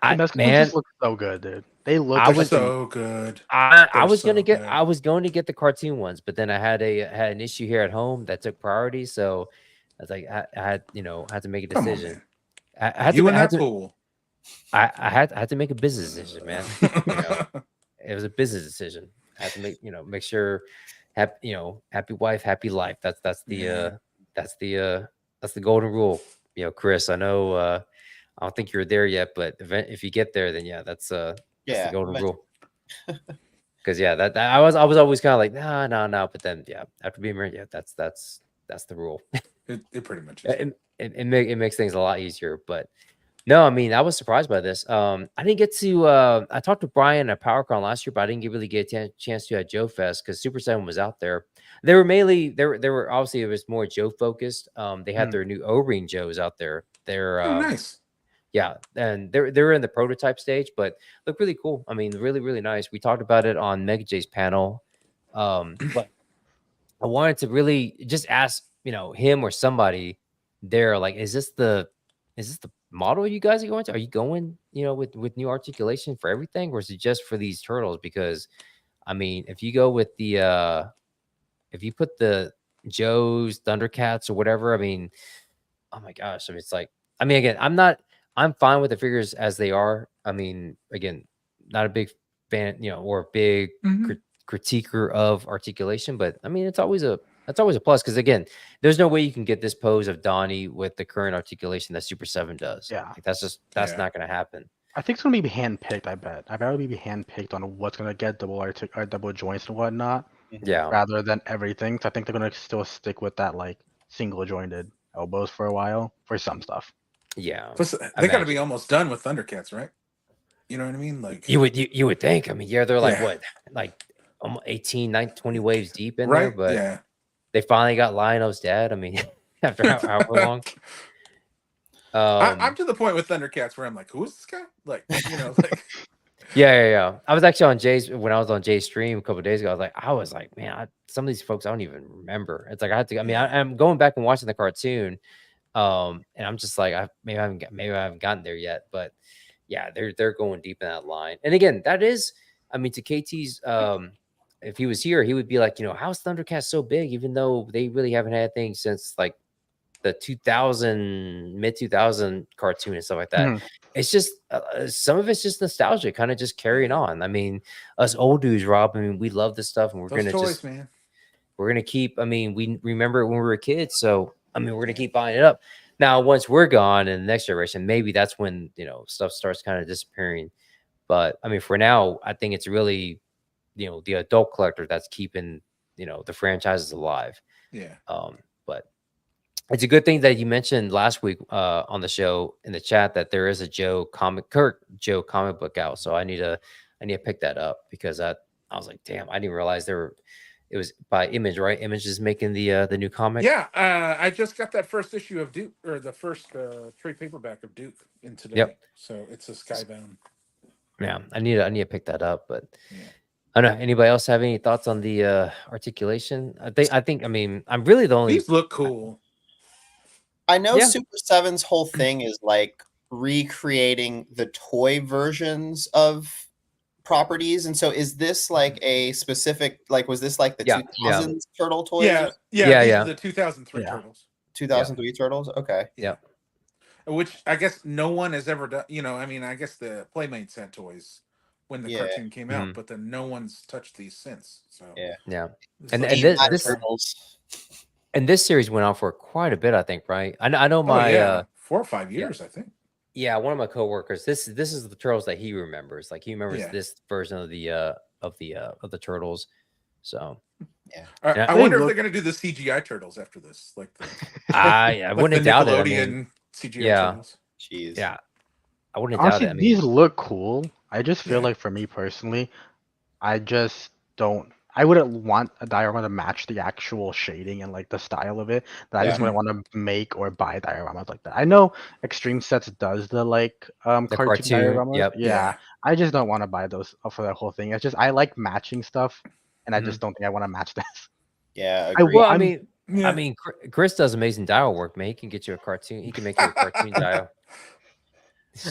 [SPEAKER 3] The Mexicans just look so good, dude. They look
[SPEAKER 2] I
[SPEAKER 4] They're
[SPEAKER 2] was
[SPEAKER 4] so good.
[SPEAKER 2] I
[SPEAKER 4] They're
[SPEAKER 2] was
[SPEAKER 4] so
[SPEAKER 2] gonna get
[SPEAKER 4] good.
[SPEAKER 2] I was going to get the cartoon ones, but then I had an issue here at home that took priority, so I was like I had had to make a
[SPEAKER 4] Come on,
[SPEAKER 2] decision.
[SPEAKER 4] man.
[SPEAKER 2] I had
[SPEAKER 4] You
[SPEAKER 2] to
[SPEAKER 4] and that fool.
[SPEAKER 2] I had to make a business decision, man. It was a business decision. I had to make sure happy wife, happy life. That's
[SPEAKER 4] Yeah.
[SPEAKER 2] that's the golden rule. Chris, I know I don't think you're there yet, but if you get there, then yeah, that's the golden rule. Because yeah, that I was always kind of like no, but then yeah, after being married, yeah, that's the rule.
[SPEAKER 4] It pretty much is.
[SPEAKER 2] It makes things a lot easier. But no, I mean, I was surprised by this. I didn't get to. I talked to Brian at PowerCon last year, but I didn't really get a chance to at Joe Fest because Super 7 was out there. They were mainly they were obviously it was more Joe focused. They had their new O-ring Joes out there. They're
[SPEAKER 4] Oh, nice.
[SPEAKER 2] yeah, and they're in the prototype stage, but look really cool. I mean, really, really nice. We talked about it on Mega J's panel. But I wanted to really just ask, him or somebody there, like, is this the model you guys are going to? Are you going, with new articulation for everything, or is it just for these turtles? Because I mean, if you go with the if you put the Joe's Thundercats or whatever, I mean, oh my gosh, I mean, it's like, I mean, again, I'm fine with the figures as they are. I mean, again, not a big fan, or a big critiquer of articulation, but I mean, it's always a plus because again, there's no way you can get this pose of Donnie with the current articulation that Super 7 does.
[SPEAKER 3] Yeah.
[SPEAKER 2] Like, that's not going to happen.
[SPEAKER 3] I think it's gonna be handpicked. I bet it'll be handpicked on what's gonna get double joints and whatnot,
[SPEAKER 2] Yeah.
[SPEAKER 3] rather than everything. So I think they're gonna still stick with that like single jointed elbows for a while for some stuff.
[SPEAKER 2] Yeah.
[SPEAKER 4] Plus, they got to be almost done with Thundercats, right? You know what I mean? Like
[SPEAKER 2] You would think. I mean, yeah, they're like
[SPEAKER 4] Yeah.
[SPEAKER 2] what, like almost 18, 19, 20 waves deep in
[SPEAKER 4] right?
[SPEAKER 2] there, but
[SPEAKER 4] Yeah.
[SPEAKER 2] they finally got Lionel's dad. I mean, after however long.
[SPEAKER 4] I'm to the point with Thundercats where I'm like, who is this guy? Like, like
[SPEAKER 2] Yeah. I was actually on Jay's when I was on Jay's stream a couple of days ago. I was like, man, some of these folks I don't even remember. It's like I had to. I mean, I'm going back and watching the cartoon, and I'm just like, maybe I haven't gotten there yet, but yeah, they're going deep in that line. And again, that is I mean, to KT's, if he was here, he would be like, how's Thundercats so big, even though they really haven't had things since like the 2000 mid 2000 cartoon and stuff like that.
[SPEAKER 3] Mhm.
[SPEAKER 2] It's just some of it's just nostalgia, kind of just carrying on. I mean, us old dudes, Rob. I mean, we love this stuff, and
[SPEAKER 4] Those toys, man.
[SPEAKER 2] we're gonna keep. I mean, we remember it when we were kids, so I mean, we're gonna keep buying it up. Now, once we're gone in the next generation, maybe that's when stuff starts kind of disappearing. But I mean, for now, I think it's really the adult collector that's keeping the franchises alive.
[SPEAKER 4] Yeah.
[SPEAKER 2] But it's a good thing that you mentioned last week on the show in the chat that there is a Joe comic book out. So I need to pick that up because I was like, damn, I didn't realize it was by Image, right? Image is making the new comic.
[SPEAKER 4] Yeah, I just got that first issue of Duke, or the first trade paperback of Duke in today.
[SPEAKER 2] Yep.
[SPEAKER 4] So it's a Skybound.
[SPEAKER 2] Yeah, I need to pick that up. But I don't know. Anybody else have any thoughts on the articulation? I mean, I'm really the only.
[SPEAKER 4] These look cool.
[SPEAKER 1] I know Super 7's whole thing is like recreating the toy versions of properties, and so is this like a specific, like, was this like the 2000s turtle toys?
[SPEAKER 4] Yeah. These are the 2003 turtles.
[SPEAKER 1] 2003 turtles. Okay.
[SPEAKER 2] Yeah.
[SPEAKER 4] Which I guess no one has ever done. I mean, I guess the Playmates had toys when the cartoon came out, but then no one's touched these since. So
[SPEAKER 2] yeah.
[SPEAKER 4] And
[SPEAKER 2] this series went on for quite a bit, I think, right? I know my
[SPEAKER 4] 4 or 5 years, I think.
[SPEAKER 2] Yeah, one of my coworkers. This is the turtles that he remembers. Like he remembers this version of the turtles. So
[SPEAKER 4] I wonder if they're going to do the CGI turtles after this, like
[SPEAKER 2] I wouldn't doubt it. I
[SPEAKER 4] mean, CGI turtles.
[SPEAKER 1] Jeez.
[SPEAKER 2] Yeah, I wouldn't
[SPEAKER 3] Honestly,
[SPEAKER 2] doubt it. I mean,
[SPEAKER 3] these look cool. I just feel like for me personally, I just don't. I wouldn't want a diorama to match the actual shading and like the style of it. But I just wouldn't want to make or buy dioramas like that. I know Extreme Sets does the like cartoon dioramas. Yeah. I just don't want to buy those for the whole thing. It's just I like matching stuff, and I just don't think I want to match this.
[SPEAKER 1] Yeah,
[SPEAKER 2] I mean, Chris does amazing dial work, man. He can get you a cartoon. He can make you a cartoon dial.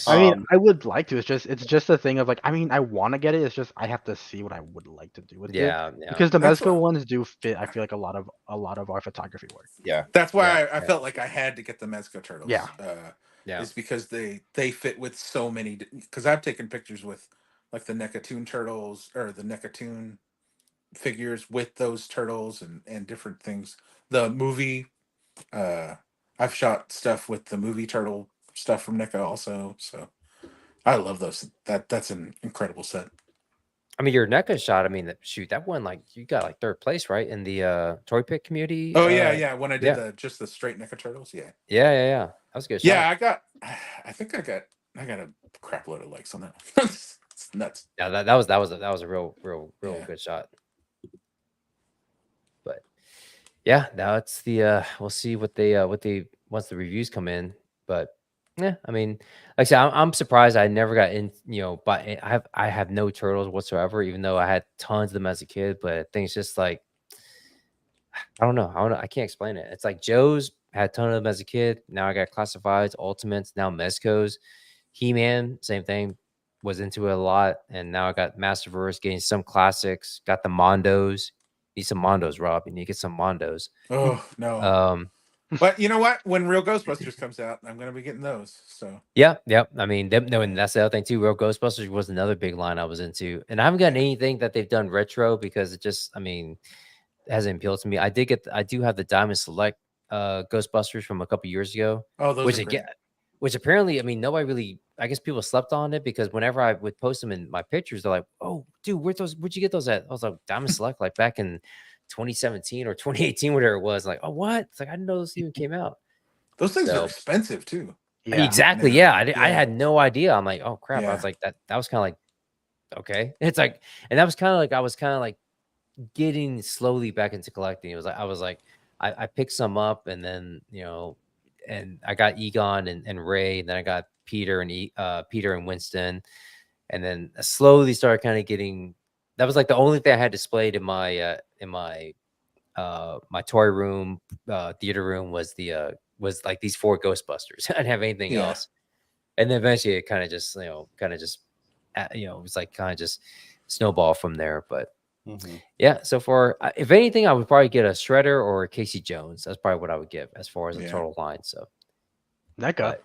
[SPEAKER 3] I mean, I would like to. It's just a thing of like. I mean, I want to get it. It's just I have to see what I would like to do with it. Because the Mezco ones do fit. I feel like a lot of our photography work.
[SPEAKER 1] Yeah,
[SPEAKER 4] that's why I felt like I had to get the Mezco turtles.
[SPEAKER 3] Yeah,
[SPEAKER 4] is because they fit with so many. Because I've taken pictures with like the Nekatoon turtles or the Nekatoon figures with those turtles and different things. The movie, I've shot stuff with the movie turtle stuff from NECA also, so I love those. That's an incredible set.
[SPEAKER 2] I mean, your NECA shot. I mean, shoot, that one, like you got like third place, right, in the toy pick community.
[SPEAKER 4] Oh yeah. When I did just the straight NECA turtles, yeah.
[SPEAKER 2] That was a good shot.
[SPEAKER 4] Yeah, I think I got a crap load of likes on that. It's nuts.
[SPEAKER 2] Yeah, that was a real good shot. But yeah, now it's the we'll see what they once the reviews come in. But yeah, I mean, like I said, I'm surprised I never got in, but I have no turtles whatsoever, even though I had tons of them as a kid. But I think it's just like I don't know. I can't explain it. It's like Joe's had a ton of them as a kid. Now I got Classifieds, Ultimates, now Mezcos, He-Man, same thing. Was into it a lot, and now I got Masterverse, getting some classics. Got the Mondos. Need some Mondos, Rob. You need to get some Mondos.
[SPEAKER 4] Oh no. But you know what? When Real Ghostbusters comes out, I'm gonna be getting those. So
[SPEAKER 2] yep. I mean, and that's the other thing too. Real Ghostbusters was another big line I was into, and I haven't gotten anything that they've done retro because it just, I mean, it hasn't appealed to me. I do have the Diamond Select Ghostbusters from a couple years ago.
[SPEAKER 4] Oh, those are great.
[SPEAKER 2] Which apparently, I mean, nobody really. I guess people slept on it because whenever I would post them in my pictures, they're like, "Oh, dude, where'd you get those at?" I was like, "Diamond Select, like back in 2017 or 2018, whatever it was." Like, oh, what? It's like I didn't know those even came out.
[SPEAKER 4] Those things are expensive too.
[SPEAKER 2] Yeah. Exactly. Yeah. I had no idea. I'm like, oh crap. I was like, that was kind of like, okay. It's like, and that was kind of like I was kind of like getting slowly back into collecting. It was like I picked some up, and then and I got Egon and Ray, and then I got Peter and Winston, and then I slowly started kind of getting. That was like the only thing I had displayed in my my toy room, theater room was like these 4 Ghostbusters. I didn't have anything else, and then eventually it kind of just it was like kind of just snowball from there. But
[SPEAKER 1] Mhm.
[SPEAKER 2] yeah, so far, if anything, I would probably get a Shredder or a Casey Jones. That's probably what I would give as far as a
[SPEAKER 4] Yeah.
[SPEAKER 2] total line. So,
[SPEAKER 3] NECA.
[SPEAKER 2] but,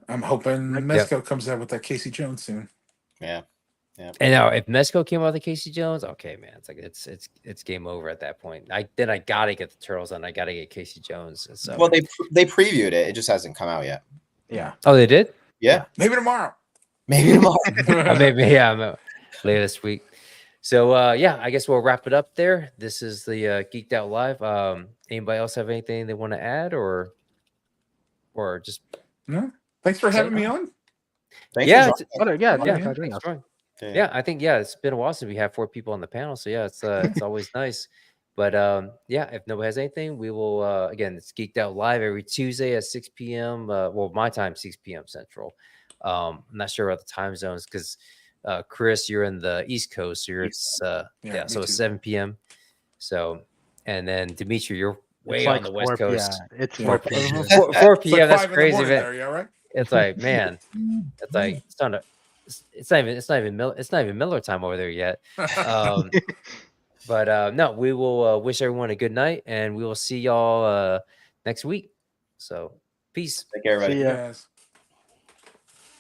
[SPEAKER 4] I'm hoping
[SPEAKER 3] Yep.
[SPEAKER 4] Mesco comes out with that Casey Jones soon.
[SPEAKER 1] Yeah.
[SPEAKER 2] and now if Mesco came out with the Casey Jones, okay, man, it's like it's game over at that point. I gotta get the Turtles and I gotta get Casey Jones. And so,
[SPEAKER 1] Well, they previewed it. It just hasn't come out yet.
[SPEAKER 3] Yeah.
[SPEAKER 2] oh, they did.
[SPEAKER 1] Yeah.
[SPEAKER 4] Maybe tomorrow.
[SPEAKER 1] Maybe tomorrow.
[SPEAKER 2] Maybe yeah, later this week. So yeah, I guess we'll wrap it up there. This is the Geeked Out Live. Anybody else have anything they want to add or just
[SPEAKER 4] No. Thanks for having me on.
[SPEAKER 1] Thanks
[SPEAKER 2] yeah,
[SPEAKER 1] for joining.
[SPEAKER 3] Yeah,
[SPEAKER 2] yeah,
[SPEAKER 3] for joining us.
[SPEAKER 2] thanks, Troy. Yeah, I think it's been a while since we had 4 people on the panel. So yeah, it's always nice. But yeah, if nobody has anything, we will again, it's Geeked Out Live every Tuesday at 6 p.m. Well, my time 6 p.m. Central. I'm not sure about the time zones because Chris, you're in the East Coast, so it's so it's 7 p.m. So and then Dimitri, you're way on the West Coast.
[SPEAKER 3] Yeah, it's 4
[SPEAKER 4] Yeah.
[SPEAKER 3] p.m.
[SPEAKER 2] 4
[SPEAKER 4] It's
[SPEAKER 2] p.m.
[SPEAKER 4] like
[SPEAKER 2] That's
[SPEAKER 4] 5 in the
[SPEAKER 2] crazy,
[SPEAKER 4] morning
[SPEAKER 2] man.
[SPEAKER 4] there, you all right?
[SPEAKER 2] It's like, man, it's like it's not even Miller time over there yet. But no, we will wish everyone a good night, and we will see y'all next week. So peace.
[SPEAKER 1] Take care, everybody.
[SPEAKER 3] See ya.
[SPEAKER 4] Yes.